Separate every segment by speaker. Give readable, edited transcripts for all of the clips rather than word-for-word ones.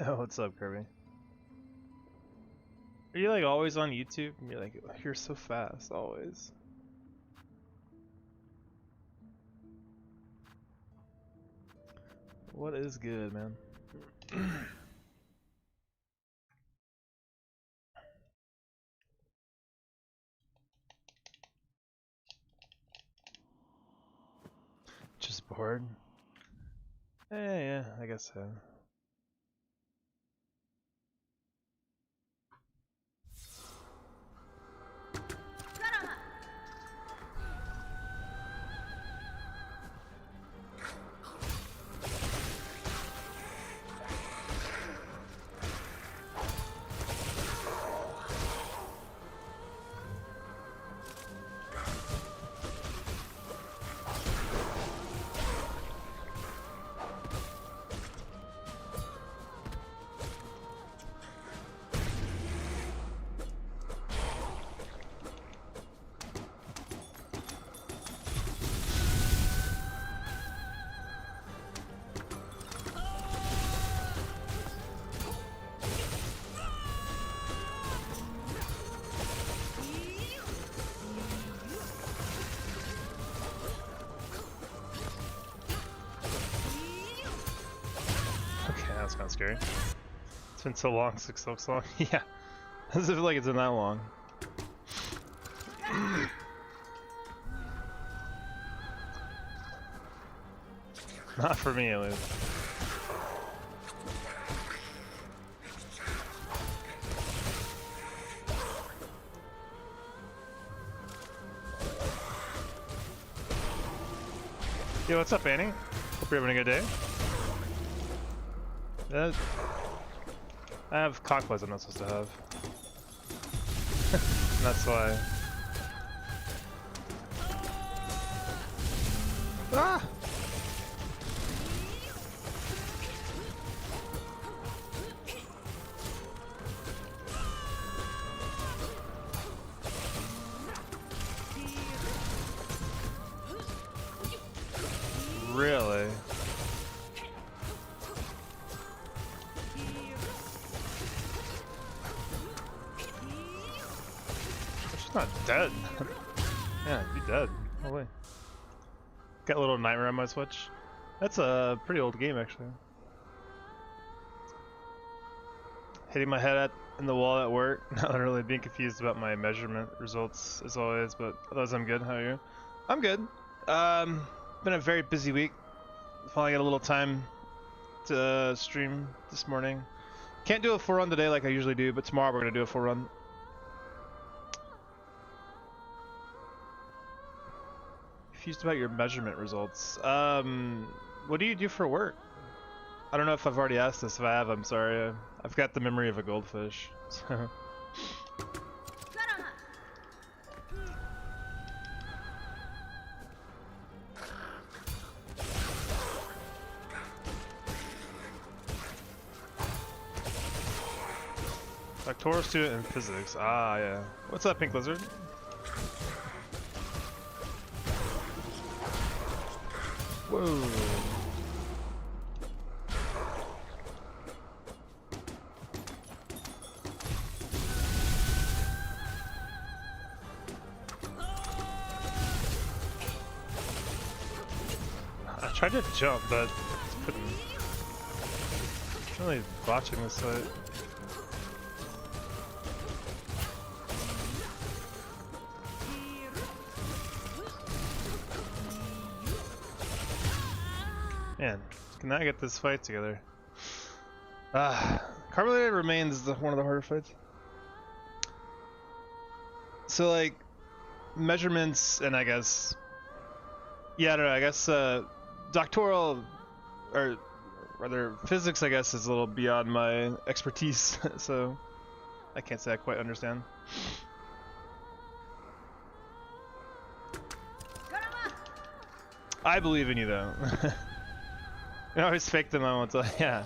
Speaker 1: What's up, Kirby? Are you like always on YouTube? You're like, you're so fast, always. What is good, man? Just bored? Yeah, I guess so. That's kind of scary. It's been so long since Silksong. Yeah, as if like it's been that long. Not for me, at least. Yo, what's up, Annie? Hope you're having a good day. I have cockblades I'm not supposed to have. That's why. Ah! Really? Not dead. Yeah, be dead. Holy. Got a little nightmare on my Switch. That's a pretty old game, actually. Hitting my head in the wall at work. Not really being confused about my measurement results as always, but otherwise I'm good. How are you? I'm good. Been a very busy week. Finally got a little time to stream this morning. Can't do a full run today like I usually do, but tomorrow we're gonna do a full run. Confused about your measurement results. What do you do for work? I don't know if I've already asked this. If I have, I'm sorry. I've got the memory of a goldfish. So. Doctoral student in physics. Ah, yeah. What's up, Pink Lizard? Whoa. I tried to jump, but couldn't. I'm really botching this fight. Man, can I get this fight together? Carbonated remains one of the harder fights. So like, measurements and I guess, yeah, I don't know, I guess doctoral, or rather physics, I guess, is a little beyond my expertise, so I can't say I quite understand. I believe in you though. I always fake them on until, yeah.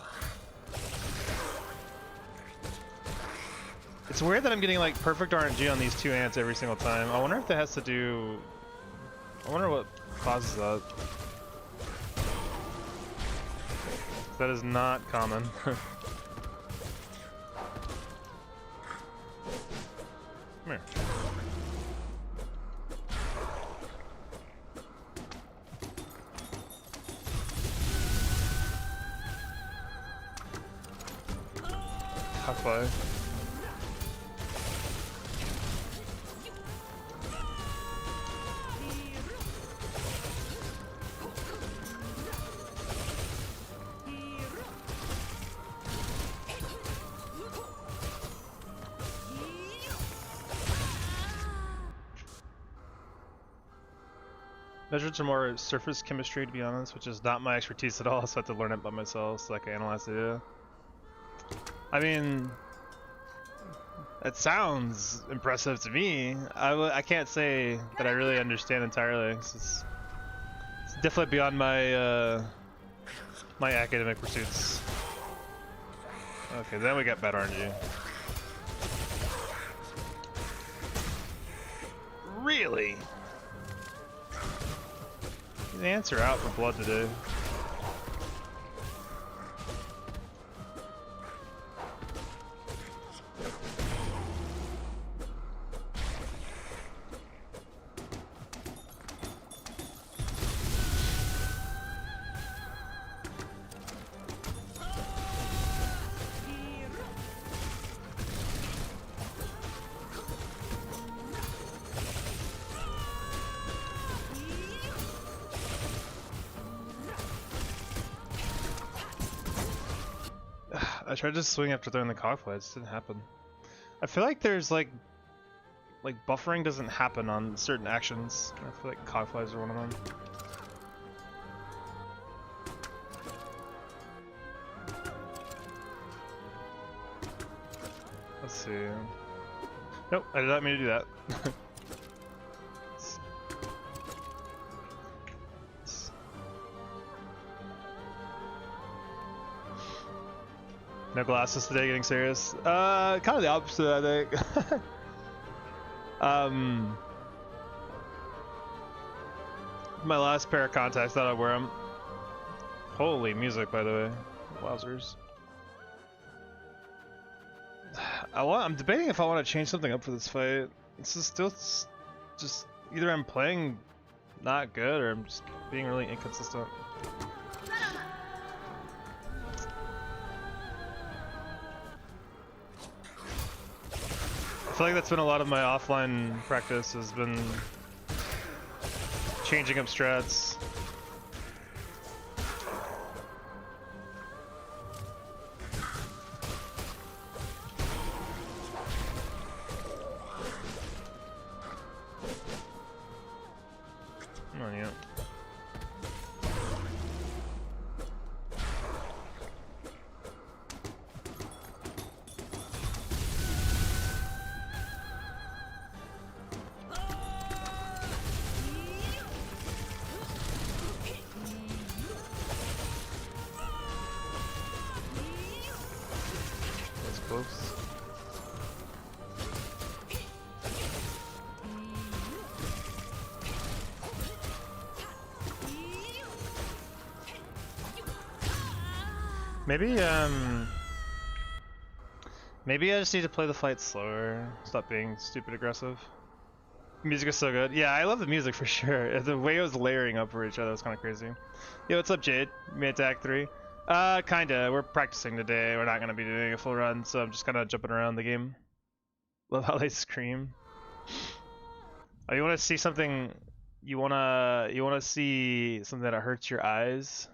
Speaker 1: It's weird that I'm getting like perfect RNG on these two ants every single time. I wonder if that has to do... I wonder what causes that. That is not common. Come here. Halfway. Measurements are more surface chemistry, to be honest, which is not my expertise at all, so I have to learn it by myself so I can analyze the data. I mean, it sounds impressive to me. I can't say that I really understand entirely. It's definitely beyond my my academic pursuits. Okay, then we got bad RNG. Really? The ants are out for blood today. I tried to swing after throwing the cogflies, it didn't happen. I feel like there's like buffering doesn't happen on certain actions. I feel like cogflies are one of them. Let's see. Nope, I did not mean to do that. No glasses today, getting serious. Kind of the opposite, I think. My last pair of contacts, thought I'd wear them. Holy music, by the way. Wowzers. I'm debating if I want to change something up for this fight. This is still just either I'm playing not good or I'm just being really inconsistent. I feel like that's been a lot of my offline practice, has been changing up strats. Come on, yeah. Close. Maybe I just need to play the fight slower, stop being stupid aggressive. Music is so good. Yeah, I love the music for sure. The way it was layering up for each other was kind of crazy. Yo, what's up, Jade? Me attack 3. Kinda. We're practicing today. We're not gonna be doing a full run, so I'm just kind of jumping around the game. Love how they scream. Oh, you want to see something? You wanna see something that hurts your eyes?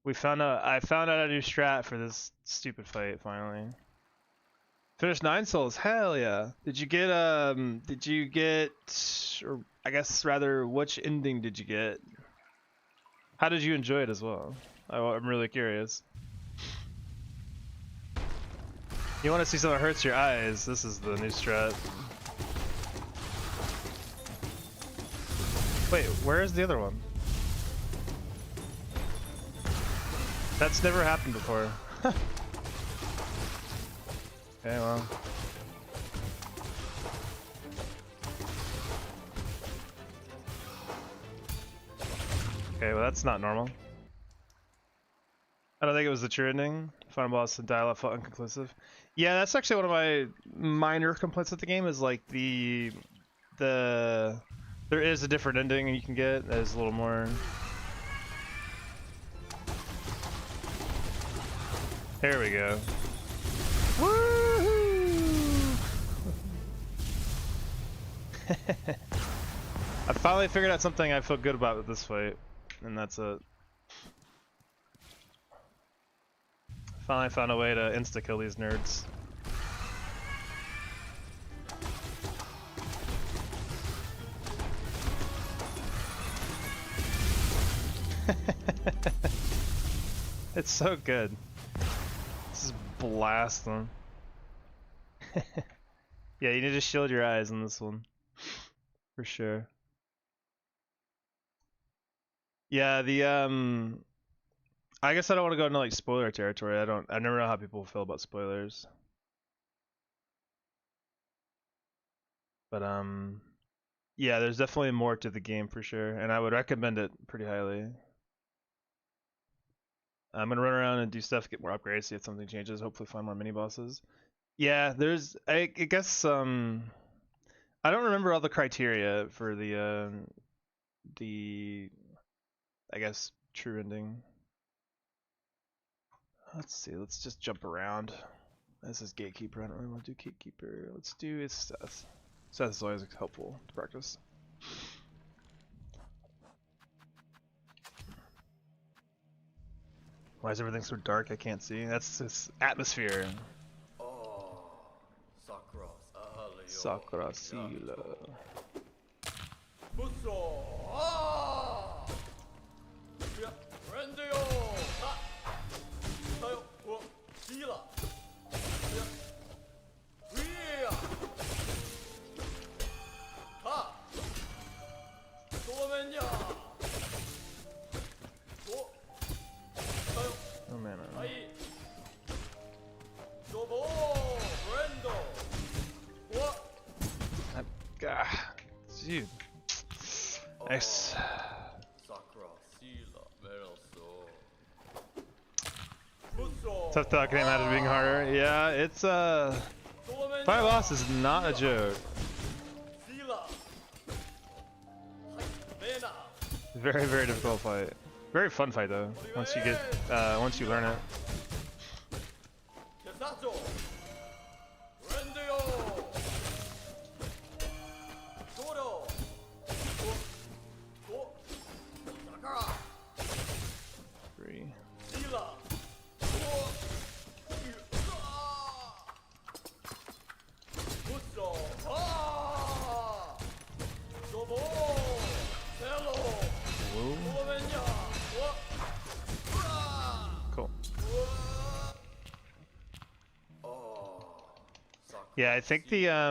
Speaker 1: I found out a new strat for this stupid fight finally. Finished 9 souls. Hell yeah! Did you get or I guess rather, which ending did you get? How did you enjoy it as well? I'm really curious. You want to see something that hurts your eyes? This is the new strat. Wait, where is the other one? That's never happened before. Okay, well. Okay, well that's not normal. I don't think it was the true ending. Final boss and dial-up felt inconclusive. Yeah, that's actually one of my minor complaints with the game is like the there is a different ending you can get that is a little more. There we go. Woohoo! I finally figured out something I feel good about with this fight, and that's it. Finally found a way to insta-kill these nerds. It's so good. Just blast them. Yeah, you need to shield your eyes in this one. For sure. Yeah, I guess I don't want to go into like spoiler territory. I never know how people feel about spoilers. But yeah, there's definitely more to the game for sure, and I would recommend it pretty highly. I'm gonna run around and do stuff, get more upgrades, see if something changes, hopefully find more mini bosses. Yeah, I guess I don't remember all the criteria for the I guess true ending. Let's see, let's just jump around. This is Gatekeeper, I don't really want to do Gatekeeper. Let's do its Seth. Seth is always helpful to practice. Why is everything so dark? I can't see. That's its atmosphere. Sakura Sila. Oh man. Dude. Nice. Tough talk came out of being harder. Yeah, it's Final boss is not a joke. Very, very difficult fight. Very fun fight though. Once you learn it. Cool. Yeah, I think I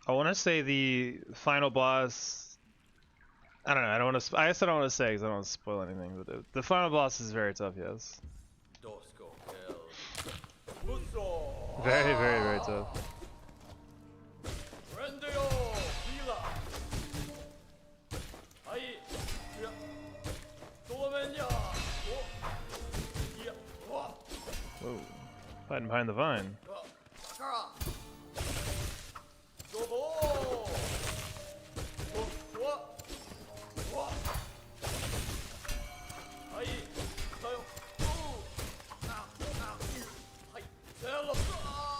Speaker 1: want to say the final boss. I don't know. I don't want to. I guess I don't want to say because I don't want to spoil anything. But the final boss is very tough. Yes. Very, very, very tough. Whoa. Hiding behind the vine.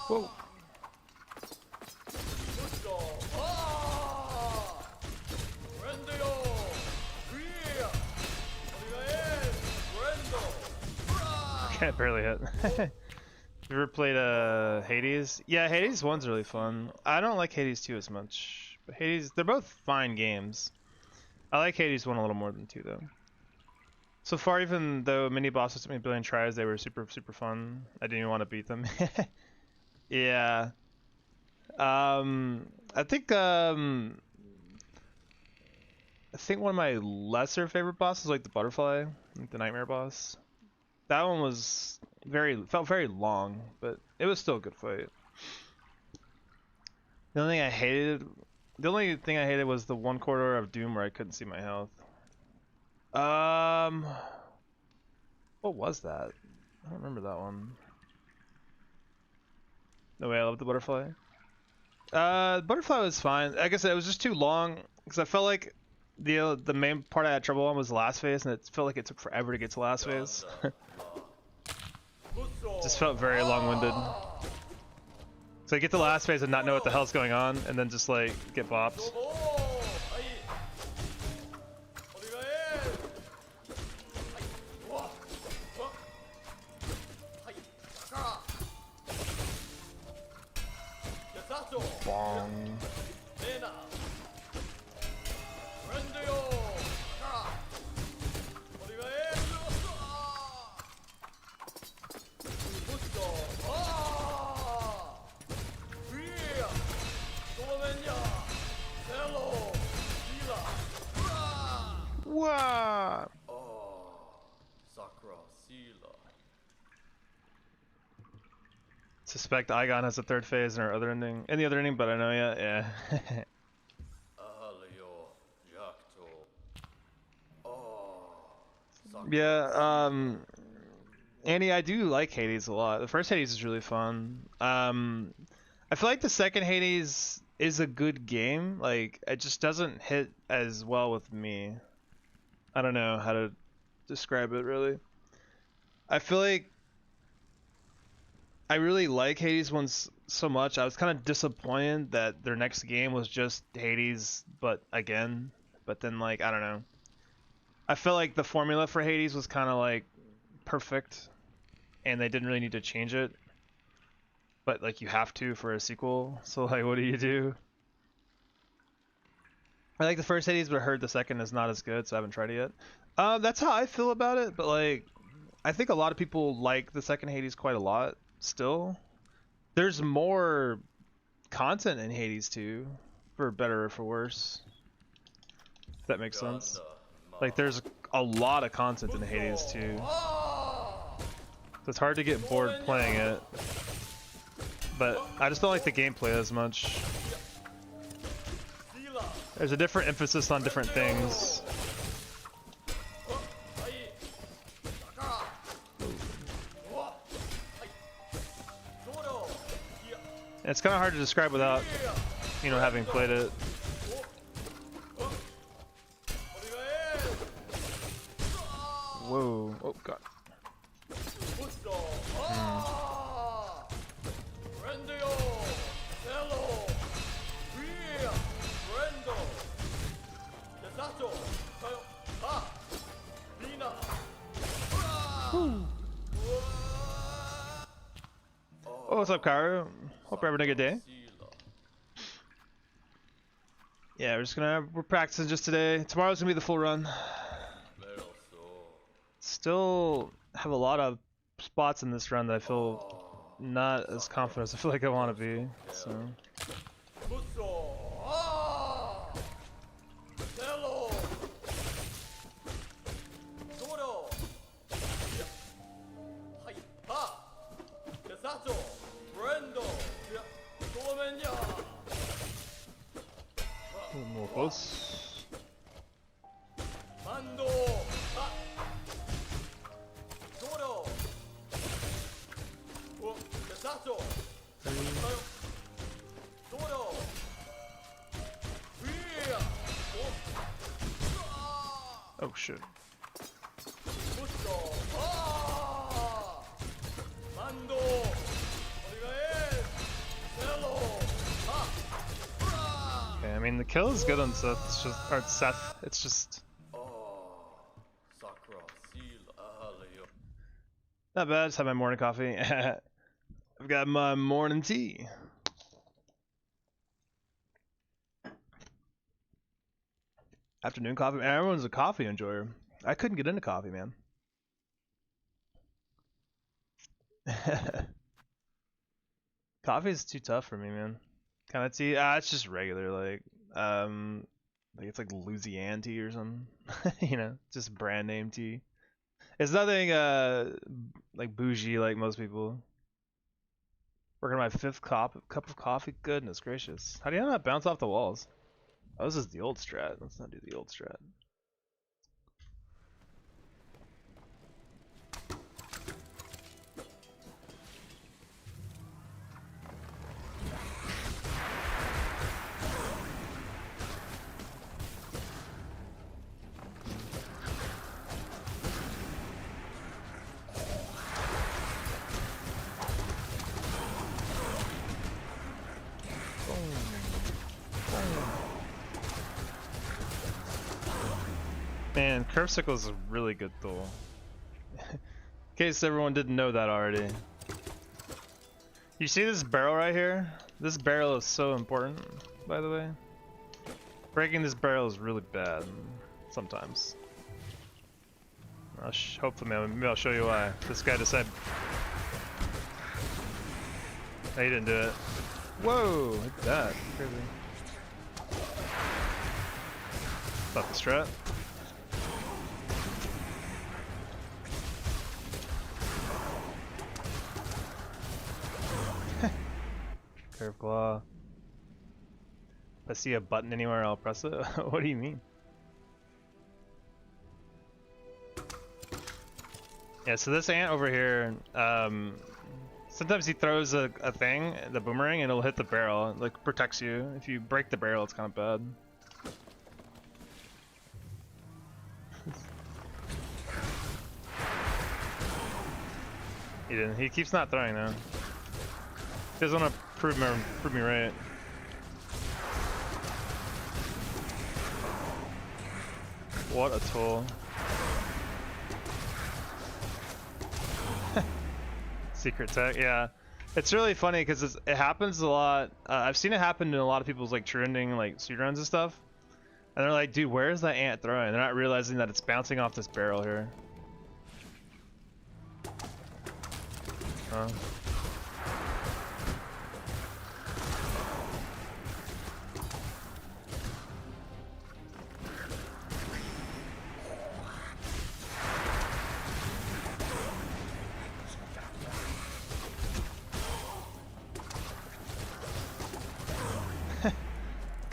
Speaker 1: Whoa. Can't barely hit. You ever played Hades? Yeah, Hades 1's really fun. I don't like Hades 2 as much. But Hades, they're both fine games. I like Hades 1 a little more than 2 though. So far, even though mini bosses took me a billion tries, they were super, super fun. I didn't even want to beat them. Yeah. I think one of my lesser favorite bosses, like the butterfly, like the nightmare boss. That one was felt very long, but it was still a good fight. The only thing I hated was the one corridor of Doom where I couldn't see my health. What was that? I don't remember that one. No way, I love the butterfly. Butterfly was fine. Like I said, it was just too long because I felt like the main part I had trouble on was the last phase, and it felt like it took forever to get to the last phase. Just felt very long-winded. So I get to the last phase and not know what the hell's going on, and then just like get bopped. Bong. Wow. Suspect Igon has a third phase in our other ending. In the other ending, but I know yet. Yeah. Yeah, Andy, I do like Hades a lot. The first Hades is really fun. I feel like the second Hades is a good game. Like, it just doesn't hit as well with me. I don't know how to describe it, really. I feel like I really like Hades ones so much. I was kind of disappointed that their next game was just Hades, but again. But then, like, I don't know. I felt like the formula for Hades was kind of like perfect, and they didn't really need to change it. But like, you have to for a sequel. So like, what do you do? I like the first Hades, but I heard the second is not as good, so I haven't tried it yet. That's how I feel about it. But like, I think a lot of people like the second Hades quite a lot. Still, there's more content in Hades 2, for better or for worse. If that makes sense. Like, there's a lot of content in Hades 2. So it's hard to get bored playing it. But I just don't like the gameplay as much. There's a different emphasis on different things. And it's kind of hard to describe without, you know, having played it. Whoa. Oh, God. Oh, what's up, Karu? Hope you're having a good day. Yeah, we're practicing just today. Tomorrow's gonna be the full run. Still have a lot of spots in this run that I feel not as confident as I feel like I want to be. So. A little more close. Oh shit. Okay, I mean the kill is good on Seth. It's just, or Seth. It's just not bad. Just had my morning coffee. I've got my morning tea. Afternoon coffee. Man, everyone's a coffee enjoyer. I couldn't get into coffee, man. Coffee is too tough for me, man. Kind of tea? It's just regular, like it's like Louisiana tea or something. You know, just brand name tea. It's nothing like bougie like most people. Working my 5th cup of coffee. Goodness gracious! How do you not bounce off the walls? Oh, this is the old strat. Let's not do the old strat. Man, Curve Sickle is a really good tool. In case everyone didn't know that already. You see this barrel right here? This barrel is so important, by the way. Breaking this barrel is really bad, sometimes. Hopefully, maybe I'll show you why. This guy decided... No, he didn't do it. Whoa, look at that. Crazy. Thought the strat. Curve claw. If I see a button anywhere, I'll press it. What do you mean? Yeah, so this ant over here, sometimes he throws a thing, the boomerang, and it'll hit the barrel. It, like, protects you. If you break the barrel, it's kind of bad. He didn't. He keeps not throwing though. He doesn't want to prove me right. What a tool. Secret tech, yeah. It's really funny because it happens a lot. I've seen it happen in a lot of people's like true ending like speedruns and stuff. And they're like, dude, where's that ant throwing? They're not realizing that it's bouncing off this barrel here. Huh?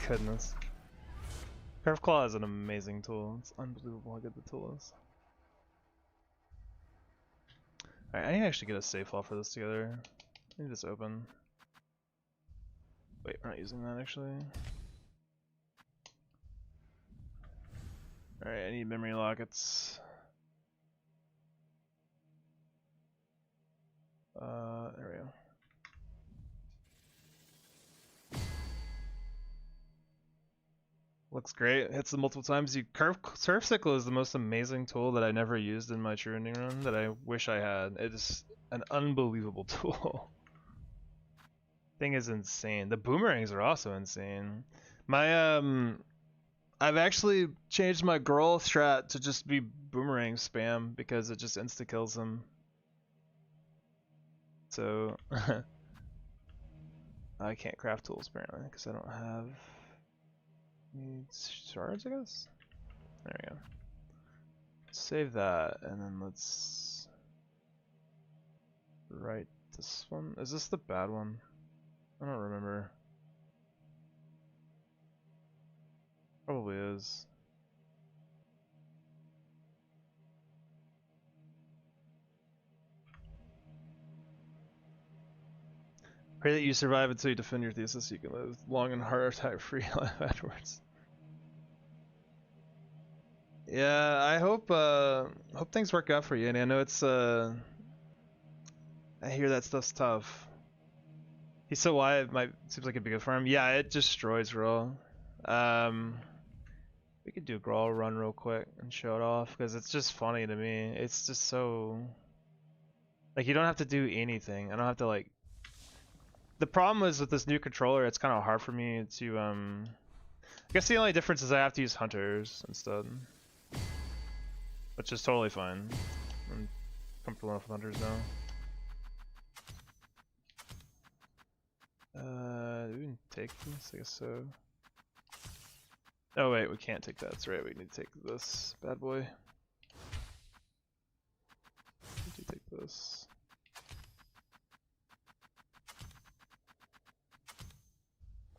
Speaker 1: Goodness. Curve Claw is an amazing tool. It's unbelievable how good the tool is. Alright, I need to actually get a save file for this together. I need this open. Wait, we're not using that actually. Alright, I need memory lockets. There we go. Looks great. Hits it multiple times. Surf Sickle is the most amazing tool that I never used in my true ending run that I wish I had. It is an unbelievable tool. Thing is insane. The boomerangs are also insane. My I've actually changed my girl strat to just be boomerang spam because it just insta kills them. So I can't craft tools apparently because I don't have. Needs shards, I guess? There we go. Save that, and then let's write this one. Is this the bad one? I don't remember. Probably is. Pray that you survive until you defend your thesis so you can live long and heart attack free life afterwards. Yeah, I hope things work out for you, and I know it's I hear that stuff's tough. He's so wide, seems like it'd be good for him. Yeah, it destroys Grawl. We could do a Grawl run real quick and show it off because it's just funny to me. It's just so like you don't have to do anything. I don't have to like. The problem is with this new controller, it's kind of hard for me to I guess the only difference is I have to use hunters instead, which is totally fine. I'm comfortable enough with hunters now. We can take this, I guess so. Oh wait, we can't take that. That's right. We need to take this bad boy. We need to take this.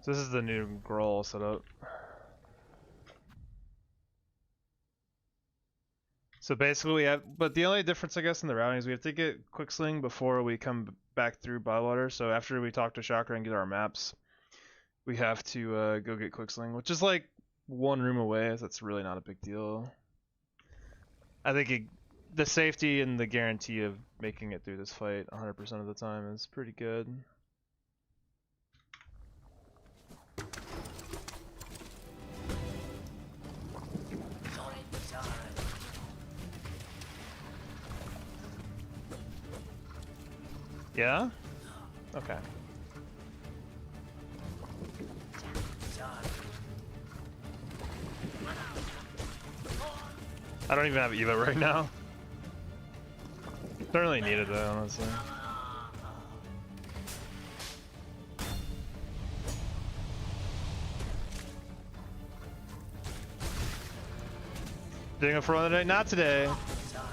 Speaker 1: So this is the new Grawl setup. So basically we have, but the only difference I guess in the routing is we have to get quick sling before we come back through Bywater. So after we talk to Chakra and get our maps, we have to go get quick sling, which is like one room away. So that's really not a big deal. I think the safety and the guarantee of making it through this fight 100% of the time is pretty good. Yeah? Okay. I don't even have Evo right now. Don't really need it though, honestly. Doing a for run today? Not today.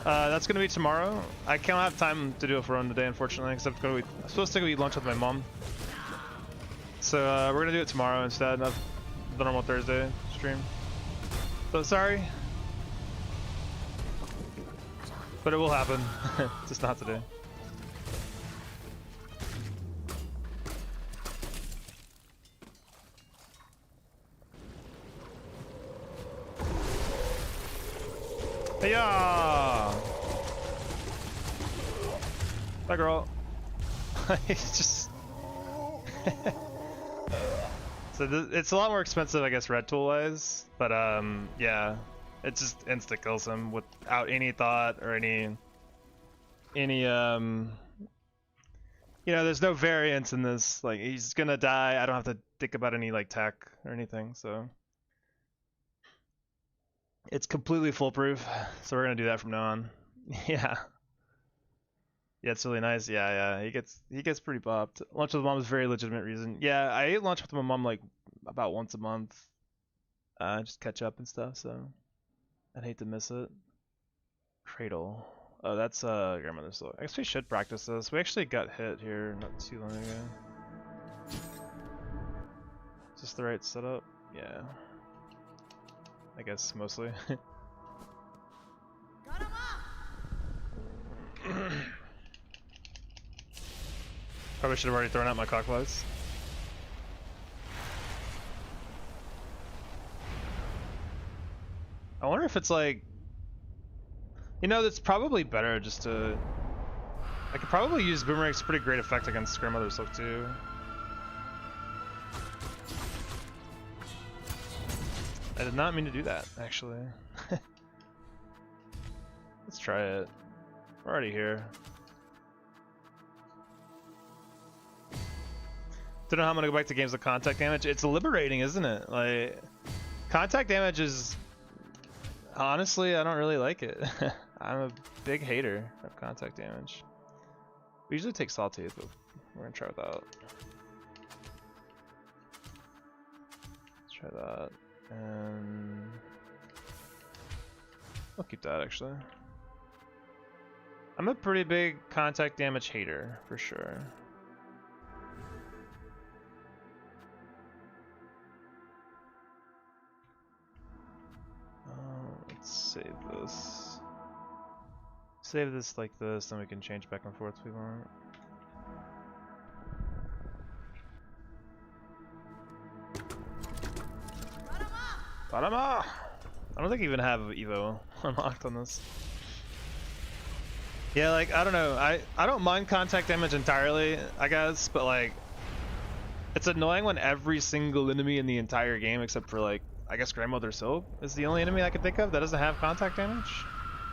Speaker 1: That's gonna be tomorrow. I can't have time to do a for run today, unfortunately, because I'm supposed to go eat lunch with my mom. So we're gonna do it tomorrow instead of the normal Thursday stream. So sorry, but it will happen. Just not today. Hey-ya! Bye, girl. It's just... So it's a lot more expensive, I guess, red tool-wise, but yeah, it just insta-kills him without any thought or any you know, there's no variance in this. Like, he's gonna die. I don't have to think about any like tech or anything, so it's completely foolproof. So we're gonna do that from now on. Yeah. Yeah, it's really nice. Yeah, yeah. He gets pretty popped. Lunch with mom is a very legitimate reason. Yeah, I ate lunch with my mom like about once a month. Just catch up and stuff, so I'd hate to miss it. Cradle. Oh, that's grandmother's soul. I guess we should practice this. We actually got hit here not too long ago. Is this the right setup? Yeah. I guess mostly. Probably should have already thrown out my clockwise. I wonder if it's like, you know, that's probably better just to. I could probably use Boomerang. It's a pretty great effect against Grandmother's Silk too. I did not mean to do that, actually. Let's try it. We're already here. Don't know how I'm gonna go back to games with contact damage. It's liberating, isn't it? Like, contact damage is, honestly, I don't really like it. I'm a big hater of contact damage. We usually take Sawtooth, but we're gonna try without. Let's try that, and I'll keep that actually. I'm a pretty big contact damage hater, for sure. Let's save this. Save this like this, then we can change back and forth if we want. Barama! I don't think I even have Evo unlocked on this. Yeah, like, I don't know. I don't mind contact damage entirely, I guess, but like, it's annoying when every single enemy in the entire game, except for like, I guess Grandmother Silk is the only enemy I can think of that doesn't have contact damage.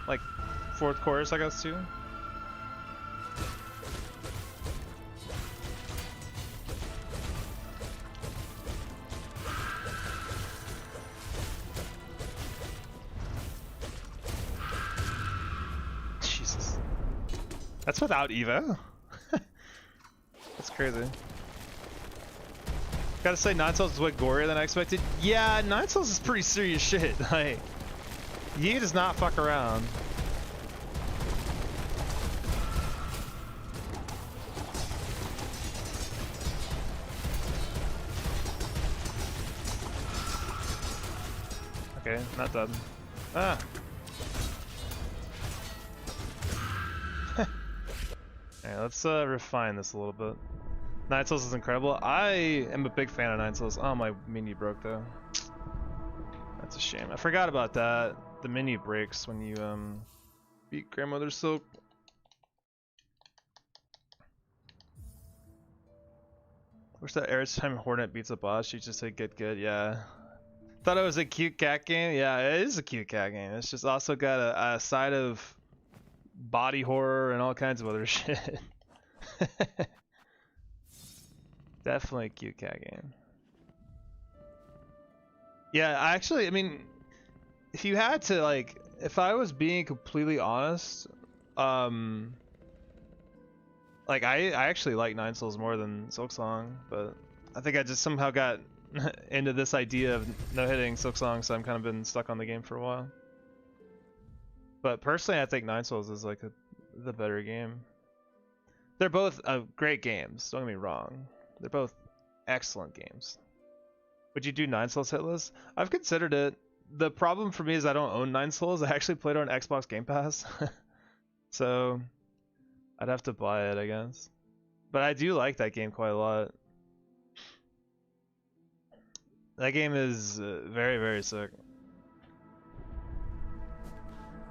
Speaker 1: Like, fourth chorus, I guess, too. Jesus. That's without Evo? That's crazy. Gotta say, Nine Souls is way gorier than I expected. Yeah, Nine Souls is pretty serious shit. Like, Yi does not fuck around. Okay, not done. Ah. Alright, let's refine this a little bit. Nine Souls is incredible. I am a big fan of Nine Souls. Oh, my menu broke though. That's a shame. I forgot about that. The menu breaks when you beat Grandmother Silk. Wish that every time Hornet beats a boss, she just said get good. Yeah. Thought it was a cute cat game. Yeah, it is a cute cat game. It's just also got a side of body horror and all kinds of other shit. Definitely a cute cat game. Yeah, I mean, if you had to, like, if I was being completely honest, like I actually like Nine Souls more than Silksong, but I think I just somehow got into this idea of no hitting Silksong, so I'm kind of been stuck on the game for a while. But personally, I think Nine Souls is like the better game. They're both great games. Don't get me wrong. They're both excellent games. Would you do Nine Souls Hitless? I've considered it. The problem for me is I don't own Nine Souls. I actually played it on Xbox Game Pass, so I'd have to buy it, I guess. But I do like that game quite a lot. That game is very, very sick.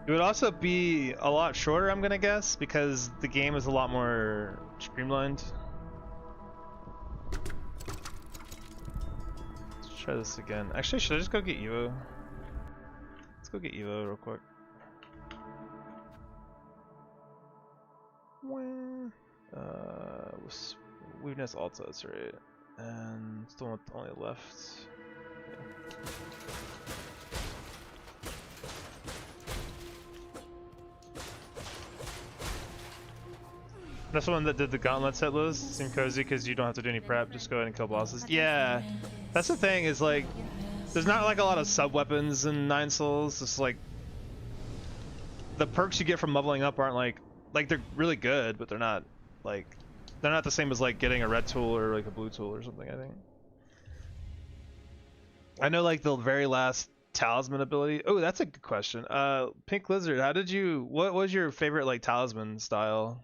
Speaker 1: It would also be a lot shorter, I'm gonna guess, because the game is a lot more streamlined. Let's try this again. Actually, should I just go get Evo? Let's go get Evo real quick. Weakness Alta, that's right. And still only left. Yeah. That's the one that did the gauntlets Hitless. Seemed cozy because you don't have to do any prep, just go ahead and kill bosses. Yeah, that's the thing, is like, there's not like a lot of sub weapons in Nine Souls. It's like, the perks you get from leveling up aren't like they're really good, but they're not the same as like getting a red tool or like a blue tool or something, I think. I know like the very last talisman ability. Oh, that's a good question. Pink Lizard, what was your favorite like talisman style?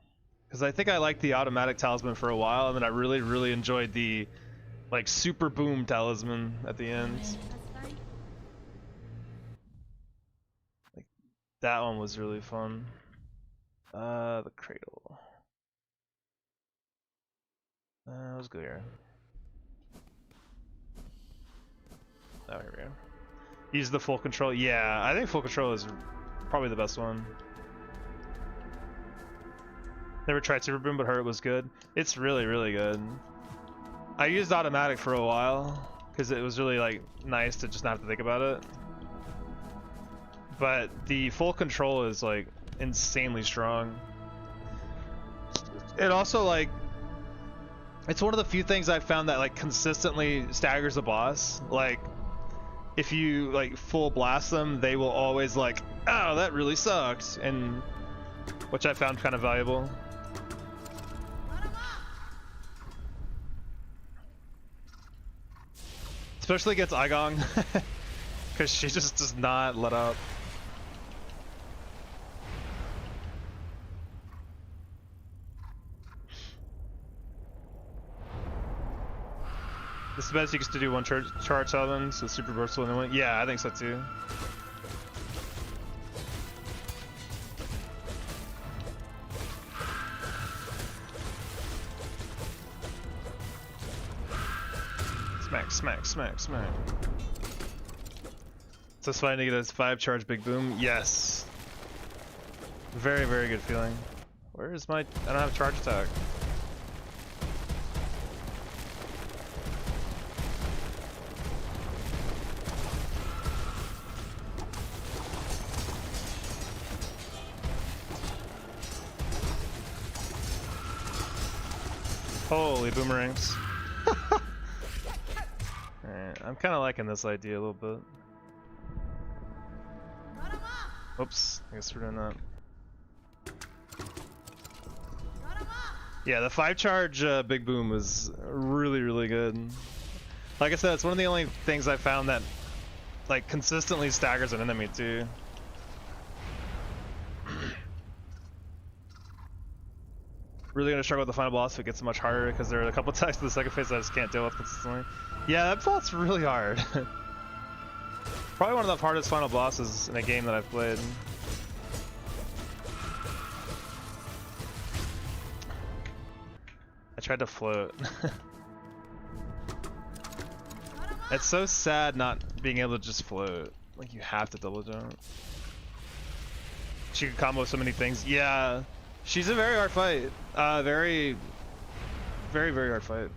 Speaker 1: Because I think I liked the automatic talisman for a while, and then I really, really enjoyed the like super boom talisman at the end. Like that one was really fun. The cradle. Let's go here. Oh, here we go. Use the full control. Yeah, I think full control is probably the best one. Never tried Super Boom, but heard it was good. It's really, really good. I used automatic for a while because it was really like nice to just not have to think about it. But the full control is like insanely strong. It also like, it's one of the few things I've found that like consistently staggers a boss. Like, if you like full blast them, they will always like, oh, that really sucks, and which I found kind of valuable. Especially against Igong, because she just does not let up. This is the best you get to do one charge summon, so super versatile in one. Yeah, I think so too. Smack, smack, smack, smack. So it's fine to get a 5 charge big boom. Yes. Very, very good feeling. Where is my... I don't have charge attack. Holy boomerangs. Alright, I'm kind of liking this idea a little bit. Oops, I guess we're doing that. Yeah, the 5 charge big boom was really, really good. Like I said, it's one of the only things I found that like consistently staggers an enemy too. Really gonna struggle with the final boss if it gets much harder, because there are a couple attacks to the second phase I just can't deal with consistently. Yeah, that fight's really hard. Probably one of the hardest final bosses in a game that I've played. I tried to float. It's so sad not being able to just float. Like, you have to double jump. She can combo so many things. Yeah. She's a very hard fight. Very Very, very hard fight.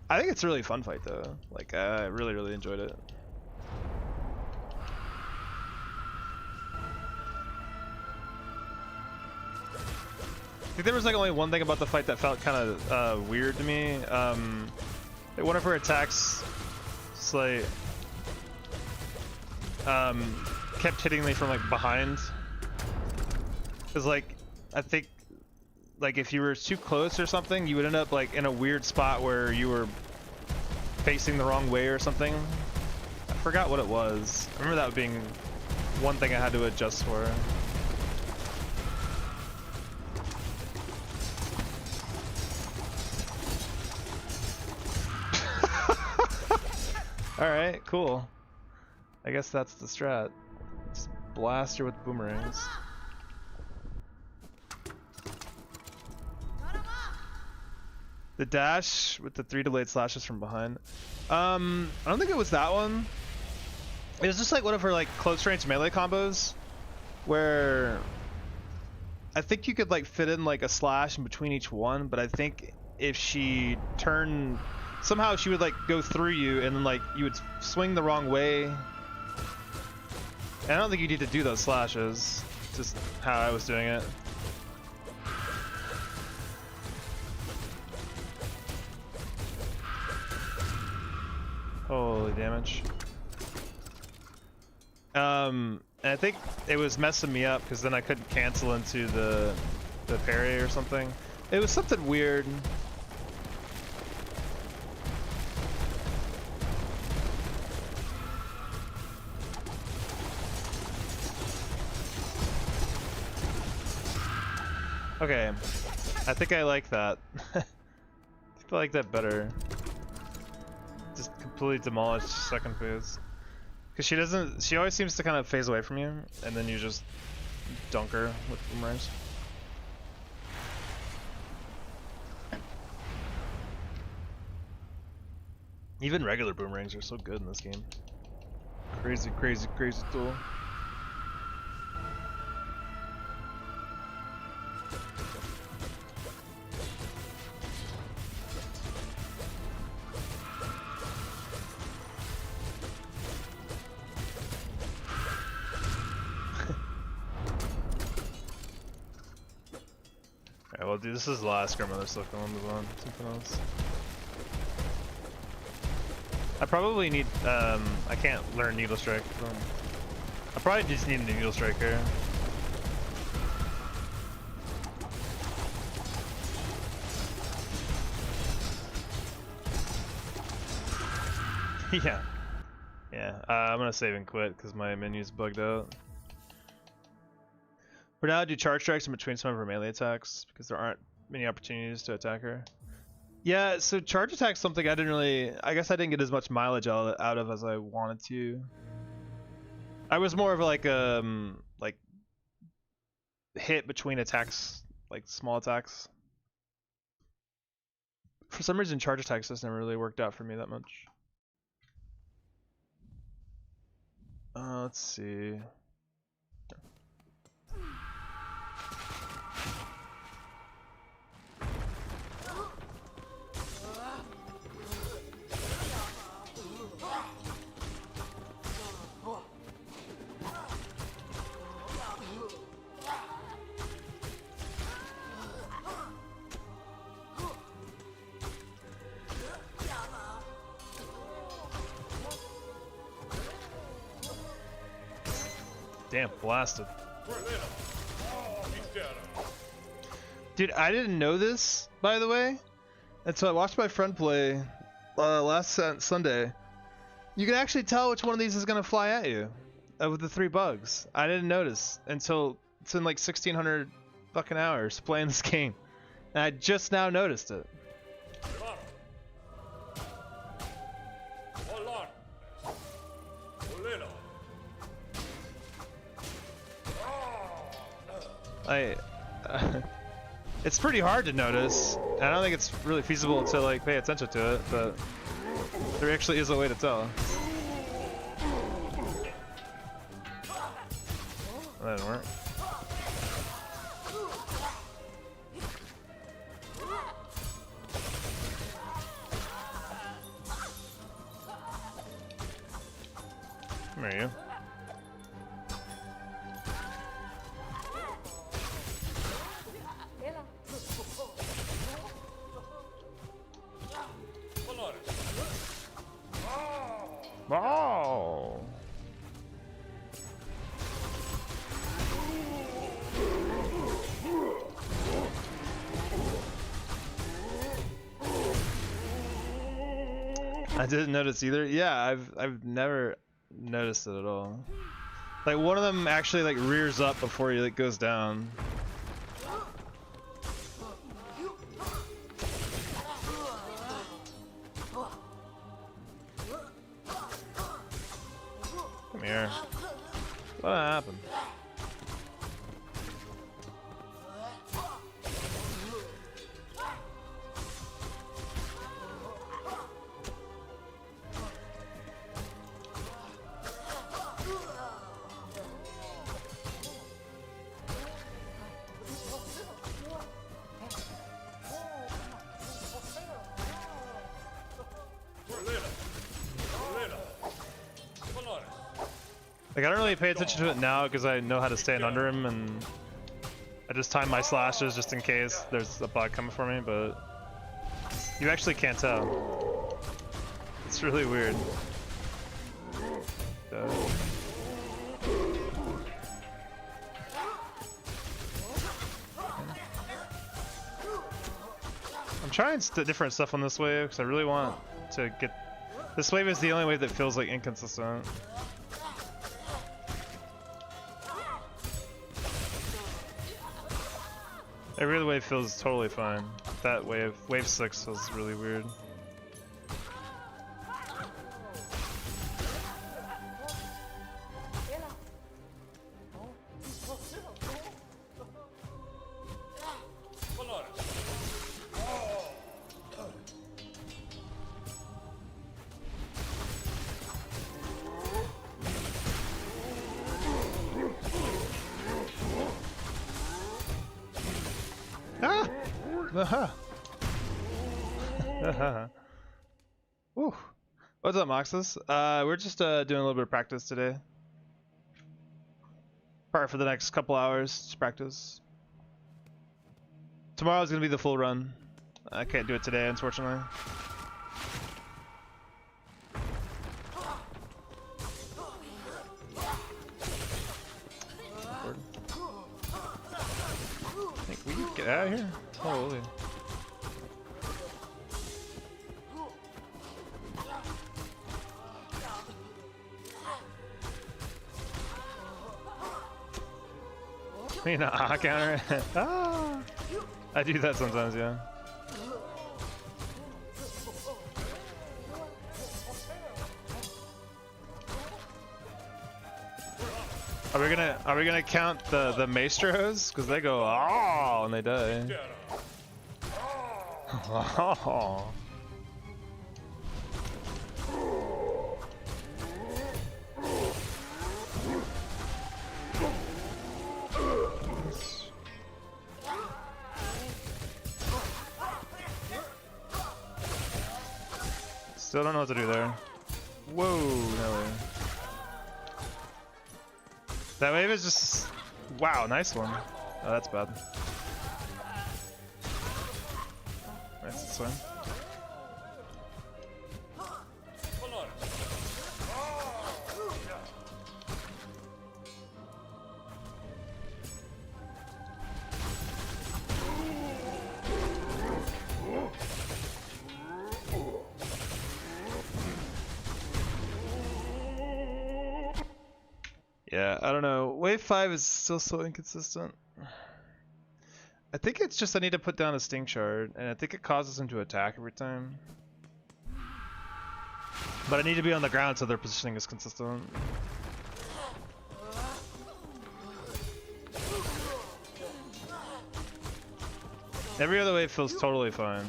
Speaker 1: I think it's a really fun fight though. Like I really, really enjoyed it. I think there was like only one thing about the fight that felt kind of weird to me. Like one of her attacks, just like kept hitting me from like behind. Cause like I think like if you were too close or something, you would end up like in a weird spot where you were facing the wrong way or something. I forgot what it was. I remember that being one thing I had to adjust for. Alright, cool. I guess that's the strat. Just blast her with boomerangs. The dash with the 3 delayed slashes from behind. I don't think it was that one. It was just like one of her like close range melee combos where I think you could like fit in like a slash in between each one, but I think if she turned somehow she would like go through you and then like you would swing the wrong way. And I don't think you need to do those slashes. Just how I was doing it. Holy damage. And I think it was messing me up because then I couldn't cancel into the parry or something. It was something weird. Okay, I think I like that. I think I like that better. Just completely demolish second phase. Cause she always seems to kind of phase away from you, and then you just dunk her with boomerangs. Even regular boomerangs are so good in this game. Crazy, crazy, crazy tool. Alright, well dude, this is the last grandmother stuff, I'll move on. Something else. I probably need, I can't learn Needle Strike. I probably just need a Needle Strike here. Yeah. Yeah, I'm gonna save and quit because my menu's bugged out. For now, do charge strikes in between some of her melee attacks because there aren't many opportunities to attack her. Yeah, so charge attack's something I guess I didn't get as much mileage out of as I wanted to. I was more of like hit between attacks, like small attacks. For some reason, charge attacks just never really worked out for me that much. Let's see. Damn, blasted. Dude, I didn't know this, by the way. And so I watched my friend play last Sunday. You can actually tell which one of these is going to fly at you with the 3 bugs. I didn't notice until it's in like 1600 fucking hours playing this game. And I just now noticed it. It's pretty hard to notice. I don't think it's really feasible to like pay attention to it, but there actually is a way to tell. That didn't work. Come here, you. Oh! I didn't notice either. Yeah, I've never noticed it at all. Like one of them actually like rears up before he like goes down. Come here. What happened? Like I don't really pay attention to it now because I know how to stand under him, and I just time my slashes just in case there's a bug coming for me, but you actually can't tell. It's really weird. I'm trying different stuff on this wave because I really want to get... This wave is the only wave that feels like inconsistent. Every other wave feels totally fine. That wave 6 feels really weird. Woo. What's up, Moxus? We're just doing a little bit of practice today. Probably for the next couple hours, just practice. Tomorrow's gonna be the full run. I can't do it today, unfortunately. Will you get out of here? Holy. You know, counter. Ah, I do that sometimes, yeah. Are we gonna count the maestros? Because they go oh and they die. Oh. Still don't know what to do there. Whoa, no way. That wave is just... Wow, nice one. Oh, that's bad. Nice, this one. Yeah, I don't know. Wave 5 is still so inconsistent. I think it's just I need to put down a Sting Shard, and I think it causes him to attack every time. But I need to be on the ground so their positioning is consistent. Every other wave feels totally fine.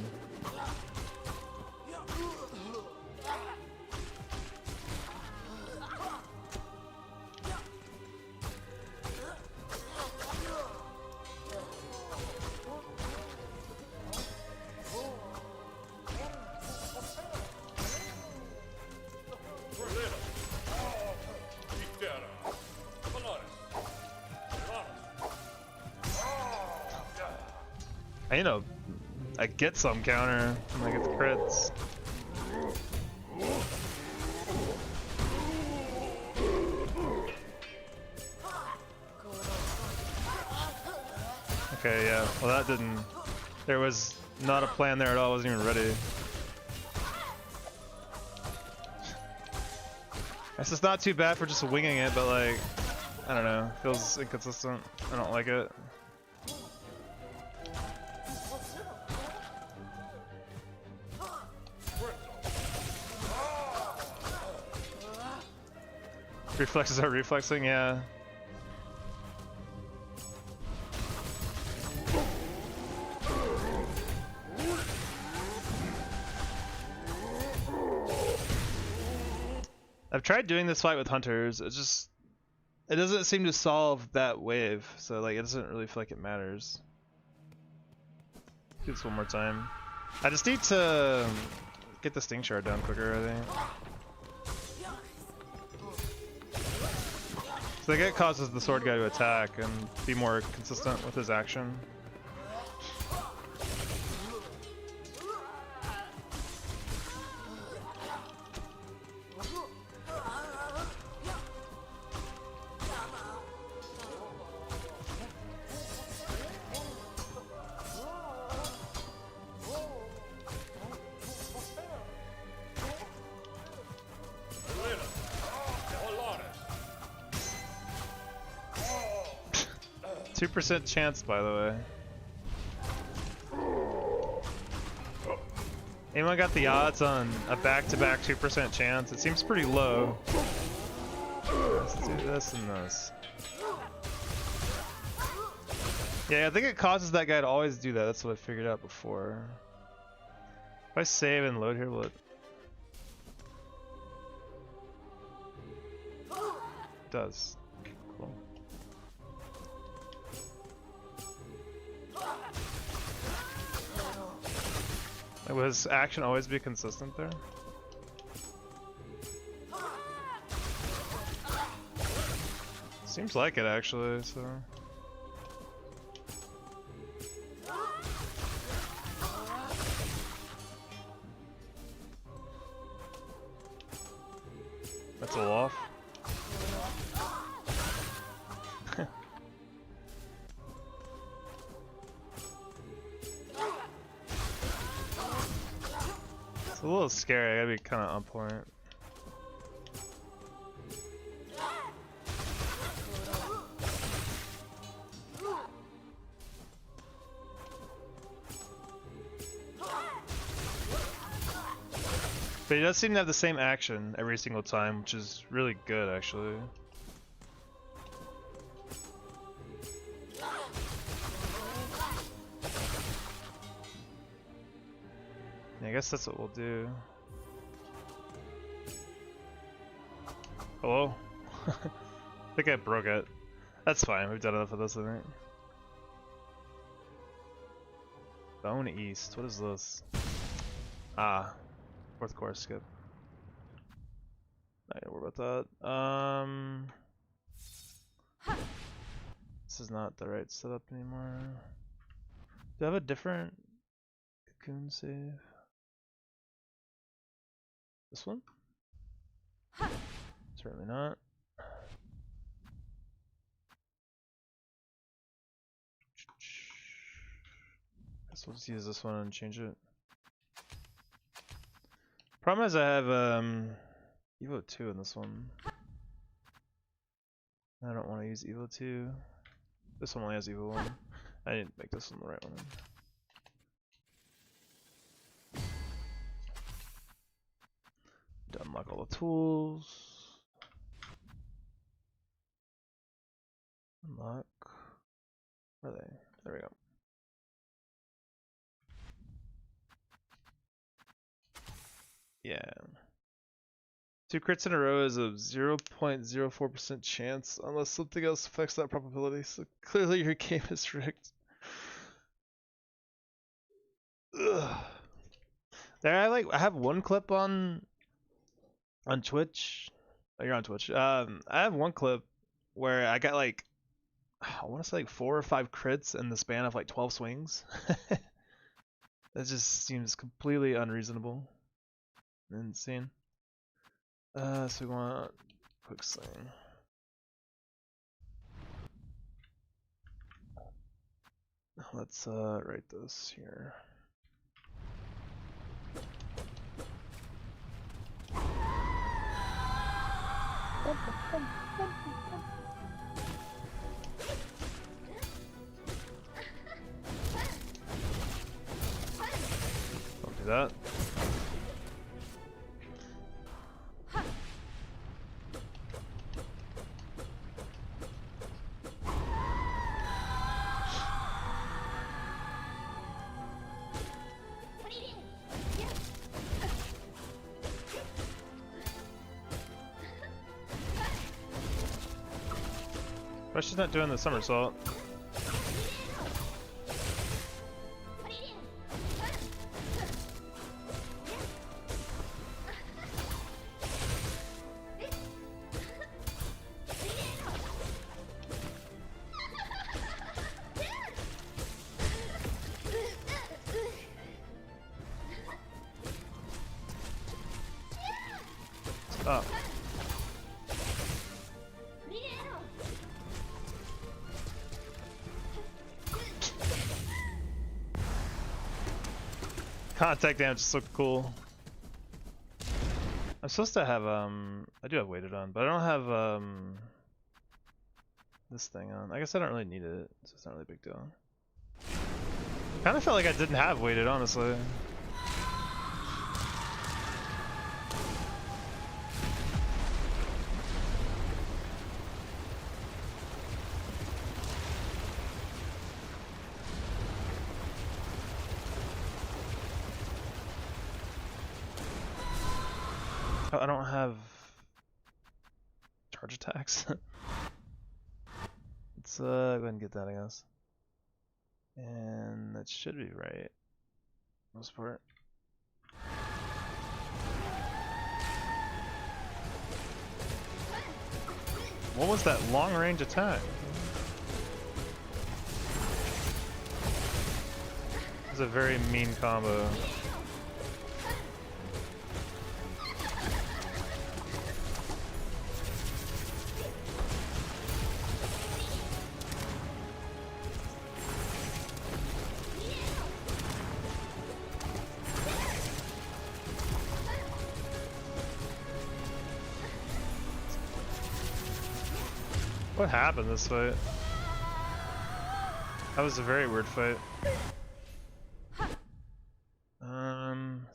Speaker 1: You know, I get some counter when I get the crits. Okay, yeah. Well, that didn't. There was not a plan there at all. I wasn't even ready. This is not too bad for just winging it, but like, I don't know. Feels inconsistent. I don't like it. Reflexes are reflexing, yeah. I've tried doing this fight with hunters. It doesn't seem to solve that wave, so like it doesn't really feel like it matters. Do this one more time. I just need to get the sting shard down quicker, I think. So that causes the sword guy to attack and be more consistent with his action. % chance, by the way. Anyone got the odds on a back-to-back 2% chance? It seems pretty low. Let's do this and this. Yeah, I think it causes that guy to always do that. That's what I figured out before. If I save and load here, will it? It does. Cool. Was action always be consistent there? Seems like it actually, so. That's a loft. It's a little scary, I gotta be kind of on point. But he does seem to have the same action every single time, which is really good actually. Yeah, I guess that's what we'll do. Hello? I think I broke it. That's fine, we've done enough of this, I think. Bone East, what is this? Ah, fourth course, skip. Not gonna worry about that. This is not the right setup anymore. Do I have a different cocoon save? This one? Certainly not. Guess we'll just use this one and change it. Problem is I have Evo 2 in this one. I don't want to use Evo 2. This one only has Evo 1. I need to make this one the right one. To unlock all the tools. Unlock. Where are they? There we go. Yeah. 2 crits in a row is a 0.04% chance unless something else affects that probability. So clearly your game is rigged. Ugh. There, I have one clip on Twitch. Oh, you're on Twitch. I have one clip where I got like I want to say like 4 or 5 crits in the span of like 12 swings. That just seems completely unreasonable. Insane. So we want quick sling. Let's write this here. Don't do that. Why she's not doing the somersault? Stop. Contact damage just looked cool. I'm supposed to have I do have weighted on, but I don't have this thing on. I guess I don't really need it, so it's not really a big deal. Kind of felt like I didn't have weighted, honestly. I don't have charge attacks. Let's go ahead and get that, I guess. And that should be right. Most part. What was that long range attack? It was a very mean combo. What happened this fight? That was a very weird fight.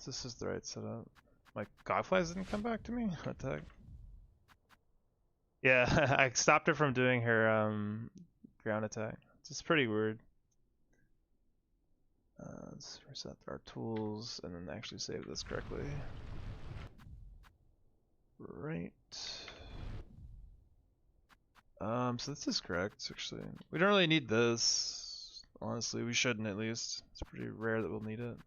Speaker 1: This is the right setup. My godflies didn't come back to me? What the heck? Yeah, I stopped her from doing her ground attack. It's pretty weird. Let's reset our tools and then actually save this correctly. Right. So this is correct, actually. We don't really need this. Honestly, we shouldn't at least. It's pretty rare that we'll need it.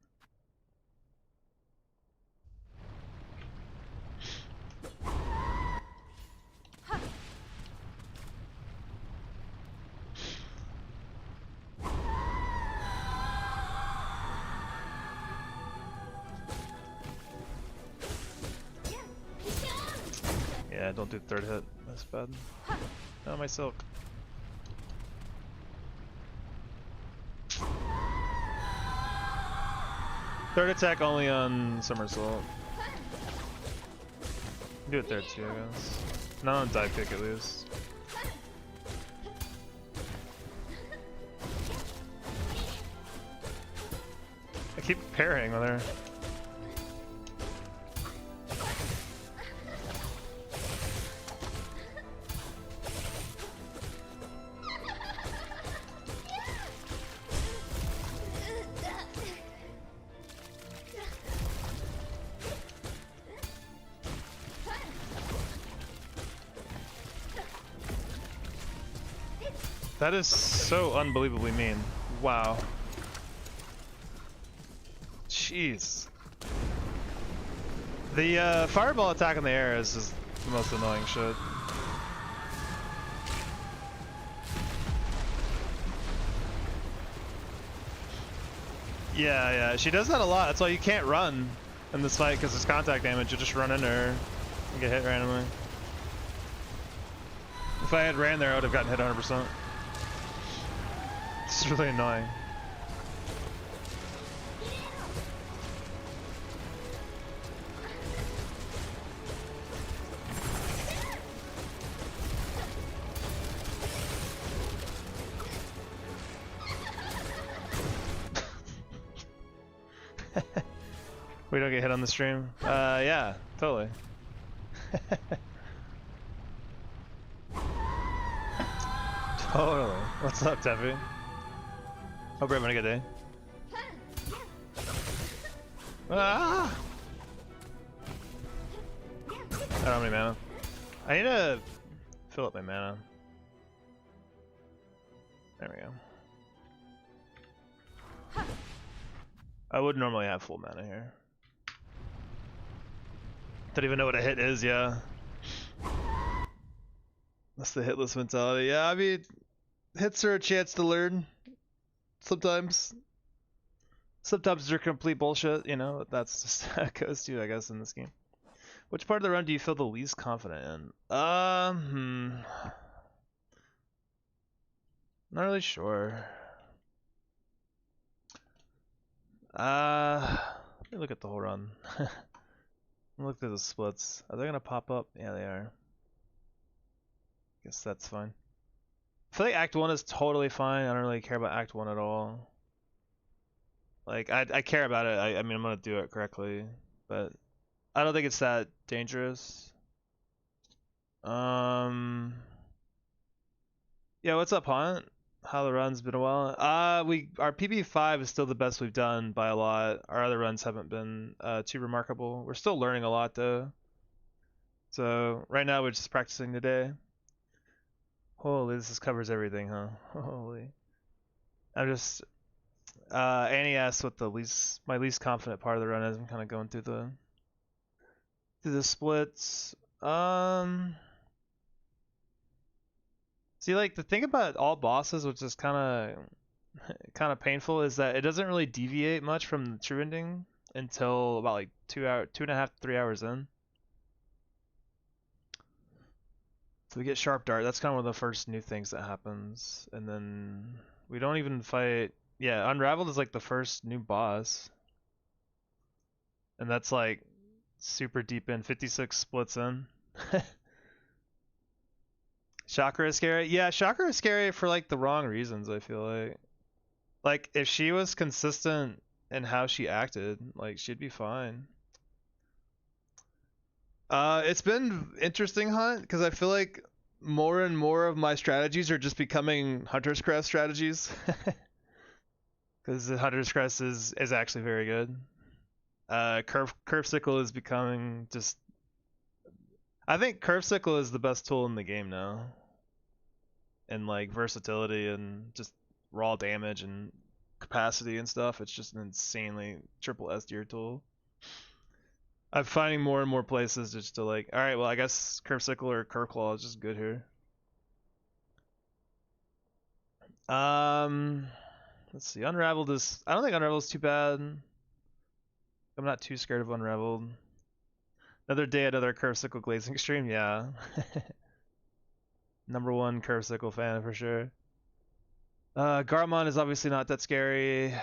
Speaker 1: Yeah, don't do third hit. That's bad. Oh, my silk. Third attack only on somersault. Do it there too, I guess. Not on dive kick at least. I keep parrying with her. That is so unbelievably mean. Wow. Jeez. The fireball attack in the air is just the most annoying shit. Yeah, she does that a lot. That's why you can't run in this fight, because it's contact damage. You just run into her and get hit randomly. If I had ran there, I would have gotten hit 100%. It's really annoying. We don't get hit on the stream? Yeah, totally. Totally. What's up, Teppy? Hope you're having a good day. Ah! I don't have any mana. I need to fill up my mana. There we go. I would normally have full mana here. Don't even know what a hit is, yeah. That's the hitless mentality. Yeah, I mean, hits are a chance to learn. Sometimes. Sometimes they're complete bullshit, you know? That's just how it goes too, I guess, in this game. Which part of the run do you feel the least confident in? Not really sure. Let me look at the whole run. Look through the splits. Are they gonna pop up? Yeah, they are. Guess that's fine. I feel like Act 1 is totally fine. I don't really care about Act 1 at all. Like, I care about it. I mean, I'm gonna do it correctly, but I don't think it's that dangerous. Yeah, what's up, Hunt? How the run's been a while. Our PB5 is still the best we've done by a lot. Our other runs haven't been too remarkable. We're still learning a lot though. So right now we're just practicing today. Holy, this covers everything, huh? Holy. I'm just Annie asked what my least confident part of the run is. I'm kind of going through the splits. See, like the thing about all bosses, which is kind of painful, is that it doesn't really deviate much from the true ending until about like 2.5, 3 hours in. So we get Sharp Dart. That's kind of one of the first new things that happens, and then we don't even fight. Yeah, Unraveled is like the first new boss, and that's like super deep in, 56 splits in. Chakra is scary. Yeah, Chakra is scary for like the wrong reasons, I feel like. Like if she was consistent in how she acted, like she'd be fine. It's been interesting, Hunt, because I feel like more and more of my strategies are just becoming Hunter's Crest strategies. Because the Hunter's Crest is actually very good. Curve Sickle is becoming just. I think Curve Sickle is the best tool in the game now. And like versatility and just raw damage and capacity and stuff. It's just an insanely triple S tier tool. I'm finding more and more places just to like, alright, well I guess Curve Sickle or Curve Claw is just good here. Let's see, Unraveled is, I don't think Unraveled is too bad. I'm not too scared of Unraveled. Another day, another Curve Sickle glazing stream, yeah. Number one Curve Sickle fan for sure. Garmon is obviously not that scary.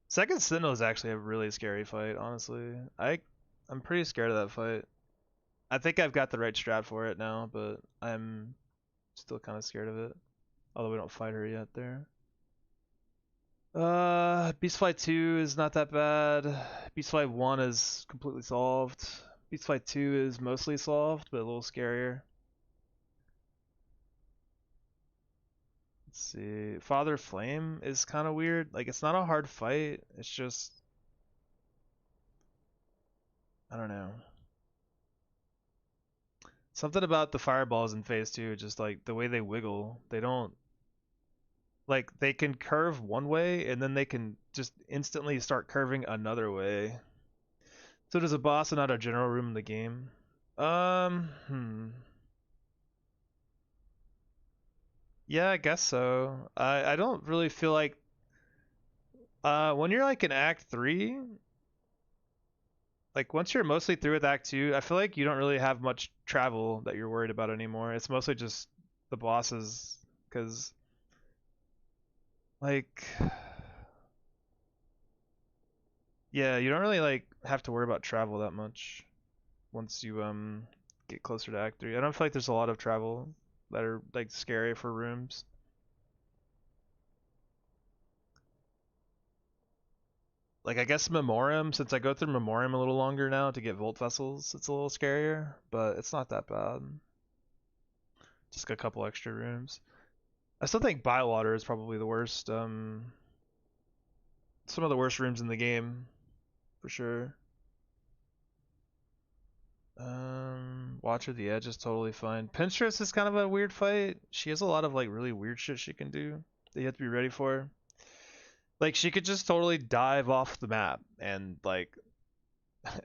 Speaker 1: Second Sentinel is actually a really scary fight, honestly. I'm pretty scared of that fight. I think I've got the right strat for it now, but I'm still kind of scared of it. Although we don't fight her yet there. Beast Fight 2 is not that bad. Beast Fight 1 is completely solved. Beast Fight 2 is mostly solved, but a little scarier. Let's see. Father Flame is kind of weird. Like, it's not a hard fight. It's just... I don't know. Something about the fireballs in phase 2, just like the way they wiggle. They don't... Like, they can curve one way, and then they can just instantly start curving another way. So does a boss and not a general room in the game? Yeah, I guess so. I don't really feel like when you're like in Act 3, like once you're mostly through with Act 2, I feel like you don't really have much travel that you're worried about anymore. It's mostly just the bosses, because like yeah, you don't really like have to worry about travel that much once you get closer to Act 3. I don't feel like there's a lot of travel that are like scary for rooms. Like I guess Memoriam, since I go through Memoriam a little longer now to get Volt Vessels, it's a little scarier, but it's not that bad. Just a couple extra rooms. I still think Bywater is probably the worst. Some of the worst rooms in the game, for sure. Watcher the Edge is totally fine. Pinstress is kind of a weird fight. She has a lot of like really weird shit she can do that you have to be ready for. Like she could just totally dive off the map, and like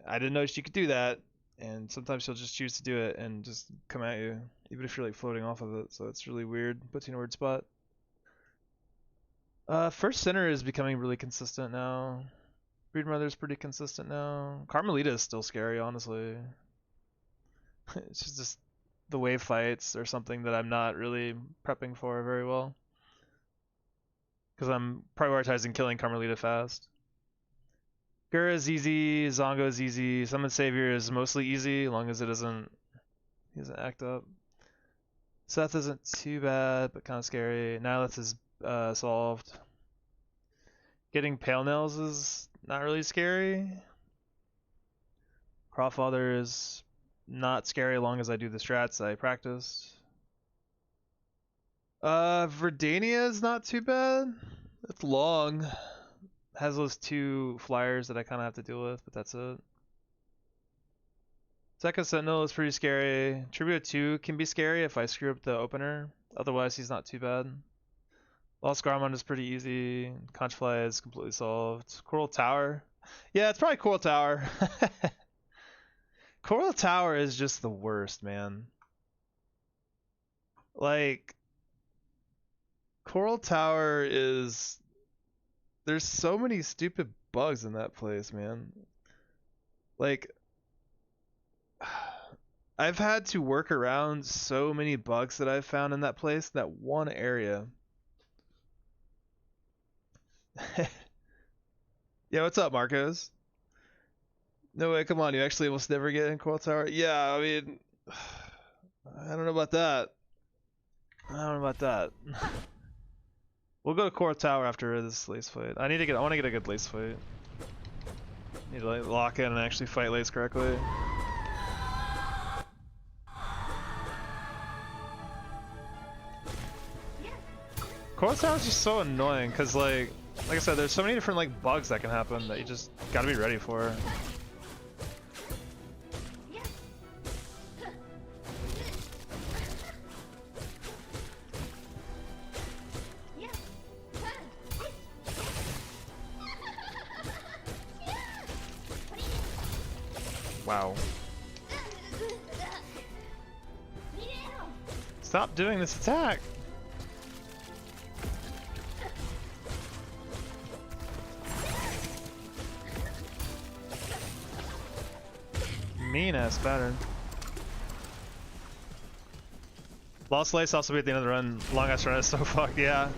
Speaker 1: I didn't know she could do that. And sometimes she'll just choose to do it and just come at you, even if you're like floating off of it. So it's really weird. Puts you in a weird spot. First Sinner is becoming really consistent now. Breed Mother's pretty consistent now. Carmelita is still scary, honestly. It's just the wave fights or something that I'm not really prepping for very well. Because I'm prioritizing killing Carmelita fast. Gura is easy, Zongo is easy, Summon Savior is mostly easy, as long as he doesn't act up. Seth isn't too bad, but kind of scary. Nihilith is solved. Getting Pale Nails is not really scary. Crawfather is not scary as long as I do the strats I practiced. Verdania is not too bad. It's long. Has those two flyers that I kind of have to deal with, but that's it. Second Sentinel is pretty scary. Tribute 2 can be scary if I screw up the opener. Otherwise, he's not too bad. Lost Garmon is pretty easy. Conchfly is completely solved. Coral Tower. Yeah, it's probably Coral Tower. Coral Tower is just the worst, man. Like, Coral Tower is... There's so many stupid bugs in that place, man. Like, I've had to work around so many bugs that I've found in that place, that one area. Yeah, what's up, Marcos? No way, come on, you actually almost never get in Coral Tower? Yeah, I mean, I don't know about that. I don't know about that. We'll go to Coral Tower after this lace fight. I want to get a good lace fight. Need to like lock in and actually fight lace correctly. Coral Tower is just so annoying because like I said, there's so many different like bugs that can happen that you just gotta be ready for. Wow. Stop doing this attack! Mean ass pattern. Lost Slice also be at the end of the run. Long ass run is so fucked, yeah.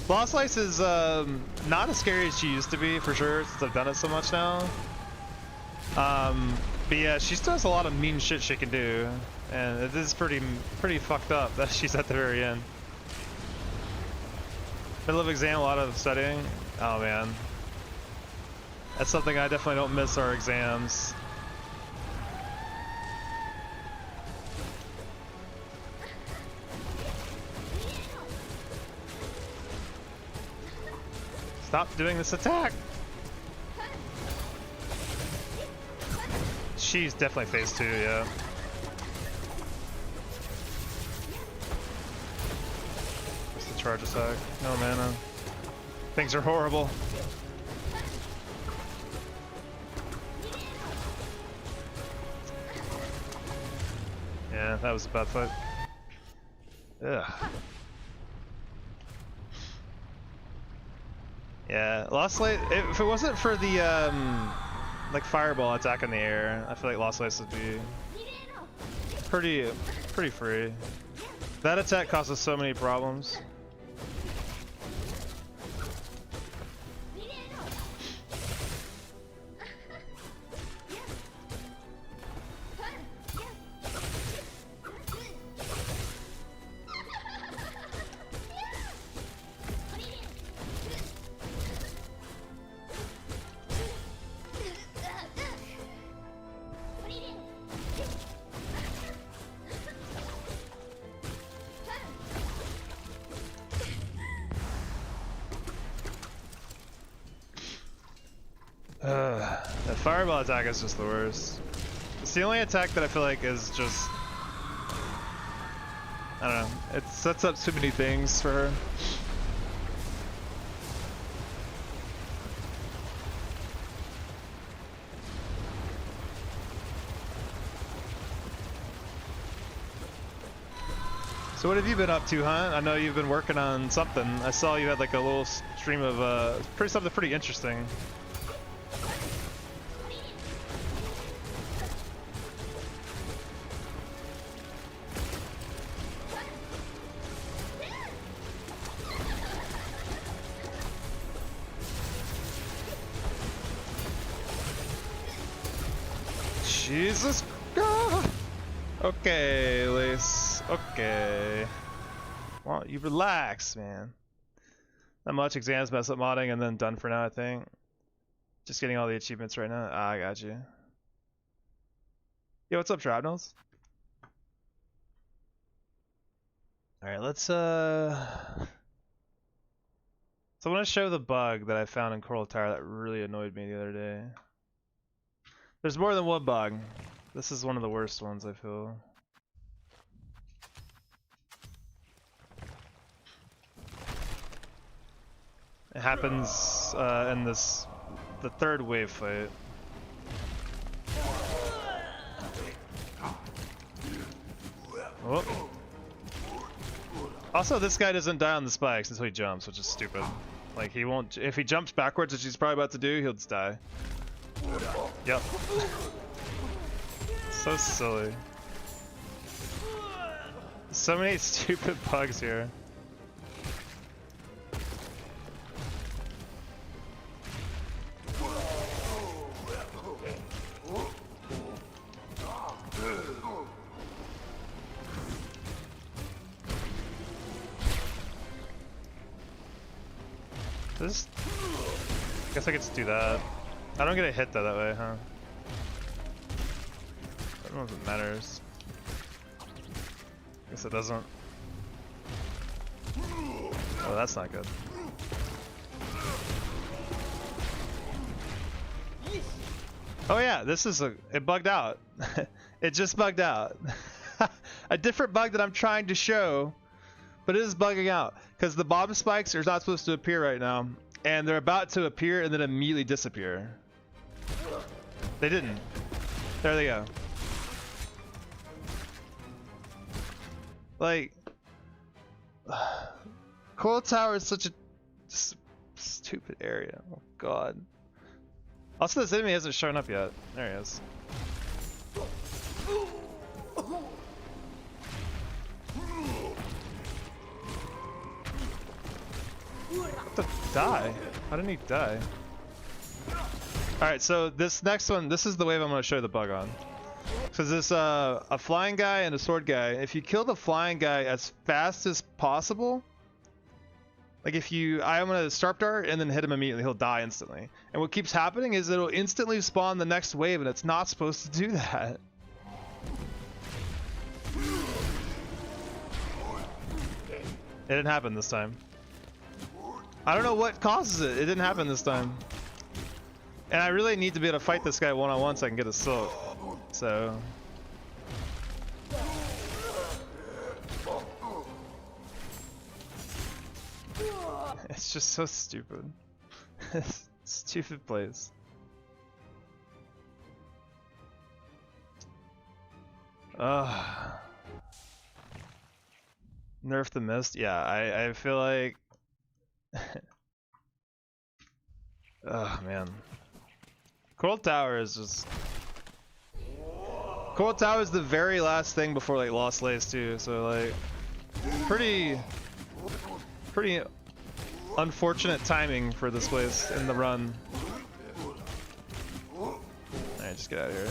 Speaker 1: Lost Slice is not as scary as she used to be, for sure, since I've done it so much now. But yeah, she still has a lot of mean shit she can do, and it is pretty fucked up that she's at the very end. Middle of exam, a lot of studying. Oh man, that's something I definitely don't miss, our exams. Stop doing this attack! She's definitely phase 2, yeah. What's the charge attack? No mana. Things are horrible. Yeah, that was a bad fight. Ugh. Yeah, Lost Light. If it wasn't for the like fireball attack in the air, I feel like Lost Lights would be pretty free. That attack causes so many problems. The fireball attack is just the worst. It's the only attack that I feel like is just, I don't know, it sets up too many things for her. So what have you been up to, huh? I know you've been working on something. I saw you had like a little stream of something pretty interesting. Jesus God. Okay, Lace. Okay. Well, you relax, man. Not much. Exams, mess up modding, and then done for now, I think. Just getting all the achievements right now. Ah, I got you. Yo, what's up, Shrapnels? Alright, let's So I want to show the bug that I found in Coral Tower that really annoyed me the other day. There's more than one bug. This is one of the worst ones, I feel. It happens in the third wave fight. Oh. Also, this guy doesn't die on the spikes until he jumps, which is stupid. Like, he won't, if he jumps backwards, which he's probably about to do, he'll just die. Yep. So silly. So many stupid bugs here. This, I guess I could just do that. I don't get a hit though that way, huh? I don't know if it matters. Guess it doesn't. Oh, that's not good. Oh yeah, this is it bugged out. It just bugged out. A different bug that I'm trying to show, but it is bugging out because the bomb spikes are not supposed to appear right now, and they're about to appear and then immediately disappear. They didn't. There they go. Like, Coral Tower is such a stupid area. Oh god. Also, this enemy hasn't shown up yet. There he is. What the die? How didn't he die? Alright, so this next one, this is the wave I'm going to show the bug on. Because there's a flying guy and a sword guy. If you kill the flying guy as fast as possible, like if I'm going to Starp Dart and then hit him immediately, he'll die instantly. And what keeps happening is it'll instantly spawn the next wave, and it's not supposed to do that. It didn't happen this time. I don't know what causes it. It didn't happen this time. And I really need to be able to fight this guy one-on-one so I can get a silk. So... it's just so stupid. Stupid place. Nerf the mist? Yeah, I feel like... Oh man. Cold Tower is just... Cold Tower is the very last thing before like Lost Lace too, so like... Pretty unfortunate timing for this place in the run. Alright, just get out of here.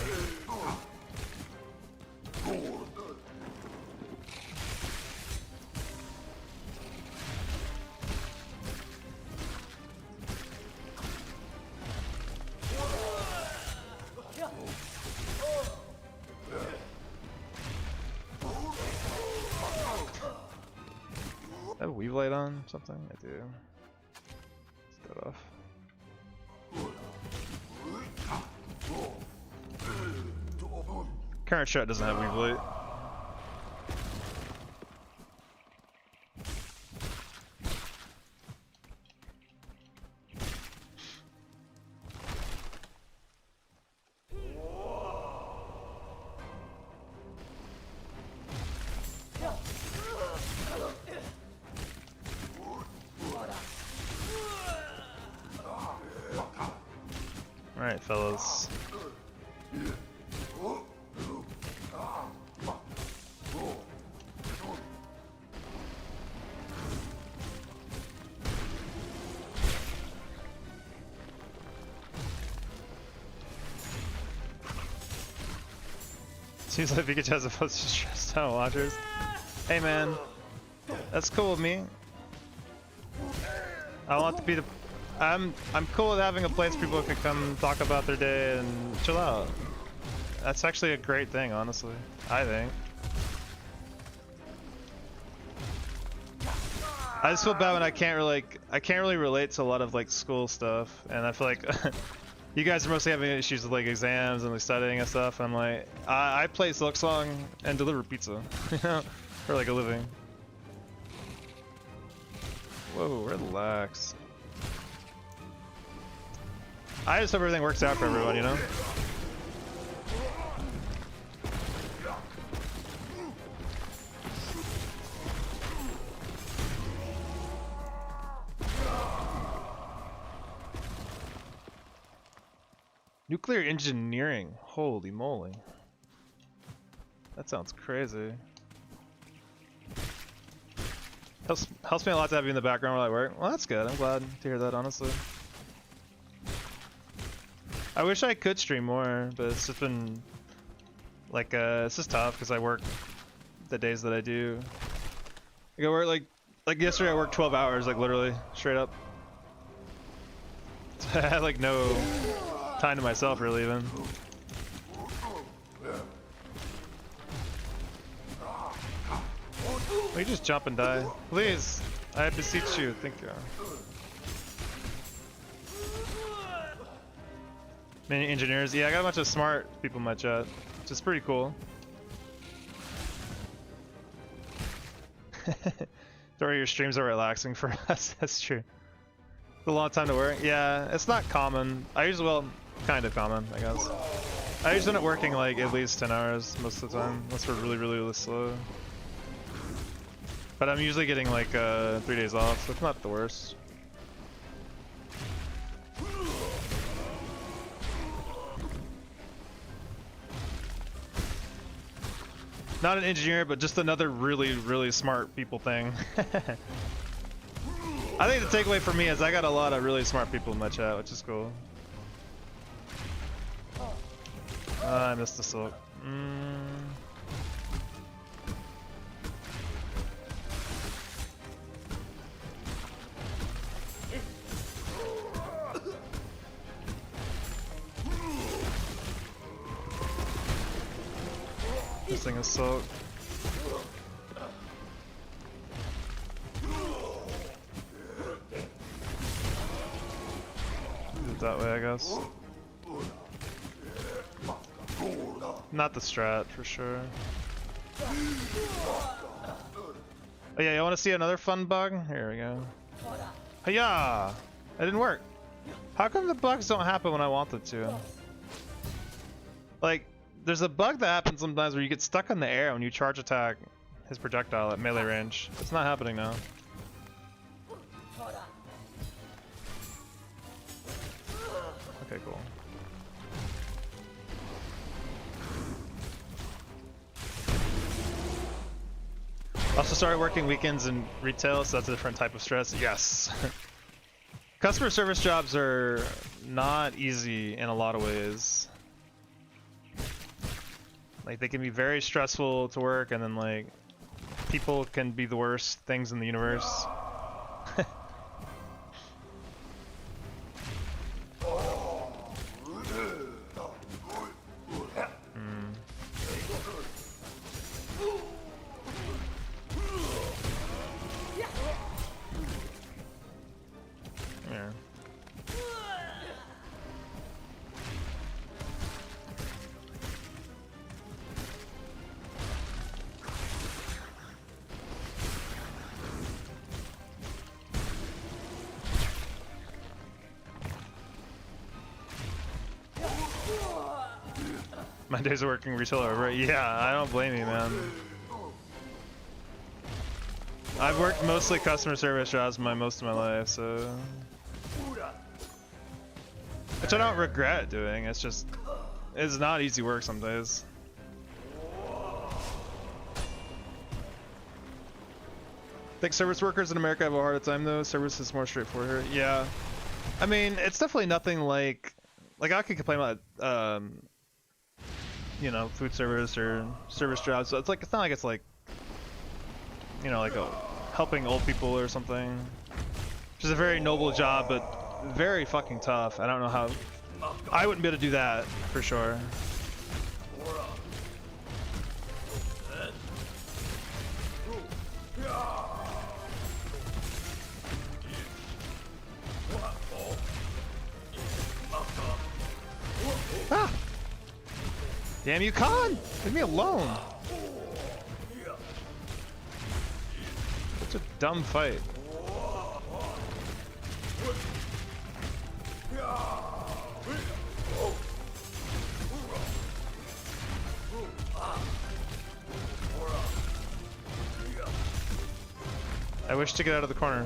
Speaker 1: I have a Weave Light on something? I do. Let's get off. Current shot doesn't have Weave Light. Alright, fellas. Seems like Pikachu has a bunch of stressed out watchers. Hey man, that's cool with me. I want to be the... I'm cool with having a place people can come talk about their day and chill out. That's actually a great thing, honestly. I think. I just feel bad when I can't really relate to a lot of like school stuff, and I feel like you guys are mostly having issues with like exams and like studying and stuff. And I'm like, I play Silksong and deliver pizza, you know, for like a living. Whoa, relax. I just hope everything works out for everyone, you know? Nuclear engineering. Holy moly. That sounds crazy. Helps me a lot to have you in the background while I work. Well, that's good. I'm glad to hear that, honestly. I wish I could stream more, but it's just been like it's just tough because I work the days that I do. Like I work like yesterday I worked 12 hours, like literally straight up. I had like no time to myself really even. Will you just jump and die? Please, I beseech you, thank you. Many engineers, yeah, I got a bunch of smart people in my chat, which is pretty cool. Throw your streams are relaxing for us, that's true. It's a long time to work. Yeah, it's not common. I usually, well, kind of common, I guess. I usually end up working like at least 10 hours most of the time, unless we're really, really slow. But I'm usually getting like 3 days off, so it's not the worst. Not an engineer, but just another really, really smart people thing. I think the takeaway for me is I got a lot of really smart people in my chat, which is cool. I missed the silk. Missing a silk. That way, I guess. Not the strat, for sure. Oh yeah, you want to see another fun bug? Here we go. Hiya! It didn't work. How come the bugs don't happen when I want them to? Like, there's a bug that happens sometimes where you get stuck in the air when you charge attack his projectile at melee range. It's not happening now. Okay, cool. Also started working weekends in retail, so that's a different type of stress. Yes. Customer service jobs are not easy in a lot of ways. Like, they can be very stressful to work, and then like people can be the worst things in the universe. Yeah. My days of working retail are over. Yeah, I don't blame you, man. I've worked mostly customer service jobs most of my life, so... Which I don't regret doing, it's just... It's not easy work some days. Think service workers in America have a harder time though? Service is more straightforward here. Yeah. I mean, it's definitely nothing like... Like, I could complain about, you know, food service or service jobs, so it's like, it's not like it's like, you know, like helping old people or something. Which is a very noble job, but very fucking tough. I don't know how... I wouldn't be able to do that, for sure. Ah! Damn you, Khan! Leave me alone! Such a dumb fight. I wish to get out of the corner.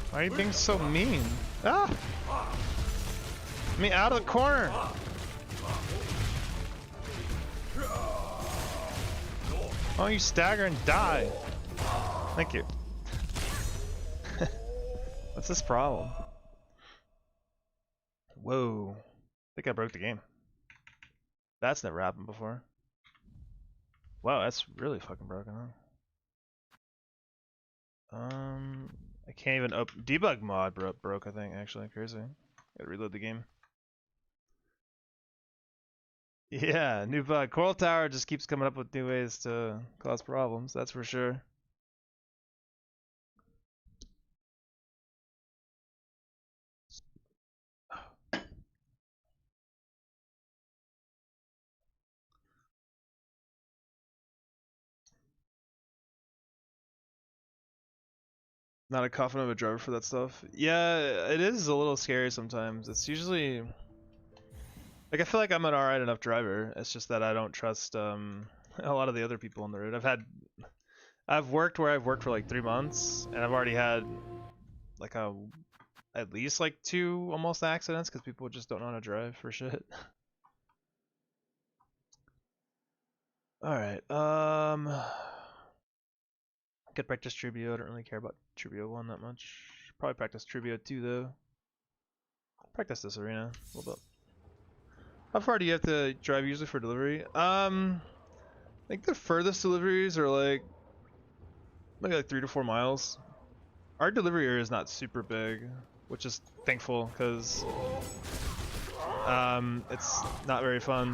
Speaker 1: Why are you being so mean? Ah! Get me out of the corner! Why don't you stagger and die? Thank you. What's this problem? Whoa. I think I broke the game. That's never happened before. Wow, that's really fucking broken, huh? I can't even open... Debug mod broke, I think, actually. Crazy. Gotta reload the game. Yeah, new bug. Coral Tower just keeps coming up with new ways to cause problems, that's for sure. Not a confident of a driver for that stuff. Yeah, it is a little scary sometimes. It's usually... Like, I feel like I'm an alright enough driver. It's just that I don't trust a lot of the other people on the road. I've worked where I've worked for like 3 months, and I've already had like at least like 2 almost accidents because people just don't know how to drive for shit. Alright, could practice Trubio. I don't really care about Trubio 1 that much. Probably practice Trubio 2 though. Practice this arena a little bit. How far do you have to drive usually for delivery? I think the furthest deliveries are like maybe like 3 to 4 miles. Our delivery area is not super big, which is thankful because it's not very fun.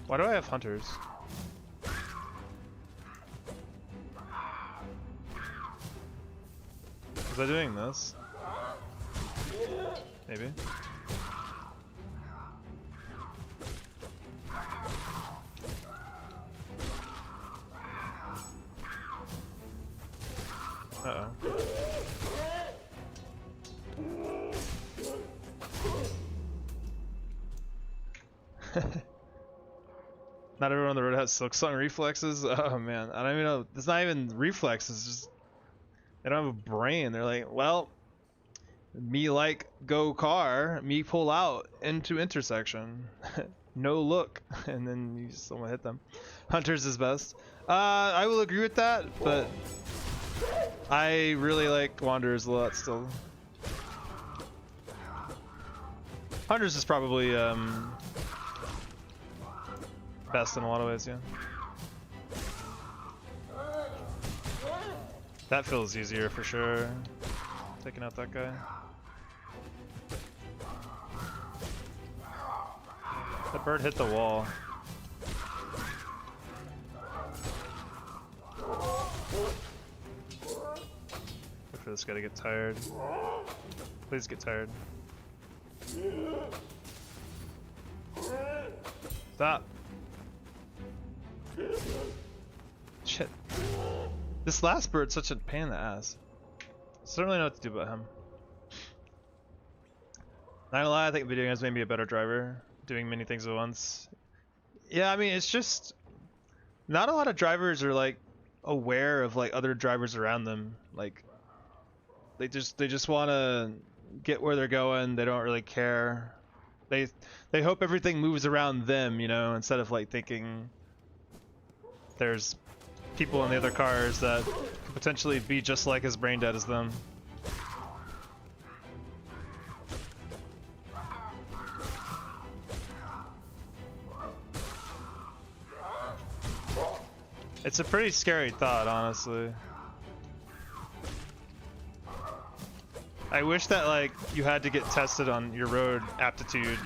Speaker 1: Why do I have hunters? Was I doing this? Maybe. Uh-oh. Not everyone on the road has Silksong reflexes. Oh man, I don't even know. It's not even reflexes. Just they don't have a brain. They're like, well, me like go car, me pull out into intersection, no look, and then you just don't hit them. Hunters is best. I will agree with that, but I really like Wanderers a lot still. Hunters is probably best in a lot of ways, yeah. That feels easier for sure. Taking out that guy. That bird hit the wall. Wait for this guy to get tired. Please get tired. Stop. Shit. This last bird's such a pain in the ass. I don't really know what to do about him. Not gonna lie, I think video games made me a better driver, doing many things at once. Yeah, I mean, it's just not a lot of drivers are like aware of like other drivers around them. Like they just want to get where they're going. They don't really care. They hope everything moves around them, you know, instead of like thinking there's people in the other cars that could potentially be just like as brain dead as them. It's a pretty scary thought, honestly. I wish that like you had to get tested on your road aptitude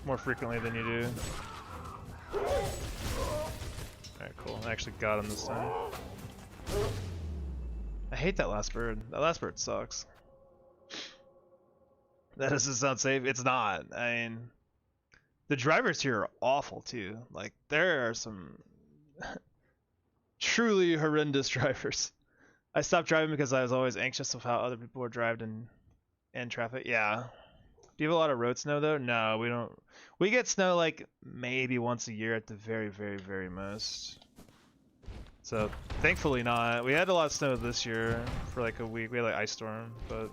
Speaker 1: more frequently than you do. Alright, cool. I actually got him this time. I hate that last bird. That last bird sucks. That doesn't sound safe. It's not. I mean, the drivers here are awful too. Like, there are some truly horrendous drivers. I stopped driving because I was always anxious of how other people were driving in traffic. Yeah. Do you have a lot of road snow though? No, we don't. We get snow like maybe once a year at the very, very, very most. So thankfully not. We had a lot of snow this year for like a week. We had like ice storm, but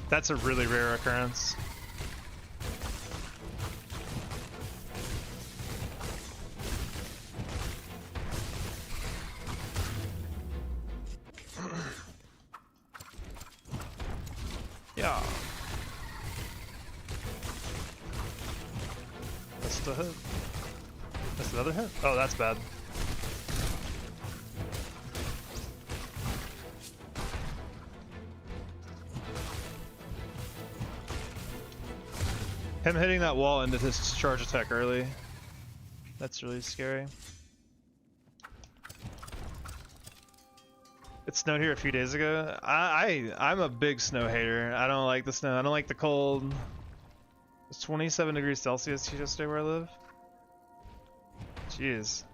Speaker 1: that's a really rare occurrence. Yeah. That's the hit. That's another hit? Oh, that's bad. Him hitting that wall ended his charge attack early. That's really scary. It snowed here a few days ago. I'm a big snow hater. I don't like the snow. I don't like the cold. It's 27 degrees Celsius yesterday where I live. Jeez.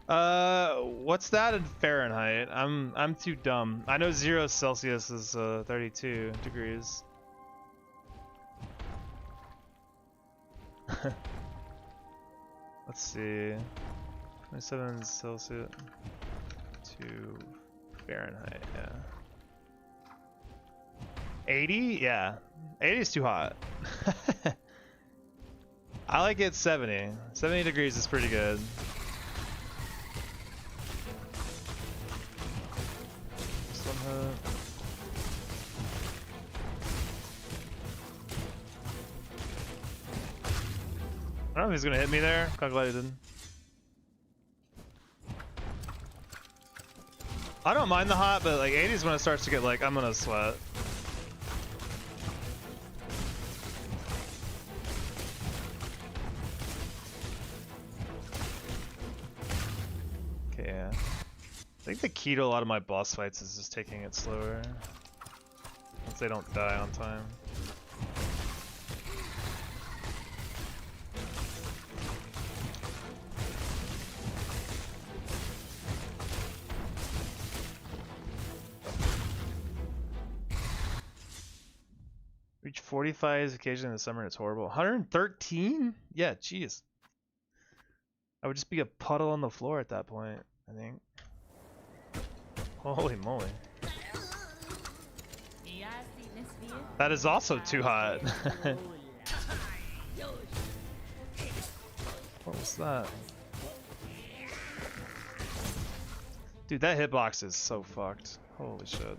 Speaker 1: What's that in Fahrenheit? I'm too dumb. I know 0 Celsius is 32 degrees. Let's see. 27 Celsius to Fahrenheit, yeah. 80? Yeah. 80 is too hot. I like it 70. 70 degrees is pretty good. Somehow. I don't know if he's gonna hit me there. I'm glad he didn't. I don't mind the hot, but like 80 is when it starts to get like, I'm gonna sweat. Okay, yeah. I think the key to a lot of my boss fights is just taking it slower. Once they don't die on time. Reach 45 occasionally in the summer and it's horrible. 113? Yeah, jeez. I would just be a puddle on the floor at that point, I think. Holy moly. That is also too hot. What was that? Dude, that hitbox is so fucked. Holy shit.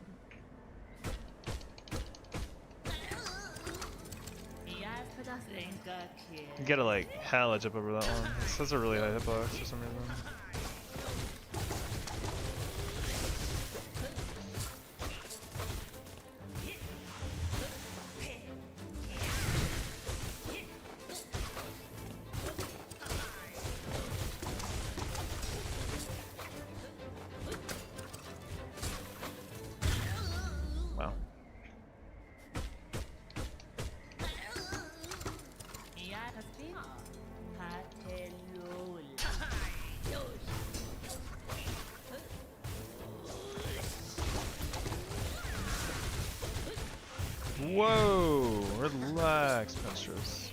Speaker 1: You gotta like hella jump over that one. That's a really high hitbox for some reason. Wow. Whoa! Relax, Mistress.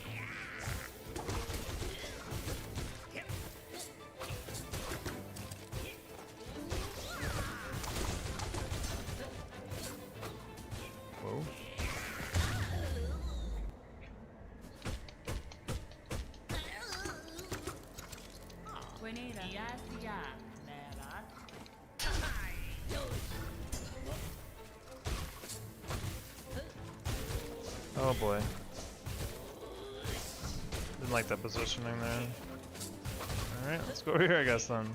Speaker 1: Whoa. Oh boy. Didn't like that positioning there. Alright, let's go over here, I guess, then.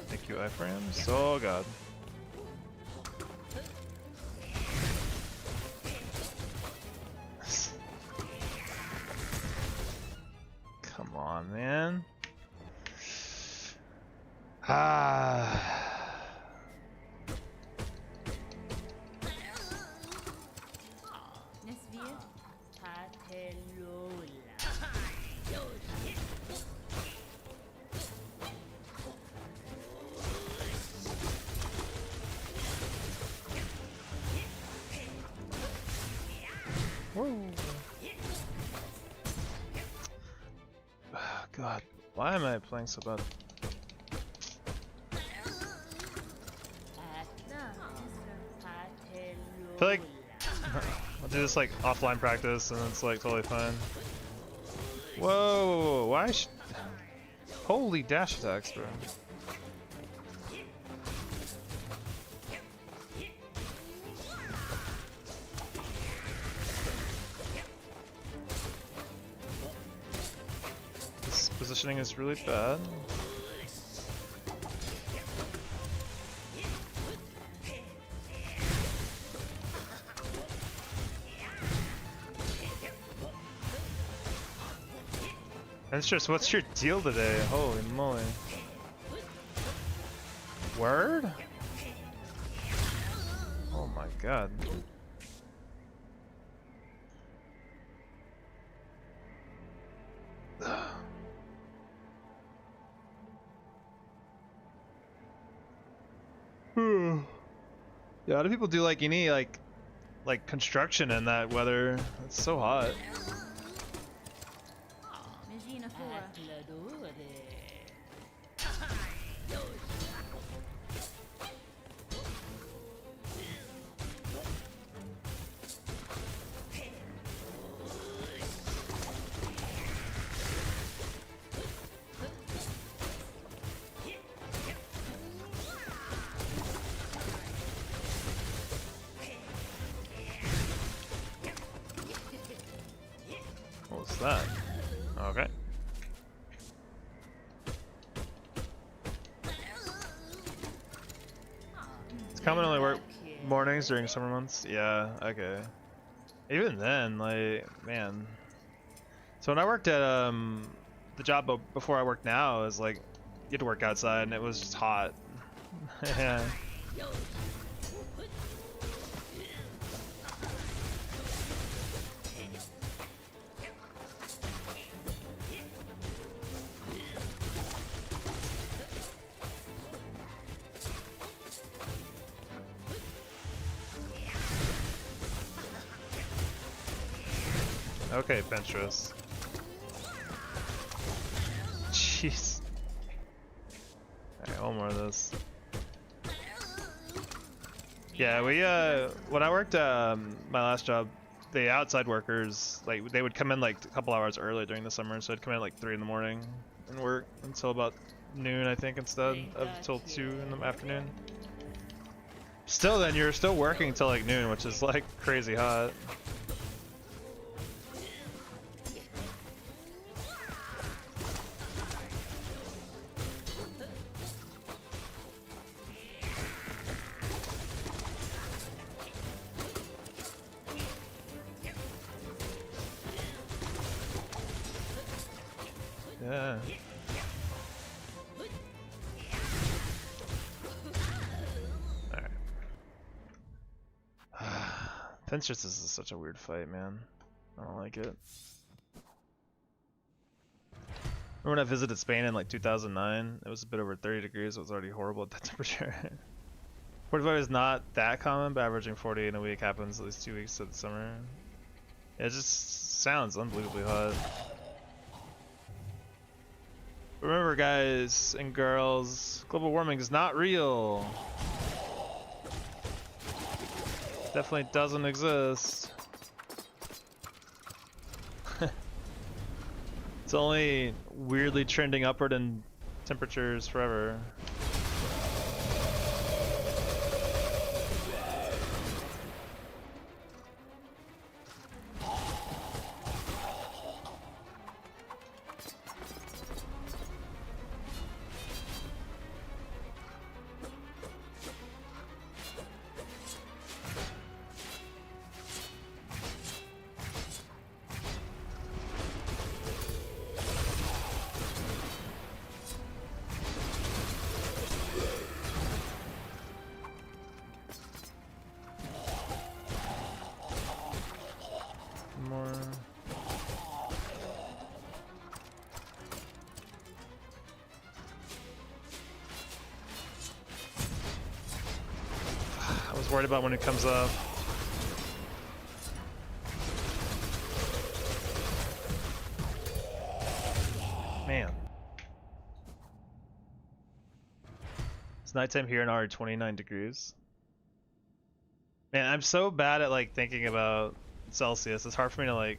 Speaker 1: Thank you, iframes. Oh god. Come on, man. Ah. Whoa. God, why am I playing so bad? I feel like I'll do this like offline practice and it's like totally fine. Whoa, why holy dash attacks, bro. This positioning is really bad. Mistress, what's your deal today? Holy moly. Word? Oh my god. Yeah, how do people do like any like construction in that weather? It's so hot. What's that? Okay. It's commonly work mornings during summer months. Yeah, okay. Even then, like, man. So when I worked at the job before I work now is like you had to work outside and it was just hot. Yeah. Okay, Pinterest. Jeez. Alright, one more of this. Yeah, we when I worked my last job, the outside workers, like, they would come in like a couple hours early during the summer, so I'd come in at like 3 in the morning and work until about noon, I think, instead of till 2 in the afternoon. Still, then you're still working till like noon, which is like crazy hot. Yeah. Alright. Pinterest is such a weird fight, man. I don't like it. Remember when I visited Spain in like 2009? It was a bit over 30 degrees. It was already horrible at that temperature. 45 is not that common, but averaging 40 in a week happens at least 2 weeks of the summer. It just sounds unbelievably hot. Remember, guys and girls, global warming is not real. Definitely doesn't exist. It's only weirdly trending upward in temperatures forever. More. I was worried about when it comes up. Man. It's nighttime here and already 29 degrees. Man, I'm so bad at like thinking about Celsius. It's hard for me to like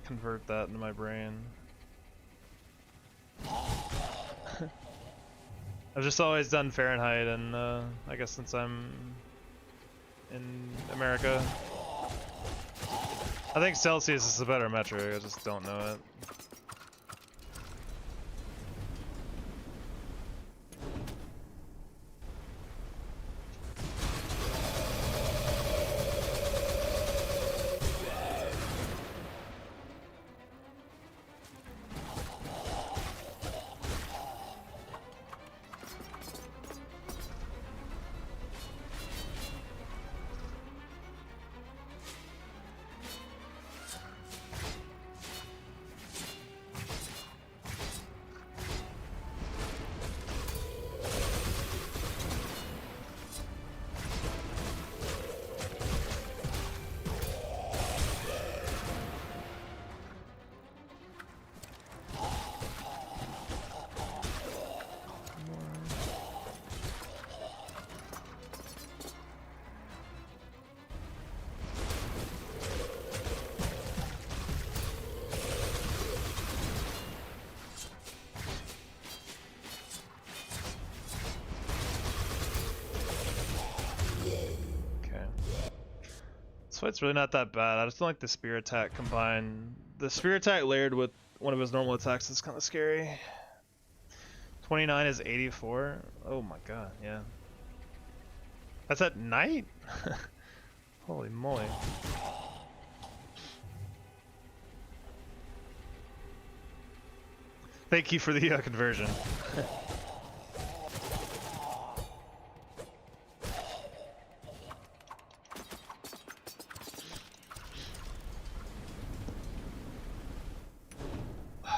Speaker 1: convert that into my brain. I've just always done Fahrenheit, and I guess since I'm in America, I think Celsius is a better metric. I just don't know it. This fight's really not that bad. I just don't like the spear attack combined. The spear attack layered with one of his normal attacks is kind of scary. 29 is 84. Oh my god, yeah. That's at night? Holy moly. Thank you for the conversion.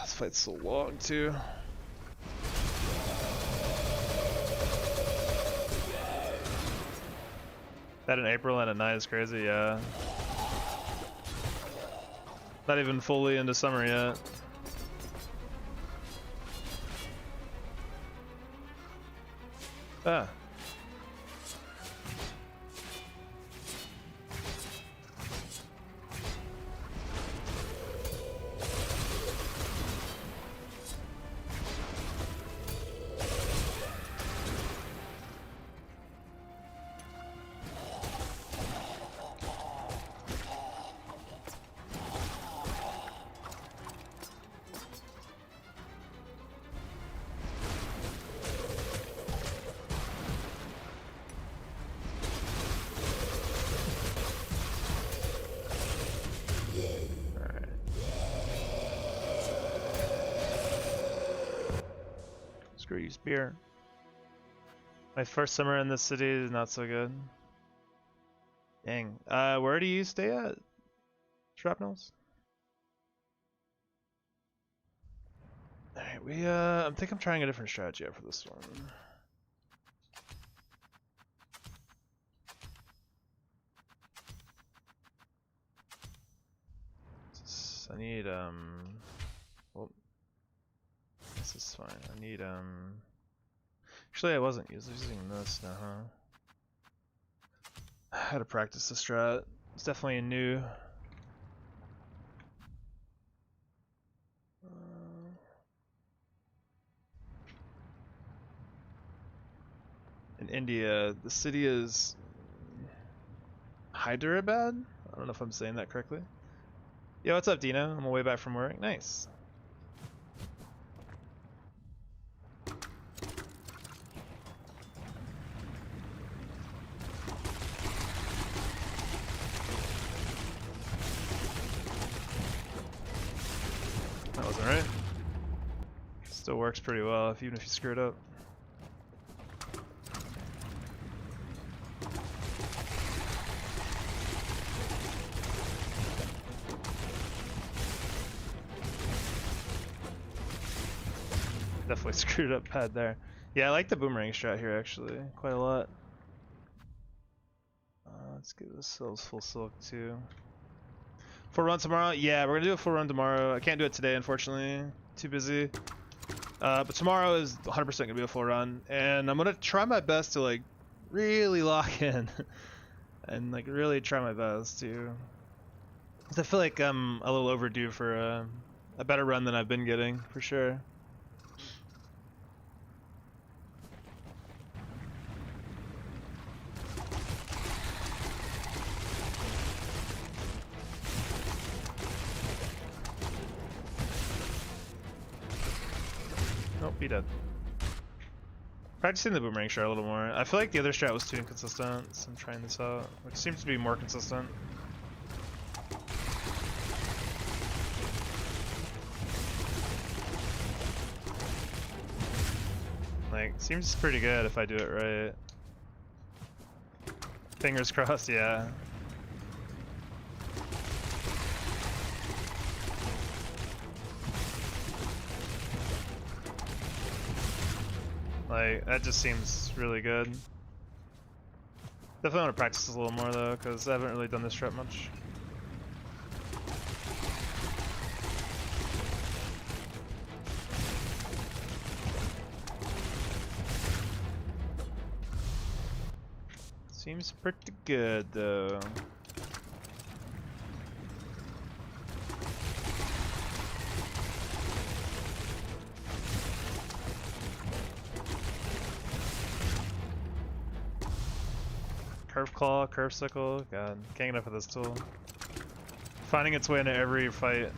Speaker 1: This fight's so long too. That in April and at night is crazy, yeah. Not even fully into summer yet. Ah. Screw you, spear. My first summer in this city is not so good. Dang. Where do you stay at? Shrapnels? Alright, I think I'm trying a different strategy out for this one. I need, well, this is fine. I need, actually I wasn't using this now, huh? I had to practice the strat. It's definitely a new. In India, the city is Hyderabad? I don't know if I'm saying that correctly. Yo, what's up, Dino? I'm on my way back from work. Nice. That wasn't right. Still works pretty well, even if you screw it up. Definitely screwed up bad there. Yeah, I like the boomerang strat here actually, quite a lot. Let's give ourselves full silk too. Full run tomorrow? Yeah, we're gonna do a full run tomorrow. I can't do it today, unfortunately. Too busy. But tomorrow is 100% gonna be a full run, and I'm gonna try my best to like really lock in, and like really try my best to. Cause I feel like I'm a little overdue for a better run than I've been getting, for sure. Nope, be dead. Practicing the boomerang strat a little more. I feel like the other strat was too inconsistent, so I'm trying this out, which seems to be more consistent. Like, seems pretty good if I do it right. Fingers crossed, yeah. Like, that just seems really good. Definitely want to practice this a little more though, because I haven't really done this strat much. Seems pretty good though. Curve claw, curve sickle, god, can't get enough of this tool. Finding its way into every fight.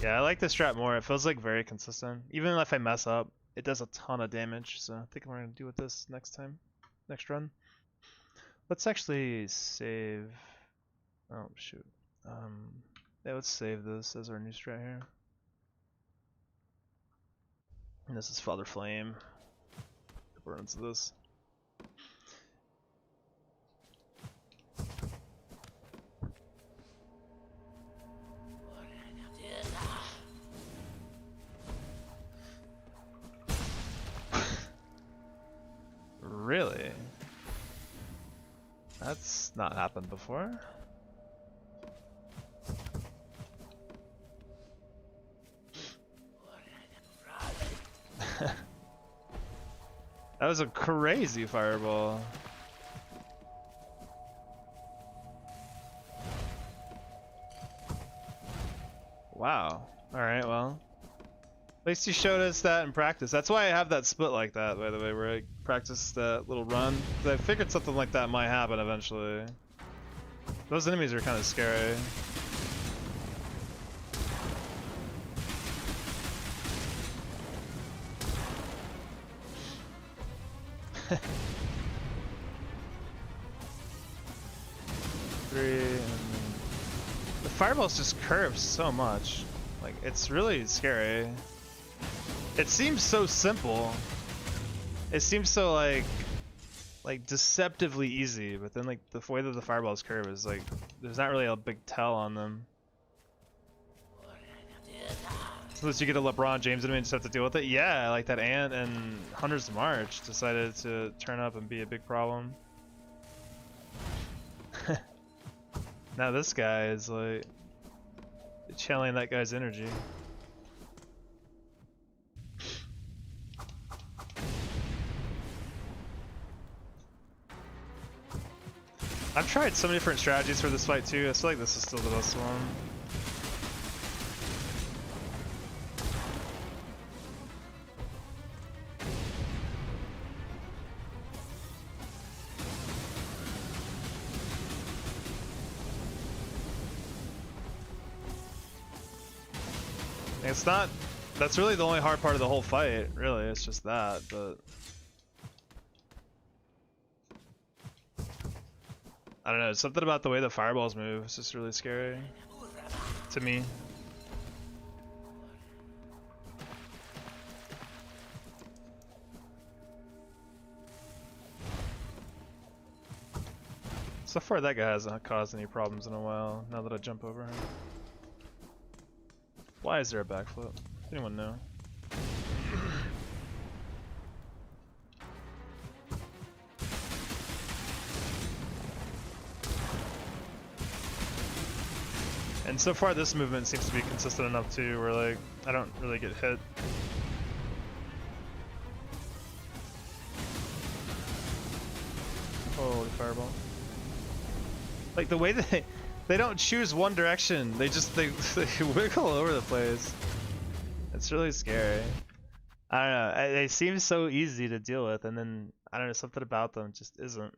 Speaker 1: Yeah, I like this strat more. It feels like very consistent. Even if I mess up, it does a ton of damage. So I think I'm gonna do with this next time, next run. Let's actually save. Oh shoot. Yeah, let's save this as our new strat here. And this is Father Flame. We're into this. That's not happened before. That was a crazy fireball. Wow. Alright, well. At least you showed us that in practice. That's why I have that split like that, by the way, where I practice that little run. Because I figured something like that might happen eventually. Those enemies are kind of scary. Three, and the fireballs just curve so much. Like, it's really scary. It seems so simple. It seems so like deceptively easy, but then like the way that the fireballs curve is like there's not really a big tell on them. Unless you get a LeBron James enemy and just have to deal with it. Yeah, like that ant and Hunter's March decided to turn up and be a big problem. Now this guy is like channeling that guy's energy. I've tried so many different strategies for this fight too. I feel like this is still the best one. It's not, that's really the only hard part of the whole fight, really, it's just that, but I don't know, something about the way the fireballs move is just really scary to me. So far that guy hasn't caused any problems in a while, now that I jump over him. Why is there a backflip? Does anyone know? And so far this movement seems to be consistent enough too, where like, I don't really get hit. Holy fireball. Like the way that they don't choose one direction, they wiggle all over the place. It's really scary. I don't know, they seem so easy to deal with, and then, I don't know, something about them just isn't.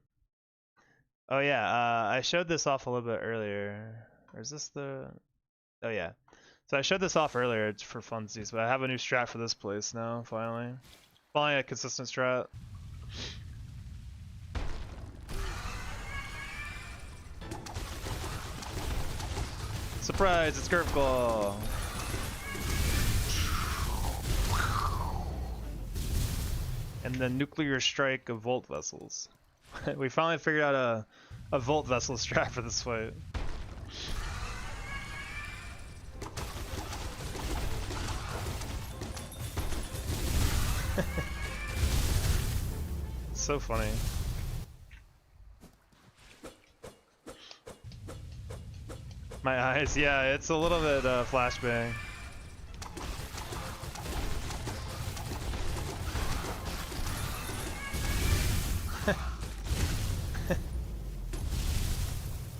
Speaker 1: Oh yeah, I showed this off a little bit earlier. Or is this the... Oh yeah. So I showed this off earlier for funsies, but I have a new strat for this place now, finally. Finally a consistent strat. Surprise, it's curveball! And then nuclear strike of Volt Vessels. We finally figured out a Volt Vessel strat for this fight. So funny. My eyes, yeah, it's a little bit flashbang.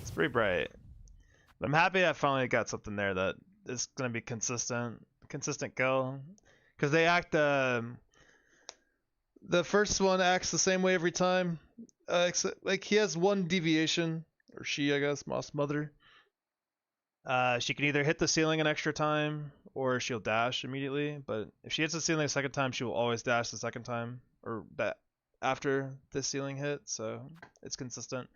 Speaker 1: It's pretty bright. But I'm happy I finally got something there that is gonna be consistent kill. Because they act, the first one acts the same way every time. Except, like, he has one deviation, or she, I guess, Moss Mother. She can either hit the ceiling an extra time, or she'll dash immediately. But if she hits the ceiling a second time, she will always dash the second time, or that after the ceiling hit. So it's consistent.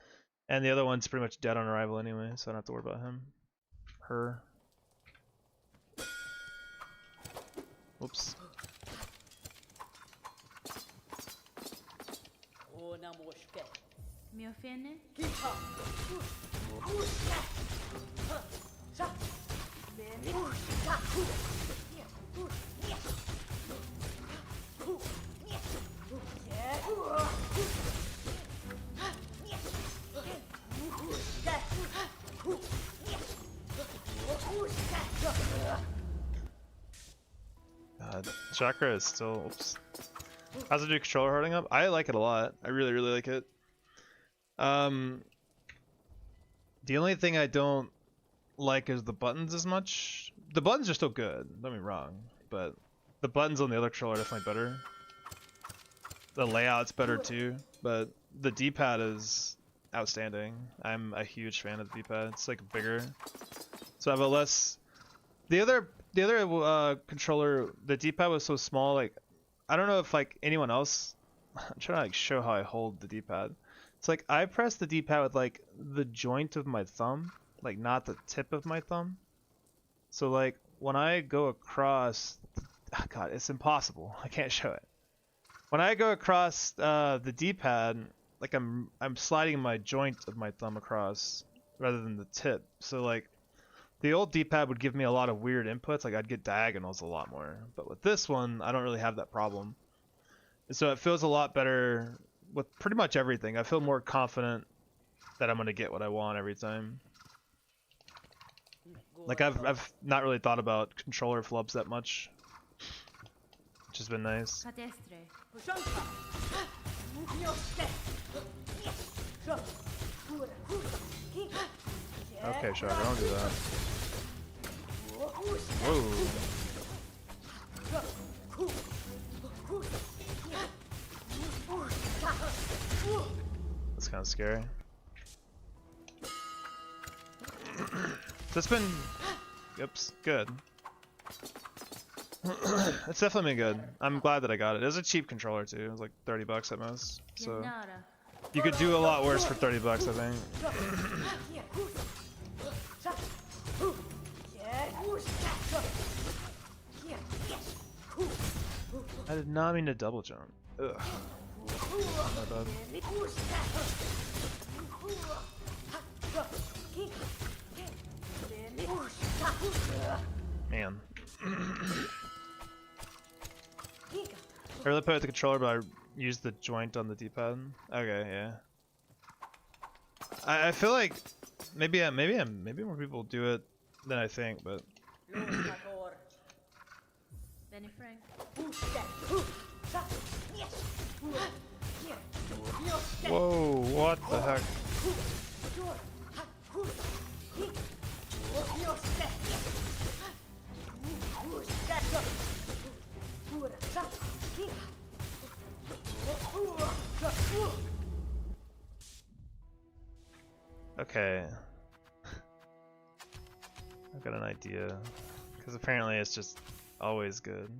Speaker 1: And the other one's pretty much dead on arrival anyway, so I don't have to worry about him. Her. Oops.
Speaker 2: Mi offende?
Speaker 1: Chakra is still. Oops. How's the new controller holding up? I like it a lot. I really, really like it. The only thing I don't like is the buttons as much. The buttons are still good, don't get me wrong, but the buttons on the other controller are definitely better. The layout's better too, but the D-pad is outstanding. I'm a huge fan of the D-pad. It's like bigger, so I have a less. The other controller, the D-pad was so small. Like, I don't know if like anyone else. I'm trying to like show how I hold the D-pad. It's like I press the D-pad with like the joint of my thumb, like not the tip of my thumb. So like when I go across, oh God, it's impossible. I can't show it. When I go across the D-pad, like I'm sliding my joint of my thumb across rather than the tip. So like the old D-pad would give me a lot of weird inputs. Like I'd get diagonals a lot more. But with this one, I don't really have that problem. And so it feels a lot better with pretty much everything. I feel more confident that I'm gonna get what I want every time. Like I've not really thought about controller flubs that much, which has been nice. Okay, sure, don't do that. Whoa. That's kind of scary. That's been, oops, good. It's definitely been good. I'm glad that I got it. It was a cheap controller too. It was like 30 bucks at most. So you could do a lot worse for 30 bucks, I think. I did not mean to double jump. Ugh. My bad. Man. I really put out the controller, but I used the joint on the D-pad. Okay, yeah. I feel like maybe more people do it than I think, but. Whoa! What the heck? Okay. I've got an idea. Because apparently it's just always good.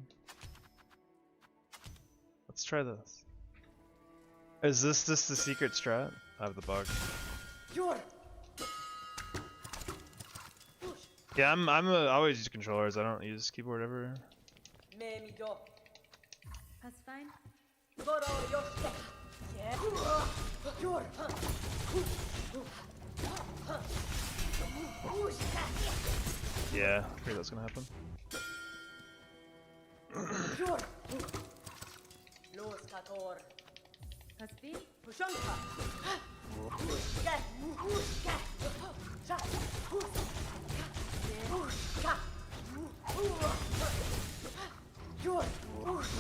Speaker 1: Let's try this. Is this just the secret strat? I have the bug. Yeah, I always use controllers. I don't use keyboard ever.
Speaker 2: That's fine.
Speaker 1: Yeah, I figured that's gonna happen.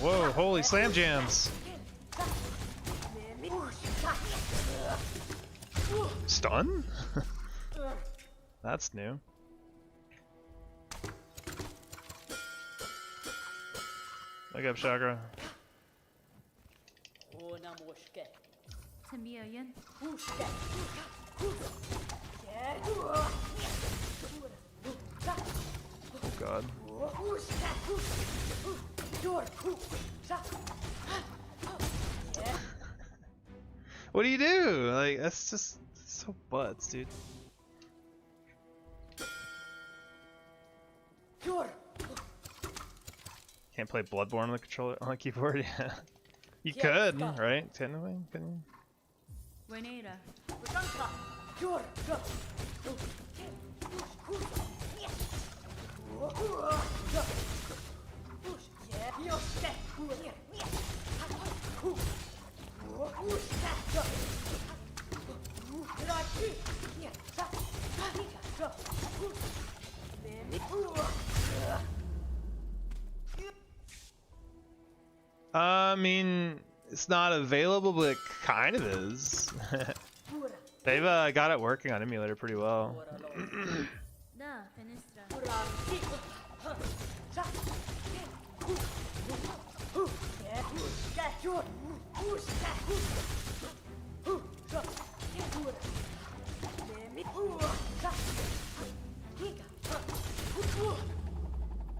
Speaker 1: Whoa, holy slam jams! Stun? That's new. Wake up, Chakra. Oh God. What do you do? Like, that's just so butts, dude. Can't play Bloodborne on the controller on the keyboard. Yeah, you could, right? Technically, couldn't you? I mean, it's not available, but it kind of is. They've got it working on emulator pretty well.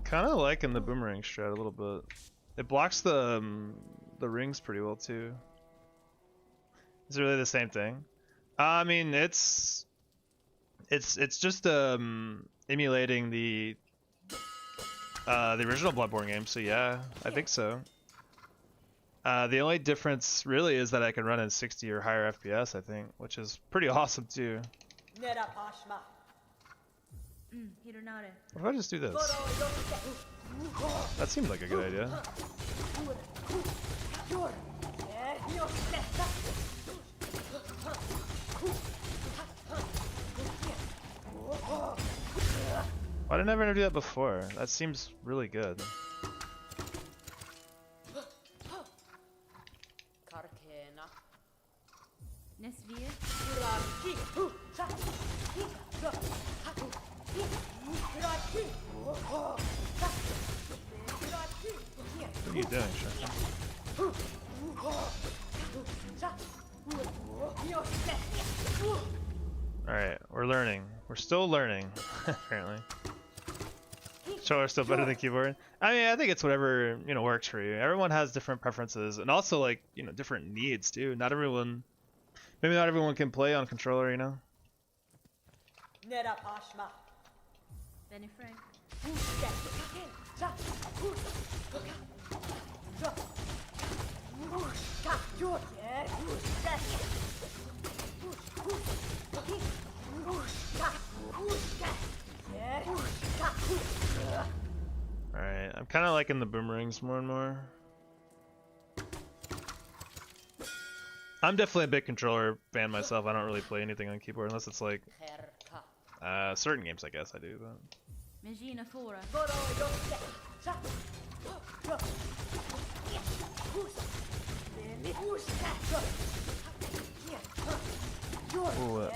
Speaker 1: Kind of liking the boomerang strat a little bit. It blocks the rings pretty well too. Is it really the same thing? I mean, it's just emulating the original Bloodborne game. So yeah, I think so. The only difference really is that I can run in 60 or higher FPS, I think, which is pretty awesome too. What if I just do this? That seemed like a good idea. Why did I never do that before? That seems really good. What are you doing, Shaka? Alright, we're learning. We're still learning, apparently. Controller's still better than keyboard. I mean, I think it's whatever, you know, works for you. Everyone has different preferences and also, like, you know, different needs too. Not everyone, maybe not everyone can play on controller, you know? Alright, I'm kind of liking the boomerangs more and more. I'm definitely a big controller fan myself. I don't really play anything on keyboard unless it's like certain games, I guess I do. But ooh,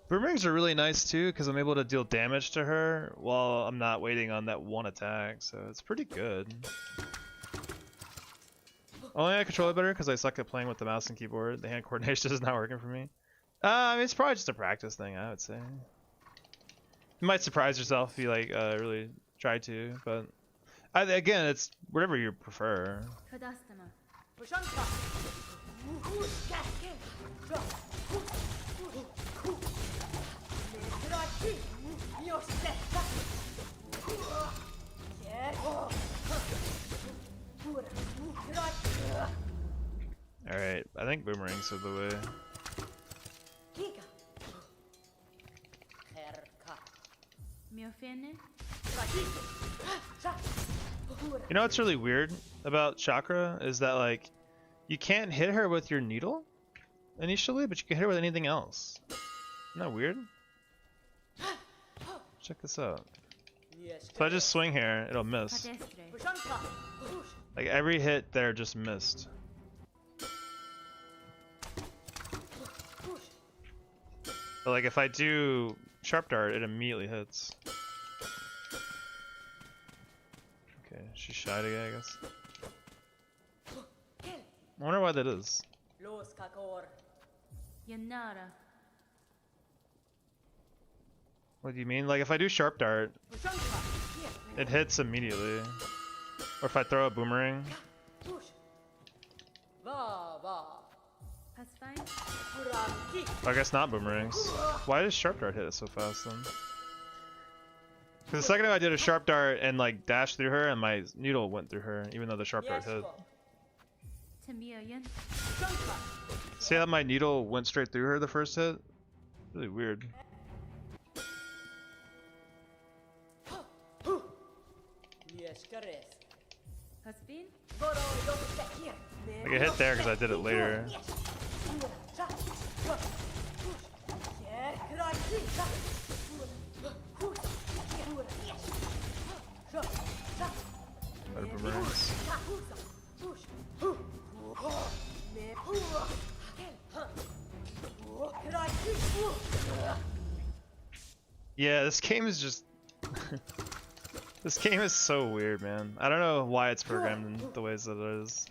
Speaker 1: boomerangs are really nice too because I'm able to deal damage to her while I'm not waiting on that one attack, so it's pretty good. Only I control it better because I suck at playing with the mouse and keyboard. The hand coordination is not working for me. I mean, it's probably just a practice thing, I would say. You might surprise yourself if you like really try to, but again, it's whatever you prefer. Alright, I think boomerangs are the way. You know what's really weird about Chakra is that, like, you can't hit her with your needle initially, but you can hit her with anything else. Isn't that weird? Check this out. If I just swing here, it'll miss. Like, every hit there just missed. But like, if I do Sharp Dart, it immediately hits. Okay, she's shy today, I guess. I wonder why that is. What do you mean? Like, if I do Sharp Dart, it hits immediately. Or if I throw a boomerang. I guess not boomerangs. Why does Sharp Dart hit it so fast then? Because the second time I did a Sharp Dart and like dashed through her and my needle went through her, even though the Sharp Dart hit. See how my needle went straight through her the first hit? Really weird. Like, it hit there because I did it later. boomerangs. Yeah, this game is just... This game is so weird, man. I don't know why it's programmed in the ways that it is.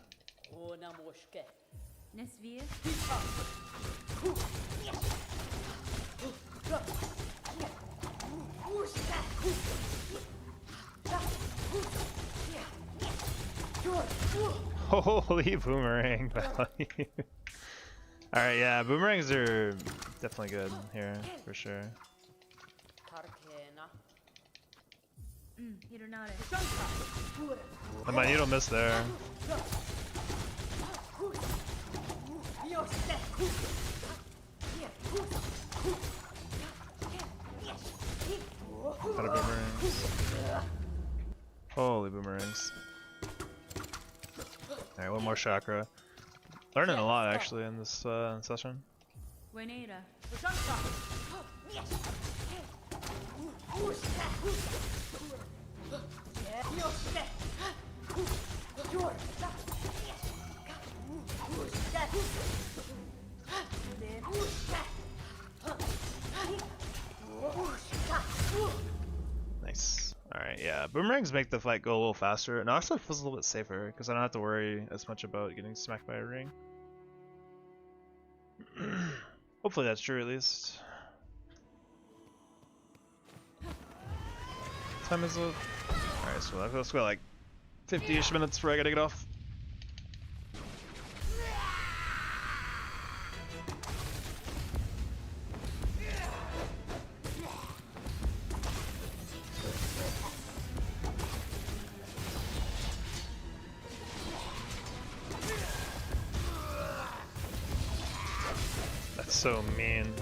Speaker 1: Holy boomerang value. Alright, yeah, boomerangs are definitely good here, for sure. And my needle missed there. Out of boomerangs. Holy boomerangs. Alright, one more chakra. Learning a lot actually in this session. Nice. Alright, yeah. Boomerangs make the fight go a little faster, and also feels a little bit safer, because I don't have to worry as much about getting smacked by a ring. Hopefully that's true at least. What time is it? Alright, so let's go like 50-ish minutes before I gotta get off. That's so mean.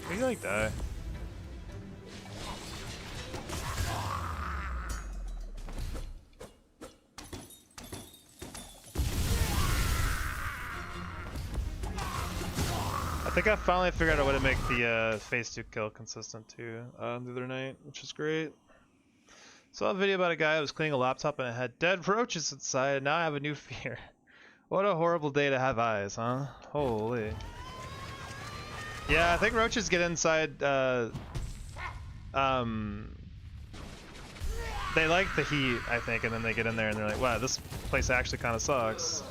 Speaker 1: Can you like die? I think I finally figured out a way to make the phase 2 kill consistent too the other night, which is great. Saw a video about a guy who was cleaning a laptop and it had dead roaches inside, and now I have a new fear. What a horrible day to have eyes, huh? Holy. Yeah, I think roaches get inside, they like the heat, I think, and then they get in there and they're like, wow, this place actually kind of sucks.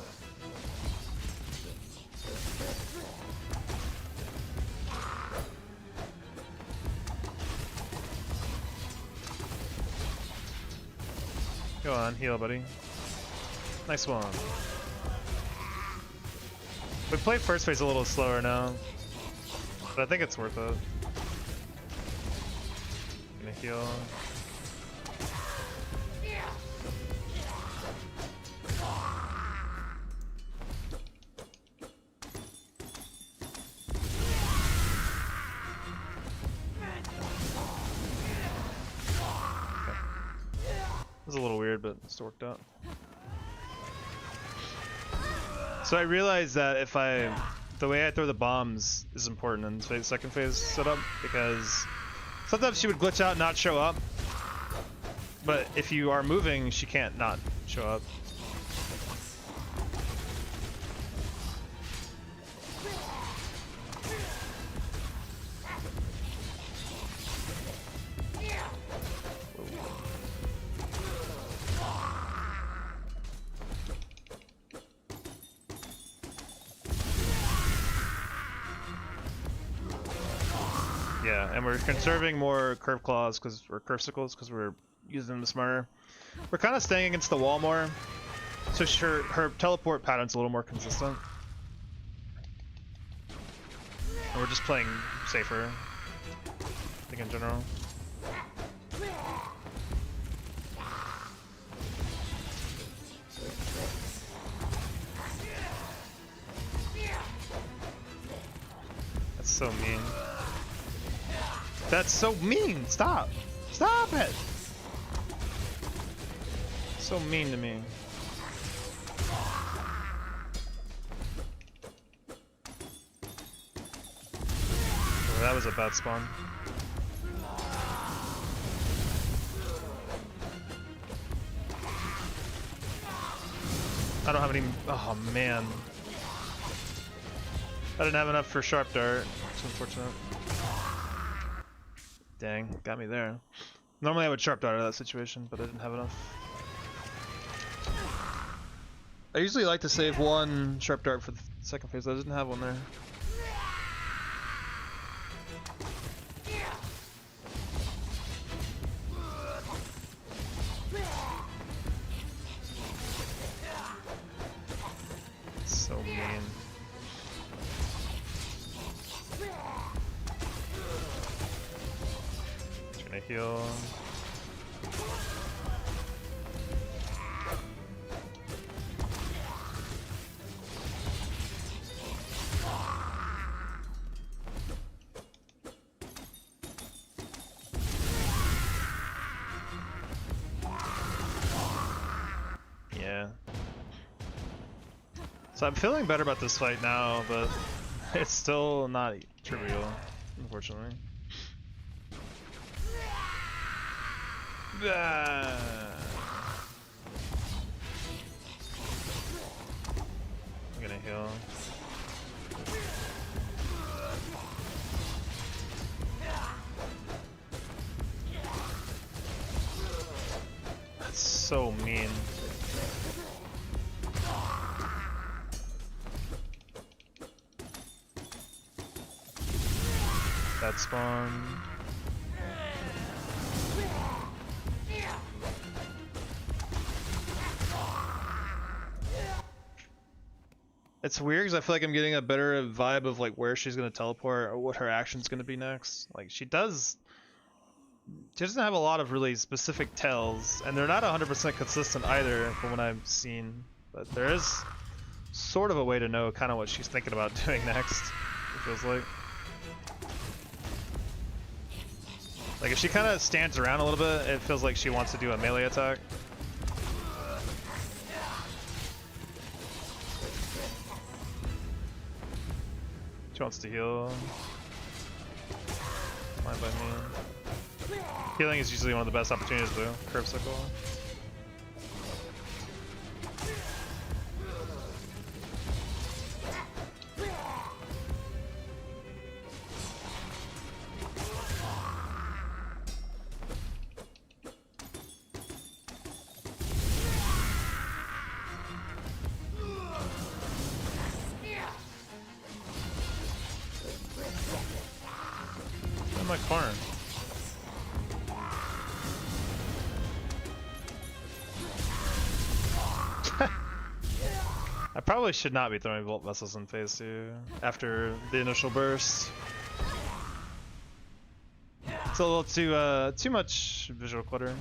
Speaker 1: Go on, heal, buddy. Nice one. We play first phase a little slower now, but I think it's worth it. Gonna heal. It was a little weird, but it still worked out. So I realized that if the way I throw the bombs is important in the second phase setup, because sometimes she would glitch out and not show up, but if you are moving, she can't not show up. Yeah, and we're conserving more curve claws or curve sickles because we're using them smarter. We're kind of staying against the wall more, so her teleport pattern's a little more consistent. And we're just playing safer, I think, in general. That's so mean. That's so mean! Stop! Stop it! So mean to me. Oh, that was a bad spawn. I don't have any. Oh man. I didn't have enough for sharp dart. It's unfortunate. Dang, got me there. Normally I would sharp dart out of that situation, but I didn't have enough. I usually like to save one sharp dart for the second phase. I didn't have one there. So mean. Trying to heal. Yeah. So I'm feeling better about this fight now, but it's still not trivial, unfortunately. I'm gonna heal. That's so mean. That spawn. It's weird because I feel like I'm getting a better vibe of like where she's gonna teleport or what her action's gonna be next. Like she doesn't have a lot of really specific tells, and they're not 100% consistent either from what I've seen. But there is sort of a way to know kind of what she's thinking about doing next. It feels like. Like if she kind of stands around a little bit, it feels like she wants to do a melee attack. She wants to heal. Fine by me. Healing is usually one of the best opportunities to do. Curve circle. My corner. I probably should not be throwing Volt Vessels in phase 2 after the initial burst. It's a little too much visual clutter.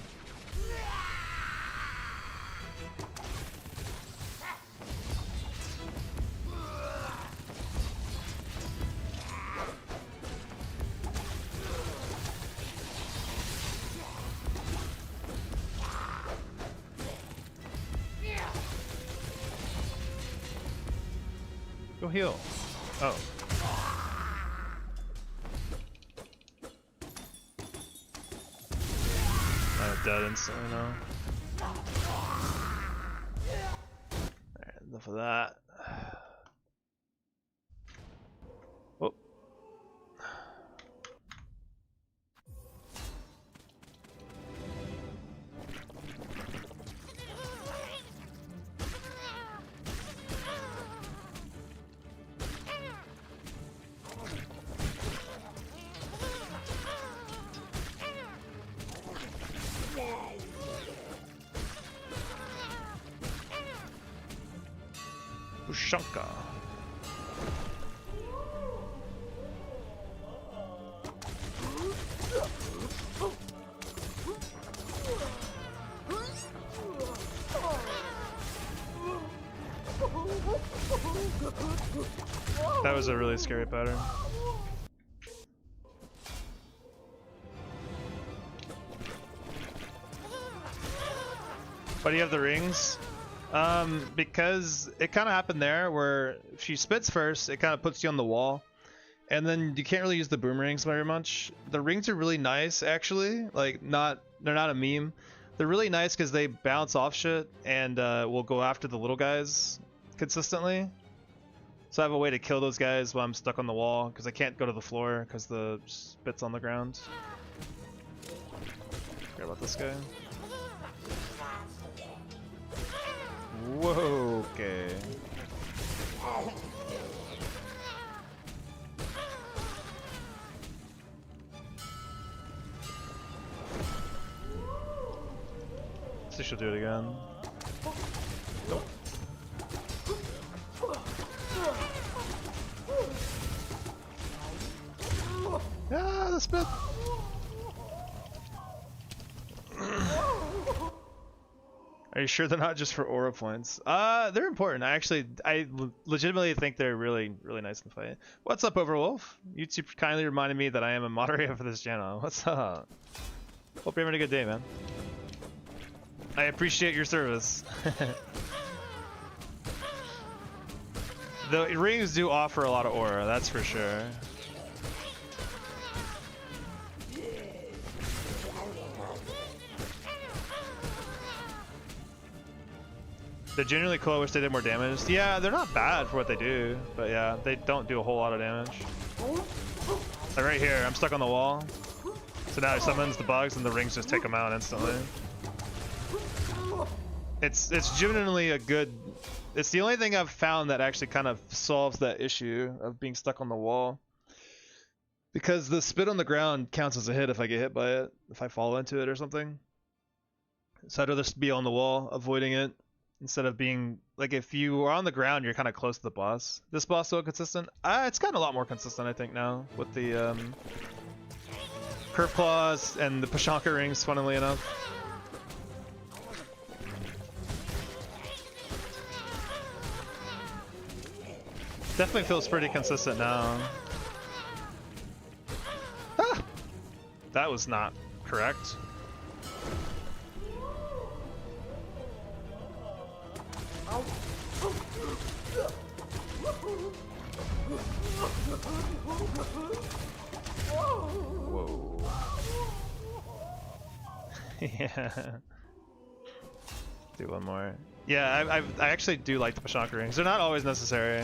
Speaker 1: Go heal. Oh. I'm dead instantly now. Alright, enough of that. Oh. Ushanka. That was a really scary pattern. Why do you have the rings? Because it kind of happened there where if she spits first, it kind of puts you on the wall, and then you can't really use the boomerangs very much. The rings are really nice, actually. Like, they're not a meme, They're really nice because they bounce off shit and will go after the little guys consistently. So I have a way to kill those guys while I'm stuck on the wall because I can't go to the floor because the spit's on the ground. Forget about this guy. Whoa, okay. See, she'll do it again. Nope. Ah, the spit! Are you sure they're not just for aura points? They're important. I legitimately think they're really, really nice in the fight. What's up, Overwolf? YouTube kindly reminded me that I am a moderator for this channel. What's up? Hope you're having a good day, man. I appreciate your service. The rings do offer a lot of aura, that's for sure. They're generally cool. I wish they did more damage. Yeah, they're not bad for what they do, but yeah, they don't do a whole lot of damage. Like right here, I'm stuck on the wall. So now he summons the bugs and the rings just take them out instantly. It's genuinely a good... It's the only thing I've found that actually kind of solves that issue of being stuck on the wall. Because the spit on the ground counts as a hit if I get hit by it, if I fall into it or something. So I'd rather be on the wall, avoiding it, instead of being... Like, if you are on the ground, you're kind of close to the boss. This boss still consistent? It's gotten a lot more consistent, I think, now, with the curve claws and the Pashanka rings, funnily enough. Definitely feels pretty consistent now. Ah! That was not correct. Whoa. Yeah. Do one more. Yeah, I actually do like the Pashanka rings. They're not always necessary.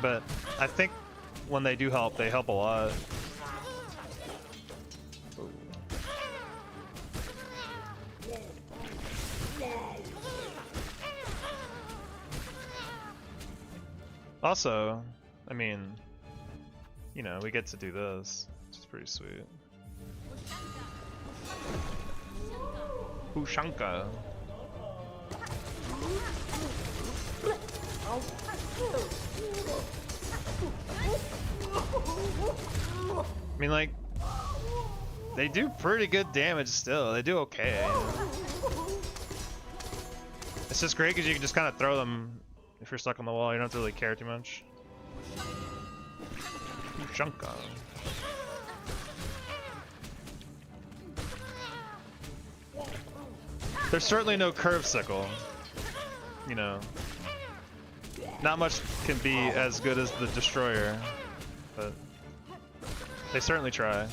Speaker 1: But I think when they do help, they help a lot. Ooh. Also, I mean, you know, we get to do this, which is pretty sweet. Ushanka. I mean, like, they do pretty good damage still. They do okay. It's just great because you can just kind of throw them if you're stuck on the wall. You don't have to really care too much. Ushanka. There's certainly no curve sickle. You know, not much can be as good as the destroyer, but they certainly try.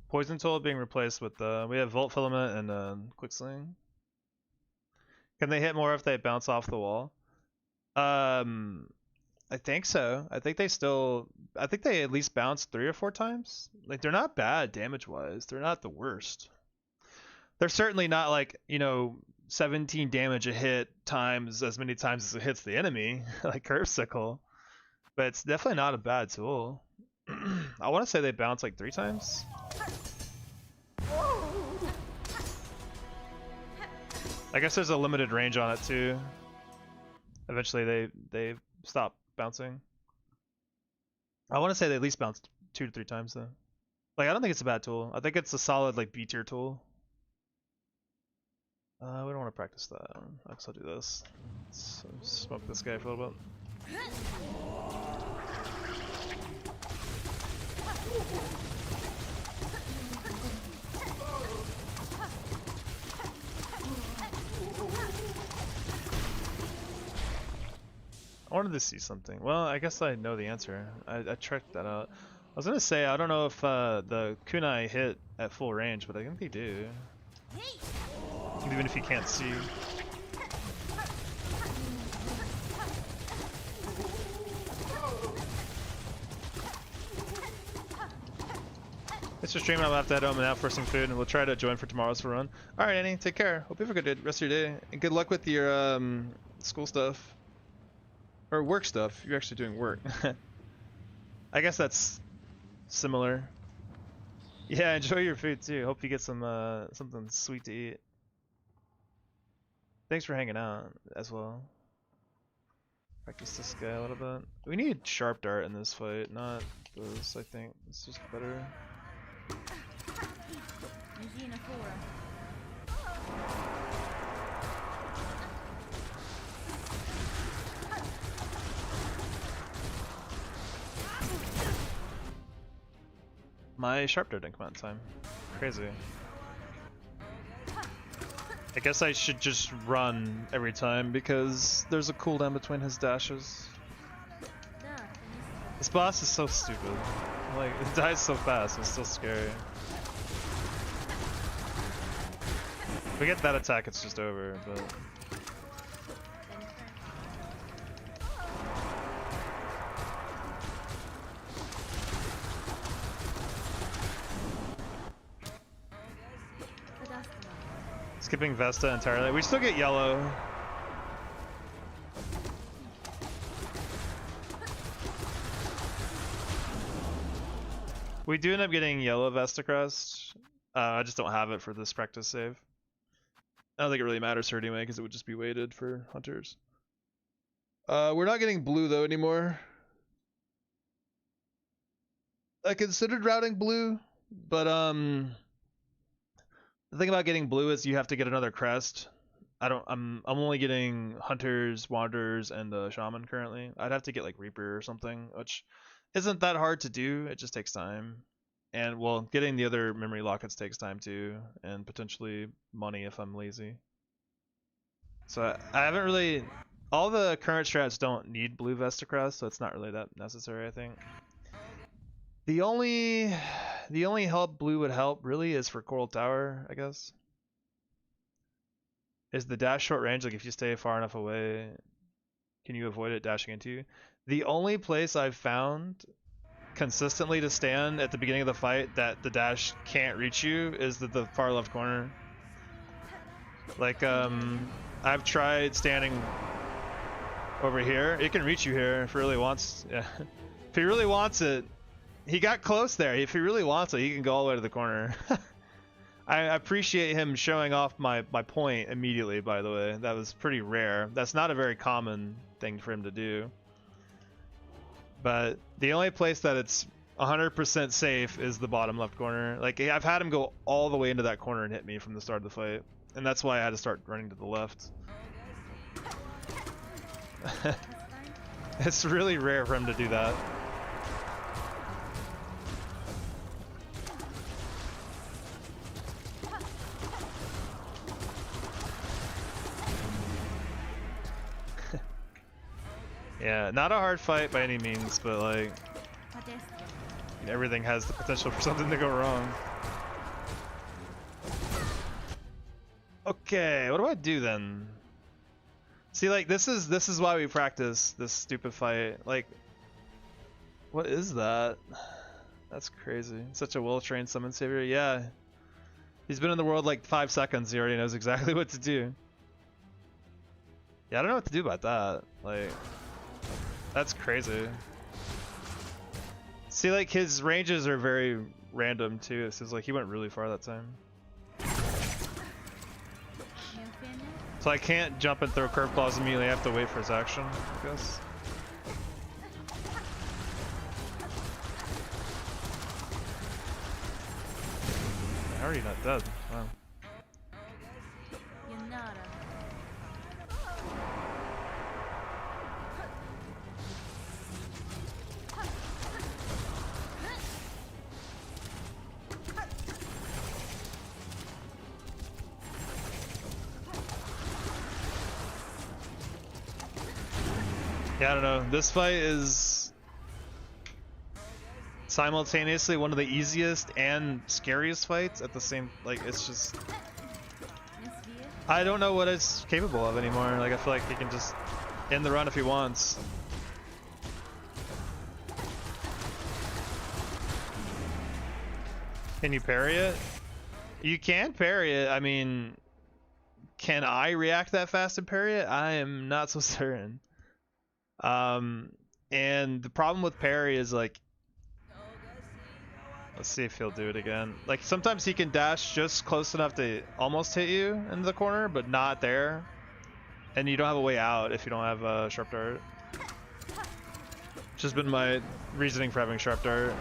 Speaker 1: Poison tool being replaced with we have Volt Filament and Quick Sling. Can they hit more if they bounce off the wall? I think so. I think they at least bounce 3 or 4 times. Like, they're not bad damage-wise. They're not the worst. They're certainly not like, you know, 17 damage a hit times as many times as it hits the enemy, like Curve Sickle. But it's definitely not a bad tool. I want to say they bounce like 3 times. I guess there's a limited range on it too. Eventually they stop bouncing. I want to say they at least bounce 2 to 3 times though. Like, I don't think it's a bad tool. I think it's a solid like B tier tool. We don't want to practice that. I'll still do this. Let's smoke this guy for a little bit. wanted to see something. Well, I guess I know the answer. I checked that out. I was gonna say, I don't know if the kunai hit at full range, but I think they do. Even if you can't see. Thanks for streaming. I'll have to head home and out for some food, and we'll try to join for tomorrow's run. Alright, Annie, take care. Hope you have a good rest of your day. And good luck with your school stuff. Or work stuff. You're actually doing work. I guess that's similar. Yeah, enjoy your food too. Hope you get some something sweet to eat. Thanks for hanging out as well. Practice this guy a little bit. We need sharp dart in this fight, not those, I think. It's just better. My sharp dart didn't come out in time. Crazy. I guess I should just run every time because there's a cooldown between his dashes. This boss is so stupid. Like, it dies so fast, it's still scary. If we get that attack, it's just over, but... Skipping Vesta entirely. We still get yellow. We do end up getting yellow Vesta Crest. I just don't have it for this practice save. I don't think it really matters here anyway, because it would just be weighted for hunters. We're not getting blue though anymore. I considered routing blue, but the thing about getting blue is you have to get another crest. I'm only getting hunters, wanderers, and shaman currently. I'd have to get like Reaper or something, which isn't that hard to do. It just takes time. And well, getting the other memory lockets takes time too, and potentially money if I'm lazy. So I haven't really... All the current strats don't need blue Vesta Crest, so it's not really that necessary, I think. The only help blue would help really is for Coral Tower, I guess. Is the dash short range, like if you stay far enough away, can you avoid it dashing into you? The only place I've found consistently to stand at the beginning of the fight that the dash can't reach you is the far left corner. Like, I've tried standing over here. It can reach you here if it really wants. Yeah. If he really wants it. He got close there. If he really wants it, he can go all the way to the corner. I appreciate him showing off my point immediately, by the way. That was pretty rare. That's not a very common thing for him to do. But the only place that it's 100% safe is the bottom left corner. Like, I've had him go all the way into that corner and hit me from the start of the fight. And that's why I had to start running to the left. It's really rare for him to do that. Yeah, not a hard fight by any means, but like everything has the potential for something to go wrong. Okay, what do I do then? See, like this is why we practice this stupid fight. Like, what is that? That's crazy. Such a well-trained summon savior. Yeah, he's been in the world like 5 seconds. He already knows exactly what to do. Yeah, I don't know what to do about that. Like. That's crazy. See, like his ranges are very random too. It seems like he went really far that time. So I can't jump and throw curve claws immediately. I have to wait for his action, I guess. I'm already not dead. Wow. Yeah, I don't know. This fight is simultaneously one of the easiest and scariest fights at the same. Like, it's just. I don't know what it's capable of anymore. Like, I feel like he can just end the run if he wants. Can you parry it? You can parry it. I mean, can I react that fast and parry it? I am not so certain. And the problem with parry is like, let's see if he'll do it again. Like sometimes he can dash just close enough to almost hit you into the corner, but not there. And you don't have a way out if you don't have a sharp dart. Which has been my reasoning for having sharp dart.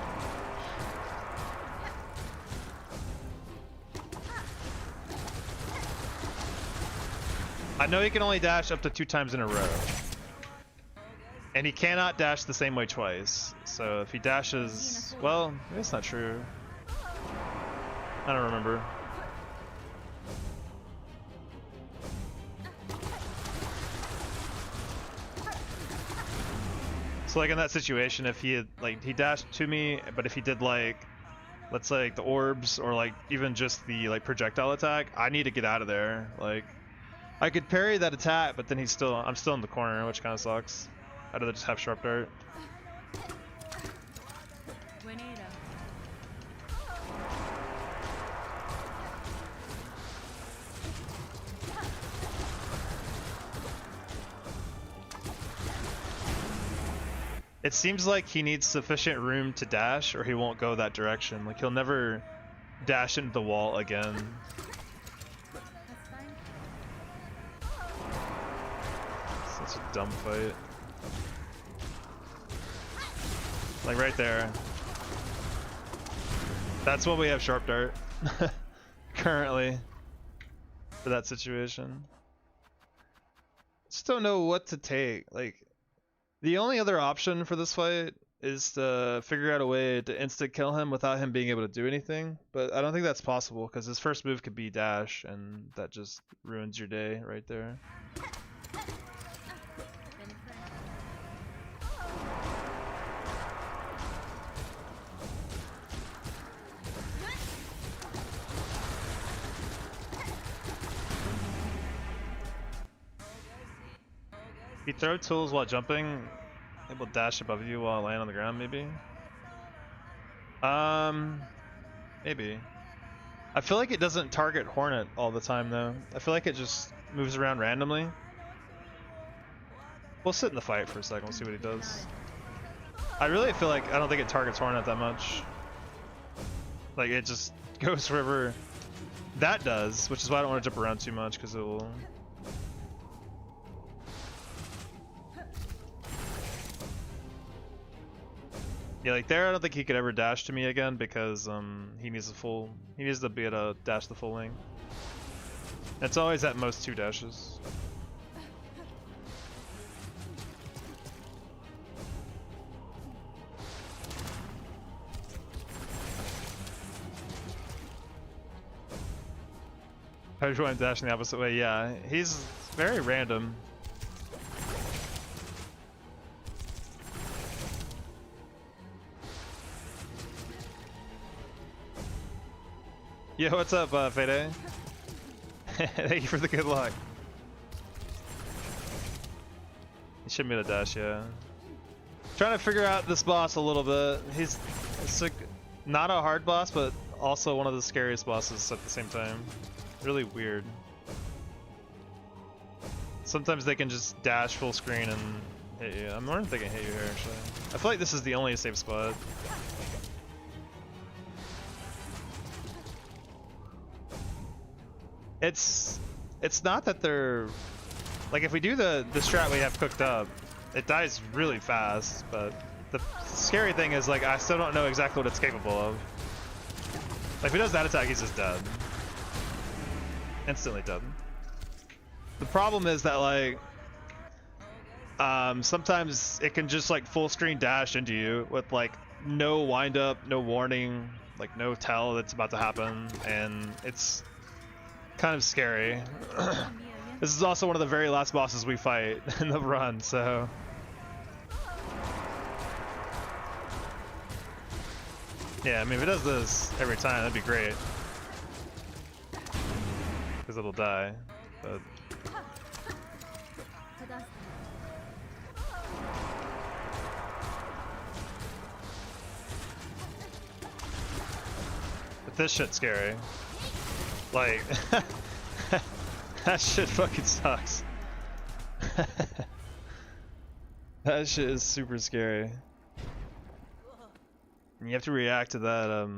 Speaker 1: I know he can only dash up to 2 times in a row. And he cannot dash the same way twice. So if he dashes, well, that's not true. I don't remember. So like in that situation, if he had, like, he dashed to me, but if he did like, let's say like the orbs or like even just the like projectile attack, I need to get out of there. Like, I could parry that attack, but then I'm still in the corner, which kind of sucks. I'd rather just have sharp dart. It seems like he needs sufficient room to dash or he won't go that direction. Like he'll never dash into the wall again. Such a dumb fight. Like right there. That's what we have sharp dart currently for that situation. Just don't know what to take. Like the only other option for this fight is to figure out a way to instant kill him without him being able to do anything, but I don't think that's possible because his first move could be dash and that just ruins your day right there. If you throw tools while jumping, it will dash above you while I land on the ground, maybe? Maybe. I feel like it doesn't target Hornet all the time, though. I feel like it just moves around randomly. We'll sit in the fight for a second, we'll see what he does. I really feel like I don't think it targets Hornet that much. Like, it just goes wherever that does, which is why I don't want to jump around too much, because it will... Yeah, like there, I don't think he could ever dash to me again because he needs to be able to dash the full length. It's always at most 2 dashes. I just want to dash in the opposite way. Yeah, he's very random. Yo, what's up, Fede? Thank you for the good luck. He shouldn't be able to dash, yeah. Trying to figure out this boss a little bit. He's like not a hard boss, but also one of the scariest bosses at the same time. Really weird. Sometimes they can just dash full screen and hit you. I'm wondering if they can hit you here, actually. I feel like this is the only safe spot. It's not that they're like, if we do the strat we have cooked up, it dies really fast, but the scary thing is like I still don't know exactly what it's capable of. Like if he does that attack, he's just dead. Instantly dead. The problem is that like sometimes it can just like full screen dash into you with like no wind up, no warning, like no tell that's about to happen, and it's kind of scary. This is also one of the very last bosses we fight in the run, so Yeah, I mean, if it does this every time, that'd be great. Because it'll die, but... But this shit's scary. Like... that shit fucking sucks. That shit is super scary. And you have to react to that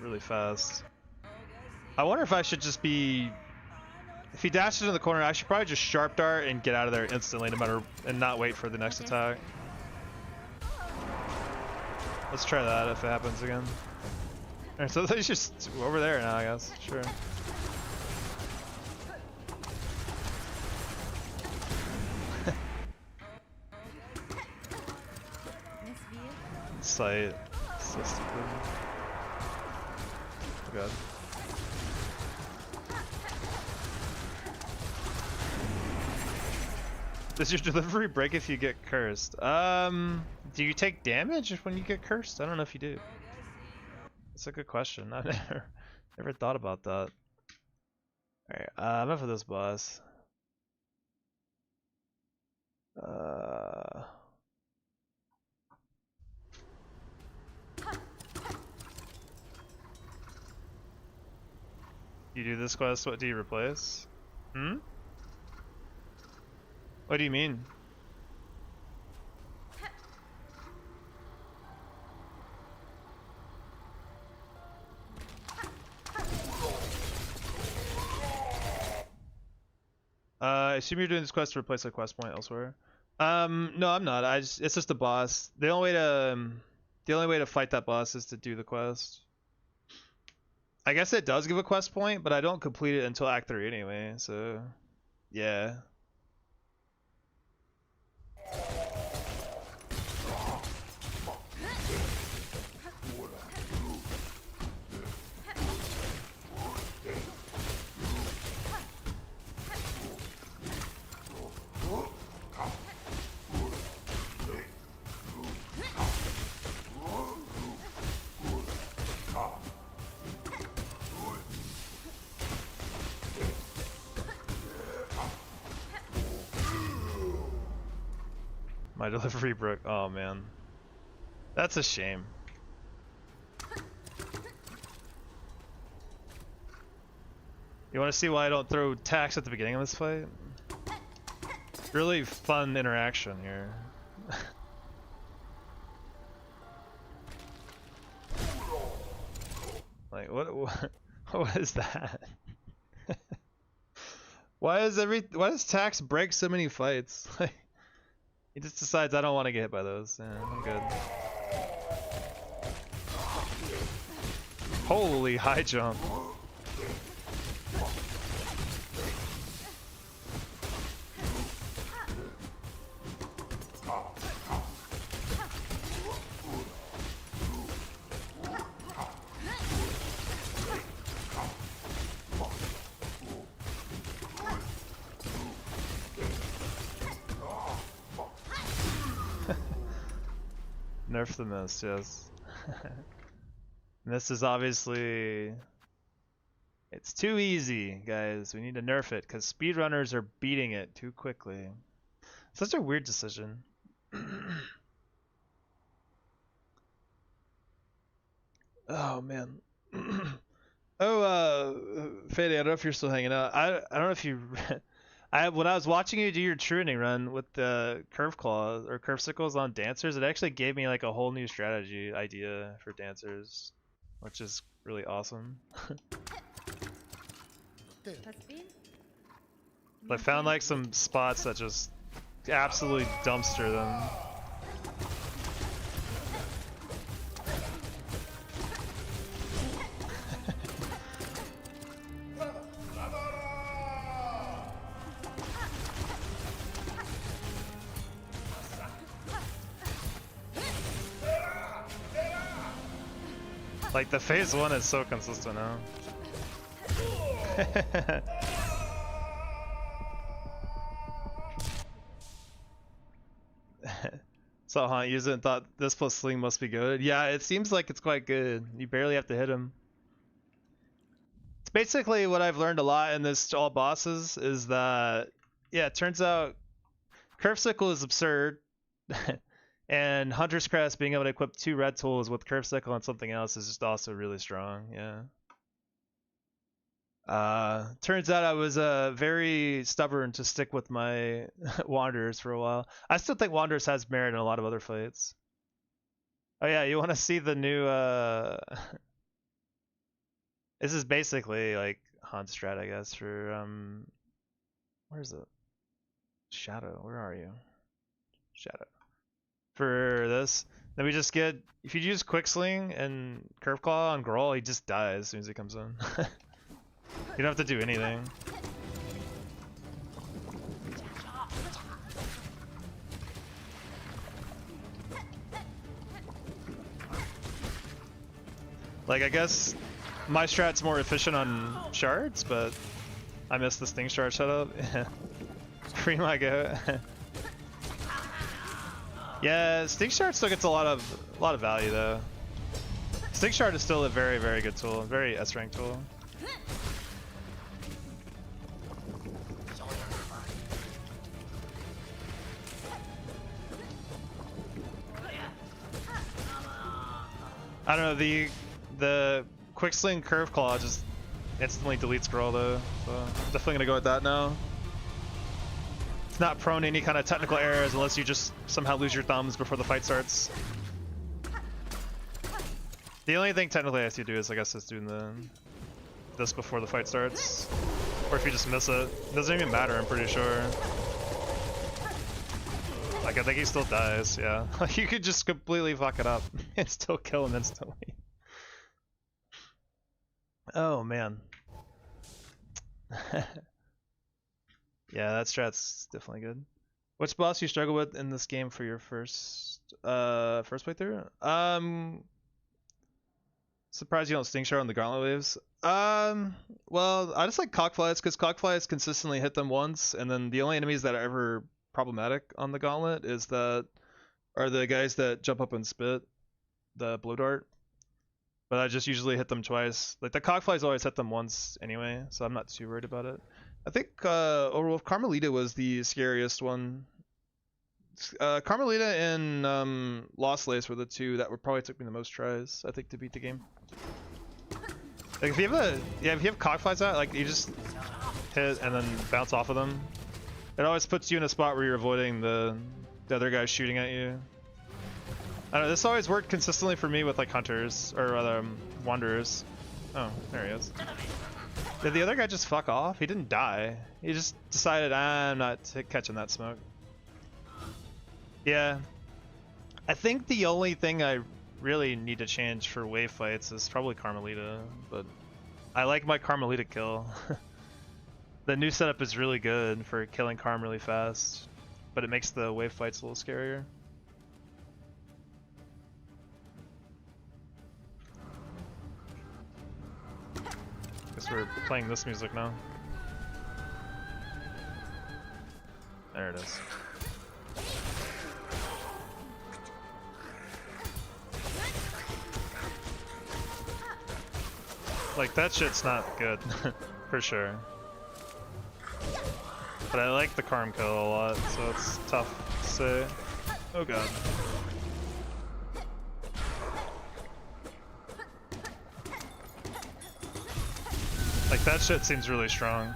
Speaker 1: really fast. I wonder if I should just be... If he dashes into the corner, I should probably just sharp dart and get out of there instantly, no matter, and not wait for the next attack. Let's try that if it happens again. Alright, so he's just over there now, I guess. Sure. Sight. So stupid. Oh god. Does your delivery break if you get cursed? Do you take damage when you get cursed? I don't know if you do. That's a good question. I never thought about that. Alright, enough of this boss. You do this quest, what do you replace? Hmm? What do you mean? I assume you're doing this quest to replace a quest point elsewhere. No, I'm not. It's just a boss. The only way to fight that boss is to do the quest. I guess it does give a quest point, but I don't complete it until Act 3 anyway, so yeah. My delivery broke. Oh man. That's a shame. You want to see why I don't throw tax at the beginning of this fight? Really fun interaction here. Like what is that? Why does tax break so many fights? Like, he just decides I don't want to get hit by those. Yeah, I'm good. Holy high jump. Nerf the miss, yes. This is obviously... It's too easy, guys. We need to nerf it, because speedrunners are beating it too quickly. Such a weird decision. Oh, man. Fede, I don't know if you're still hanging out. I don't know if you... when I was watching you do your truening run with the curve claws or curve sickles on dancers, it actually gave me like a whole new strategy idea for dancers, which is really awesome. I found like some spots that just absolutely dumpster them. Like the phase 1 is so consistent now. Saw Haunt use it and thought this plus Sling must be good. Yeah, it seems like it's quite good. You barely have to hit him. It's basically what I've learned a lot in this all bosses is that, yeah, it turns out Curve Sickle is absurd. And Hunter's Crest being able to equip 2 red tools with Curve Sickle and something else is just also really strong, yeah. Turns out I was very stubborn to stick with my Wanderers for a while. I still think Wanderers has merit in a lot of other fights. Oh yeah, you want to see the new this is basically like Hunt strat, I guess, for where's it? Shadow, where are you? Shadow. For this, then we just get, if you use Quick Sling and Curve Claw on Growl, he just dies as soon as he comes in. You don't have to do anything. Like, I guess my strat's more efficient on shards, but I missed the Sting Shard setup. Free my goat. Yeah, Sting Shard still gets a lot of value though. Sting Shard is still a very, very good tool, very S rank tool. I don't know, the Quick Sling Curve Claw just instantly deletes Girl though, so definitely gonna go with that now. It's not prone to any kind of technical errors unless you just somehow lose your thumbs before the fight starts. The only thing technically I have to do is, I guess, is doing this before the fight starts. Or if you just miss it. It doesn't even matter, I'm pretty sure. Like, I think he still dies, yeah. You could just completely fuck it up and still kill him instantly. Oh, man. Yeah, that strat's definitely good. Which boss you struggle with in this game for your first playthrough? Surprised you don't Sting Shard on the Gauntlet waves. Well, I just like Cockflies because Cockflies consistently hit them once, and then the only enemies that are ever problematic on the Gauntlet are the guys that jump up and spit the blow dart. But I just usually hit them twice. Like, the Cockflies always hit them once anyway, so I'm not too worried about it. I think Overwolf Carmelita was the scariest one. Carmelita and Lost Lace were the two that probably took me the most tries, I think, to beat the game. Like, if you have Cockflies out, like, you just hit and then bounce off of them. It always puts you in a spot where you're avoiding the other guy shooting at you. I don't know, this always worked consistently for me with like Hunters, or rather Wanderers. Oh, there he is. Did the other guy just fuck off? He didn't die. He just decided, I'm not catching that smoke. Yeah. I think the only thing I really need to change for wave fights is probably Carmelita, but I like my Carmelita kill. The new setup is really good for killing Carm really fast, but it makes the wave fights a little scarier. Guess we're playing this music now. There it is. Like, that shit's not good, for sure. But I like the Carm kill a lot, so it's tough to say. Oh god. Like, that shit seems really strong.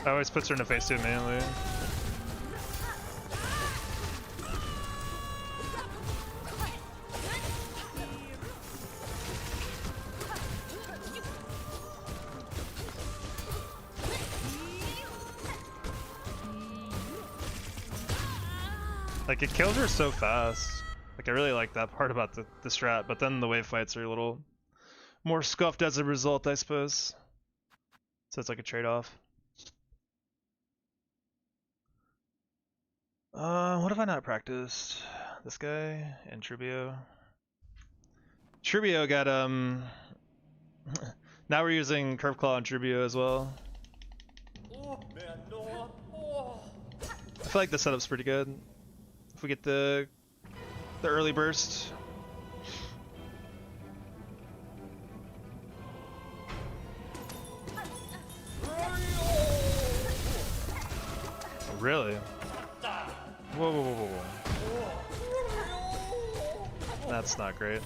Speaker 1: I always puts her in the face too mainly. Like, it kills her so fast. Like, I really like that part about the strat, but then the wave fights are a little more scuffed as a result, I suppose. So it's like a trade-off. What have I not practiced? This guy and Trubio. Trubio got now we're using Curve Claw on Trubio as well. I feel like the setup's pretty good. If we get the the early burst. Really? Whoa, whoa, whoa, whoa, whoa. That's not great.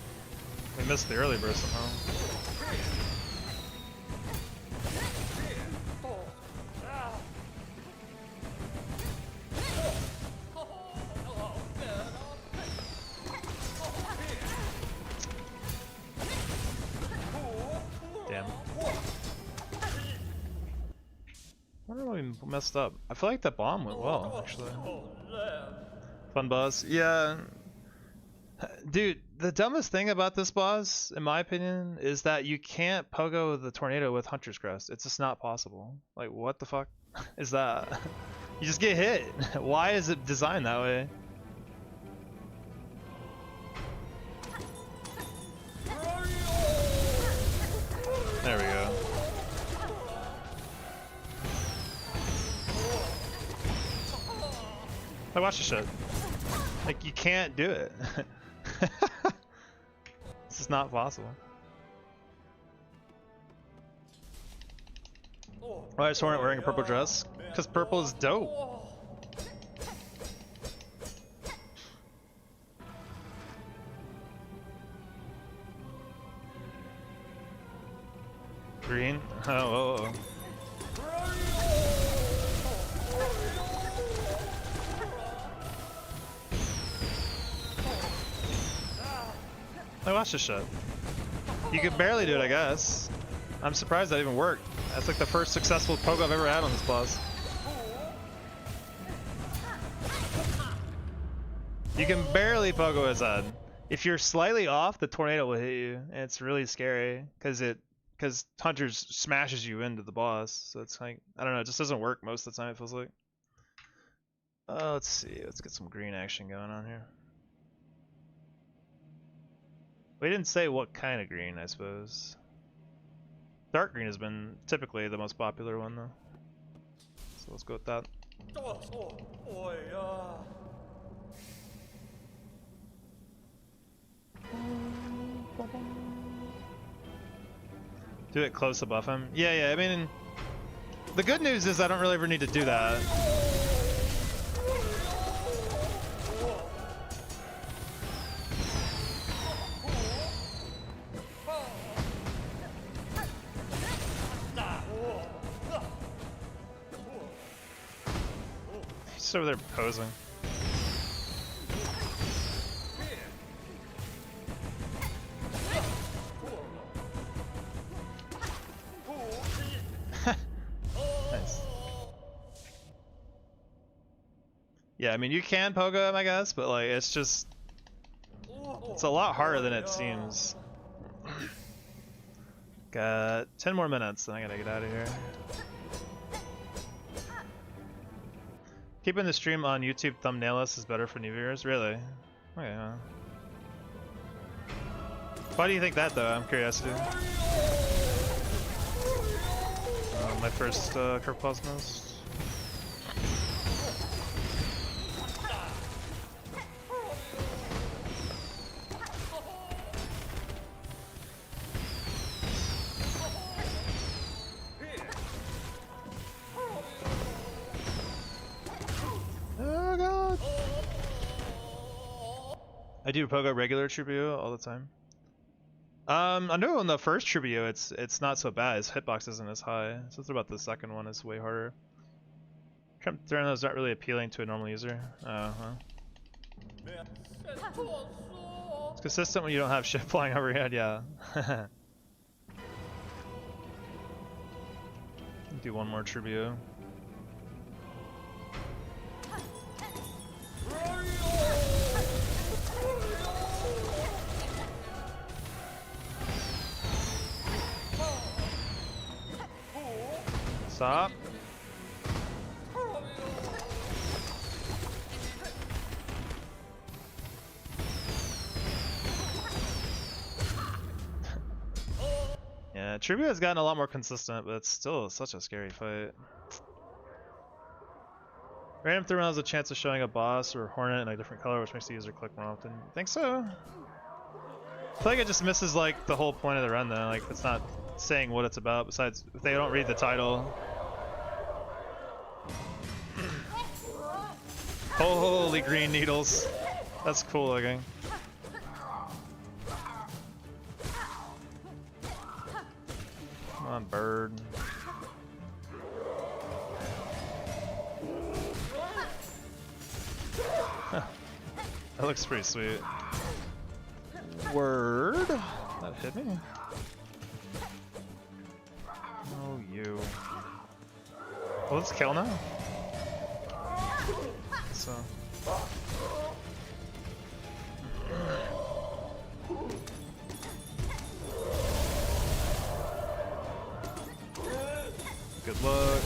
Speaker 1: We missed the early burst somehow. Damn. I don't know what we messed up. I feel like that bomb went well, actually. Fun boss. Yeah. Dude, the dumbest thing about this boss, in my opinion, is that you can't pogo the tornado with Hunter's Crest. It's just not possible. Like, what the fuck is that? You just get hit. Why is it designed that way? There we go. Like, watch the shit. Like, you can't do it. This is not possible. Why is Hornet wearing a purple dress? Because purple is dope. Green? Oh. I watched this shit. You could barely do it, I guess. I'm surprised that even worked. That's like the first successful pogo I've ever had on this boss. You can barely pogo his head. If you're slightly off, the tornado will hit you, and it's really scary because Hunters smashes you into the boss. So it's like, I don't know, it just doesn't work most of the time, it feels like. Let's see, let's get some green action going on here. We didn't say what kind of green, I suppose. Dark green has been typically the most popular one, though. So let's go with that. Do it close to buff him? Yeah, I mean, the good news is I don't really ever need to do that. He's over there posing. Nice. Yeah, I mean, you can pogo him, I guess, but like, it's a lot harder than it seems. Got 10 more minutes, then I gotta get out of here. Keeping the stream on YouTube thumbnailless is better for new viewers? Really? Okay. Why do you think that, though? I'm curious. My first Curve Cosmos. Oh god! I do pogo regular Tribute all the time. I know on the first Tribute it's not so bad. His hitbox isn't as high. So it's about the second one is way harder. Trump Throws not really appealing to a normal user. It's consistent when you don't have shit flying over your head, yeah. Do one more Tribute. Stop. Yeah, Tribute has gotten a lot more consistent, but it's still such a scary fight. Random throw has a chance of showing a boss or hornet in a different color, which makes the user click more often. You think so? I feel like it just misses like the whole point of the run though. Like it's not saying what it's about. Besides, if they don't read the title. Holy green needles. That's cool looking. Come on, bird. Huh. That looks pretty sweet. Word? That hit me? Oh, you. Well, let's kill now. So. Good luck.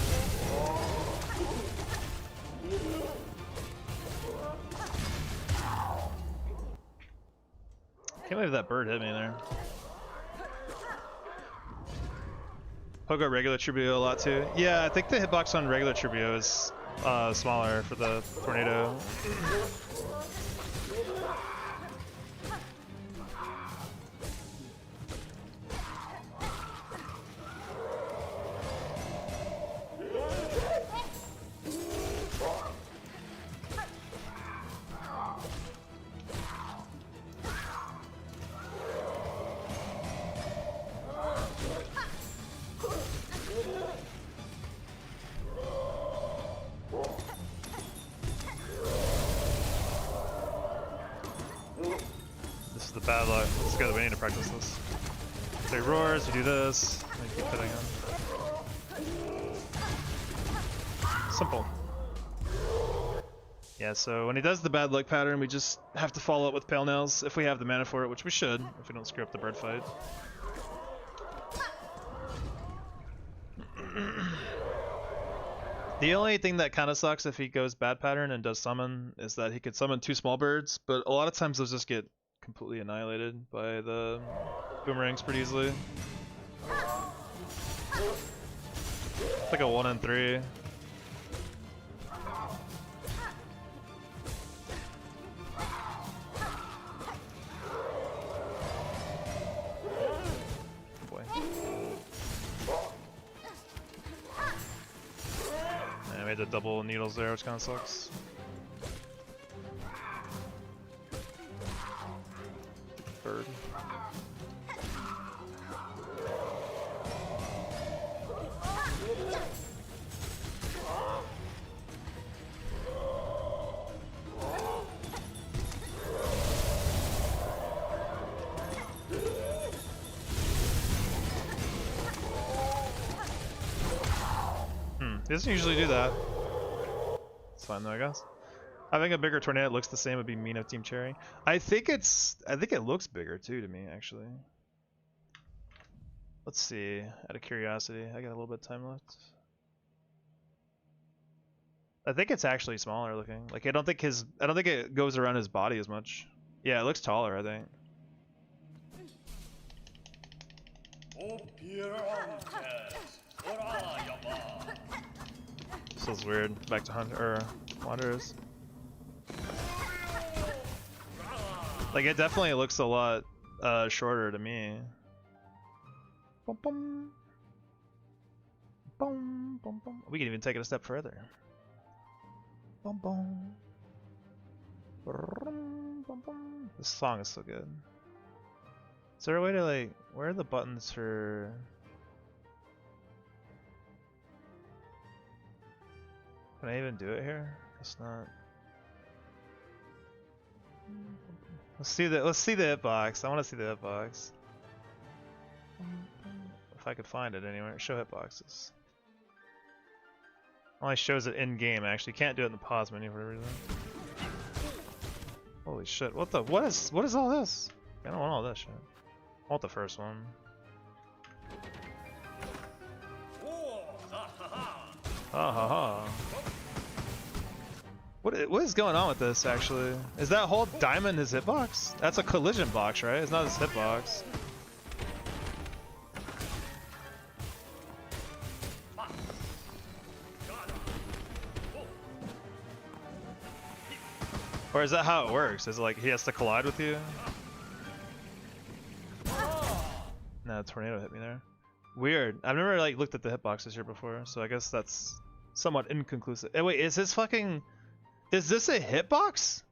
Speaker 1: Can't believe that bird hit me there. Pogo regular Tribio a lot too. Yeah, I think the hitbox on regular Tribio is smaller for the tornado. The bad luck. Let's go. We need to practice this. So he roars, you do this, and you keep hitting him. Simple. Yeah, so when he does the bad luck pattern, we just have to follow up with Pale Nails if we have the mana for it, which we should, if we don't screw up the bird fight. The only thing that kind of sucks if he goes bad pattern and does summon is that he could summon 2 small birds, but a lot of times those just get completely annihilated by the boomerangs pretty easily. It's like a 1 in 3. Boy. I made the double needles there, which kind of sucks. Bird. He doesn't usually do that. It's fine though, I guess. Having a bigger tornado looks the same would be mean of Team Cherry. I think it looks bigger too to me, actually. Let's see, out of curiosity. I got a little bit of time left. I think it's actually smaller looking. Like I don't think it goes around his body as much. Yeah, it looks taller, I think. This feels weird. Back to Hunter or Wanderers. Like it definitely looks a lot shorter to me. Boom, boom. Boom, boom, boom. We can even take it a step further. Boom, boom. Boom, boom, boom. This song is so good. Is there a way to like, where are the buttons for? Can I even do it here? It's not. Let's see the hitbox. I want to see the hitbox. If I could find it anywhere. Show hitboxes. Only shows it in game. Actually, can't do it in the pause menu for whatever reason. Holy shit! What is all this? I don't want all this shit. I want the first one. Ha ha ha. What is going on with this, actually? Is that whole diamond his hitbox? That's a collision box, right? It's not his hitbox. Or is that how it works? Is it like he has to collide with you? No, tornado hit me there. Weird. I've never like looked at the hitboxes here before, so I guess that's somewhat inconclusive. Hey, wait, is this fucking... Is this a hitbox?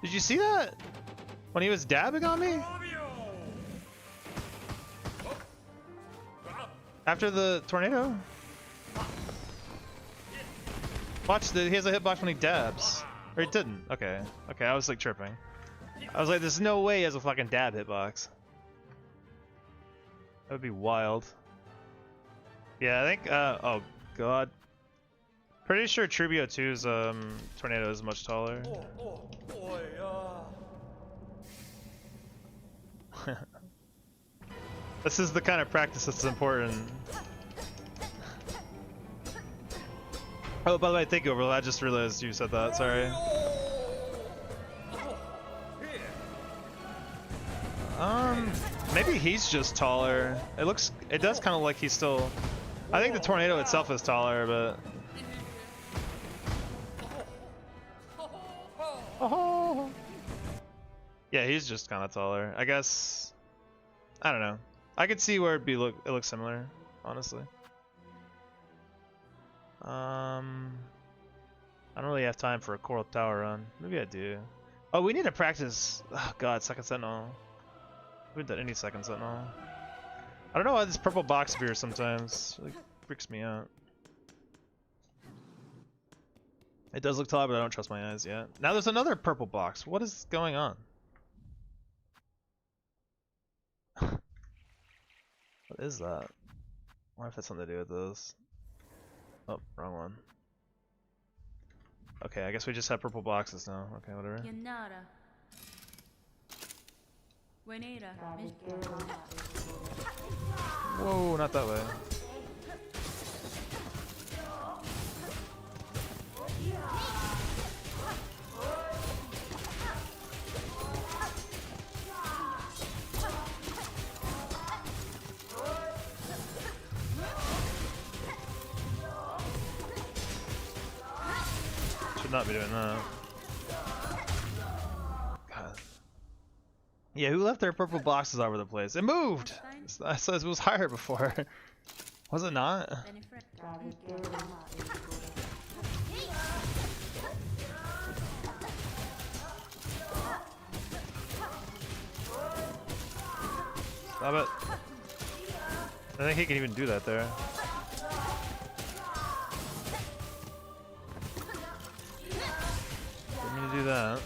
Speaker 1: Did you see that? When he was dabbing on me? After the tornado? Watch, he has a hitbox when he dabs. Or he didn't. Okay. Okay, I was like tripping. I was like, there's no way he has a fucking dab hitbox. That would be wild. Yeah, I think, oh god. Pretty sure Trubio 2's tornado is much taller. This is the kind of practice that's important. Oh, by the way, thank you, Overlord. I just realized you said that. Sorry. Maybe he's just taller. It does kind of like he's still... I think the tornado itself is taller, but... Oh. Yeah, he's just kind of taller. I guess... I don't know. I could see where it looks similar, honestly. I don't really have time for a Coral Tower run. Maybe I do. Oh, we need to practice... Oh god, Second Sentinel. We haven't done any Second Sentinel. I don't know why this purple box appears sometimes. It like, freaks me out. It does look tall, but I don't trust my eyes yet. Now there's another purple box. What is going on? What is that? I wonder if that's something to do with this. Oh, wrong one. Okay, I guess we just have purple boxes now. Okay, whatever. Whoa, not that way. Should not be doing that. God. Yeah, who left their purple boxes all over the place? It moved! I said it was higher before. Was it not? Stop it. I think he can even do that there. Didn't mean to do that.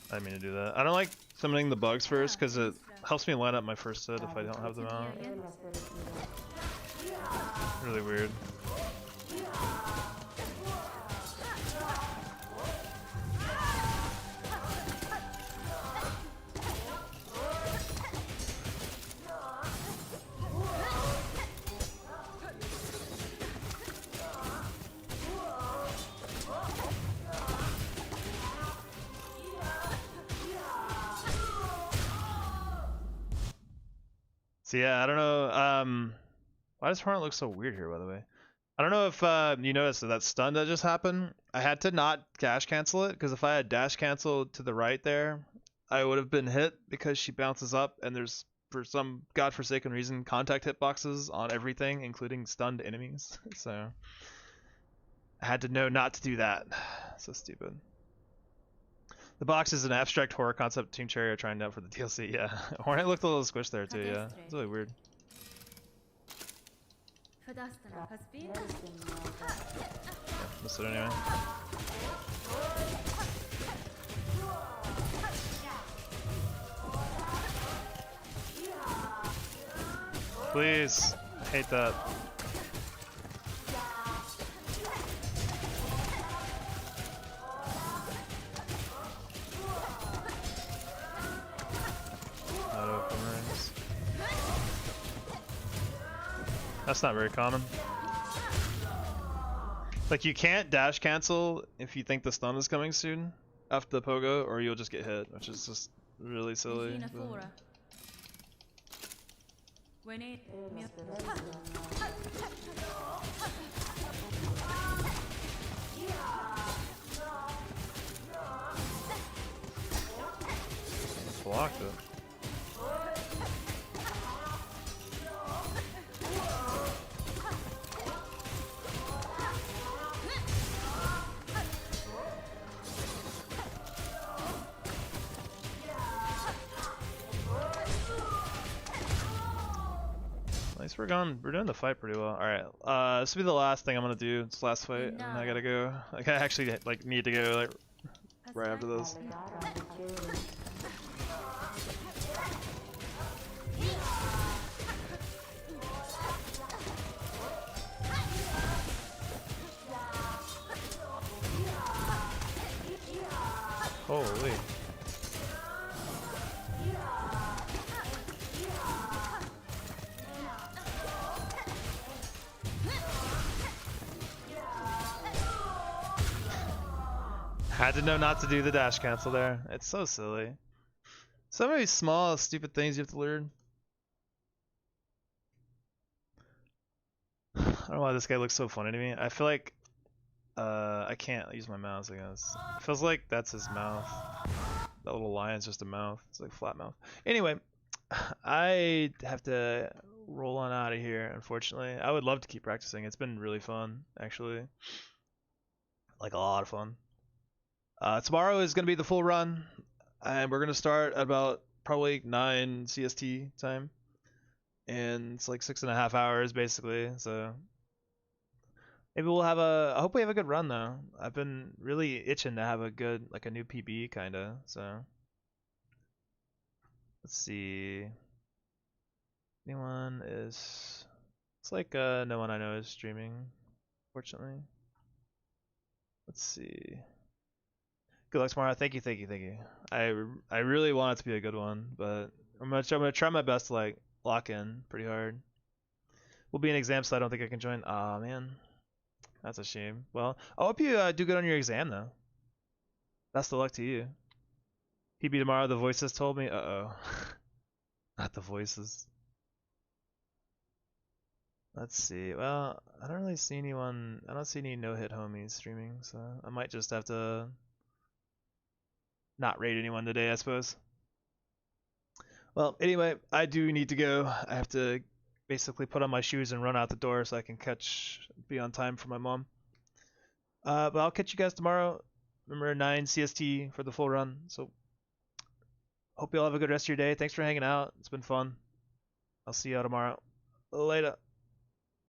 Speaker 1: I didn't mean to do that. I don't like summoning the bugs first because it helps me line up my first hit if I don't have them out. Really weird. So yeah, I don't know. Why does Hornet look so weird here, by the way? I don't know if you noticed that stun that just happened. I had to not dash cancel it, because if I had dash canceled to the right there, I would have been hit because she bounces up, and there's, for some godforsaken reason, contact hitboxes on everything, including stunned enemies. So I had to know not to do that. So stupid. The box is an abstract horror concept Team Cherry are trying out for the DLC, yeah. Hornet looked a little squished there too, yeah. It's really weird. Yeah, missed it anyway. Please, I hate that. That's not very common. Like, you can't dash cancel if you think the stun is coming soon. after the pogo, or you'll just get hit, which is just really silly. But... blocked it. Nice, we're doing the fight pretty well. Alright, this will be the last thing I'm gonna do. It's the last fight, and then I gotta go. Like, I actually like need to go like right after this. Holy. Had to know not to do the dash cancel there. It's so silly. So many small, stupid things you have to learn. I don't know why this guy looks so funny to me. I feel like I can't use my mouse, I guess. It feels like that's his mouth. That little lion's just a mouth. It's like flat mouth. Anyway, I have to roll on out of here, unfortunately. I would love to keep practicing. It's been really fun, actually. Like a lot of fun. Tomorrow is going to be the full run, and we're going to start at about probably 9 CST time. And it's like 6.5 hours, basically, so... Maybe we'll have I hope we have a good run, though. I've been really itching to have a good, like a new PB, kinda, so... Let's see... Anyone is... It's like, no one I know is streaming, fortunately. Let's see... Good luck tomorrow. Thank you, thank you, thank you. I really want it to be a good one, but I'm gonna try my best to like lock in pretty hard. We'll be in exam, so I don't think I can join. Aw, man, that's a shame. Well, I hope you do good on your exam though. Best of luck to you. PB tomorrow. The voices told me. Uh-oh. Not the voices. Let's see. Well, I don't really see anyone. I don't see any no-hit homies streaming, so I might just have to not raid anyone today, I suppose. Well, anyway, I do need to go. I have to basically put on my shoes and run out the door so I can be on time for my mom. But I'll catch you guys tomorrow. Remember 9 CST for the full run. So hope you all have a good rest of your day. Thanks for hanging out. It's been fun. I'll see you all tomorrow. Later.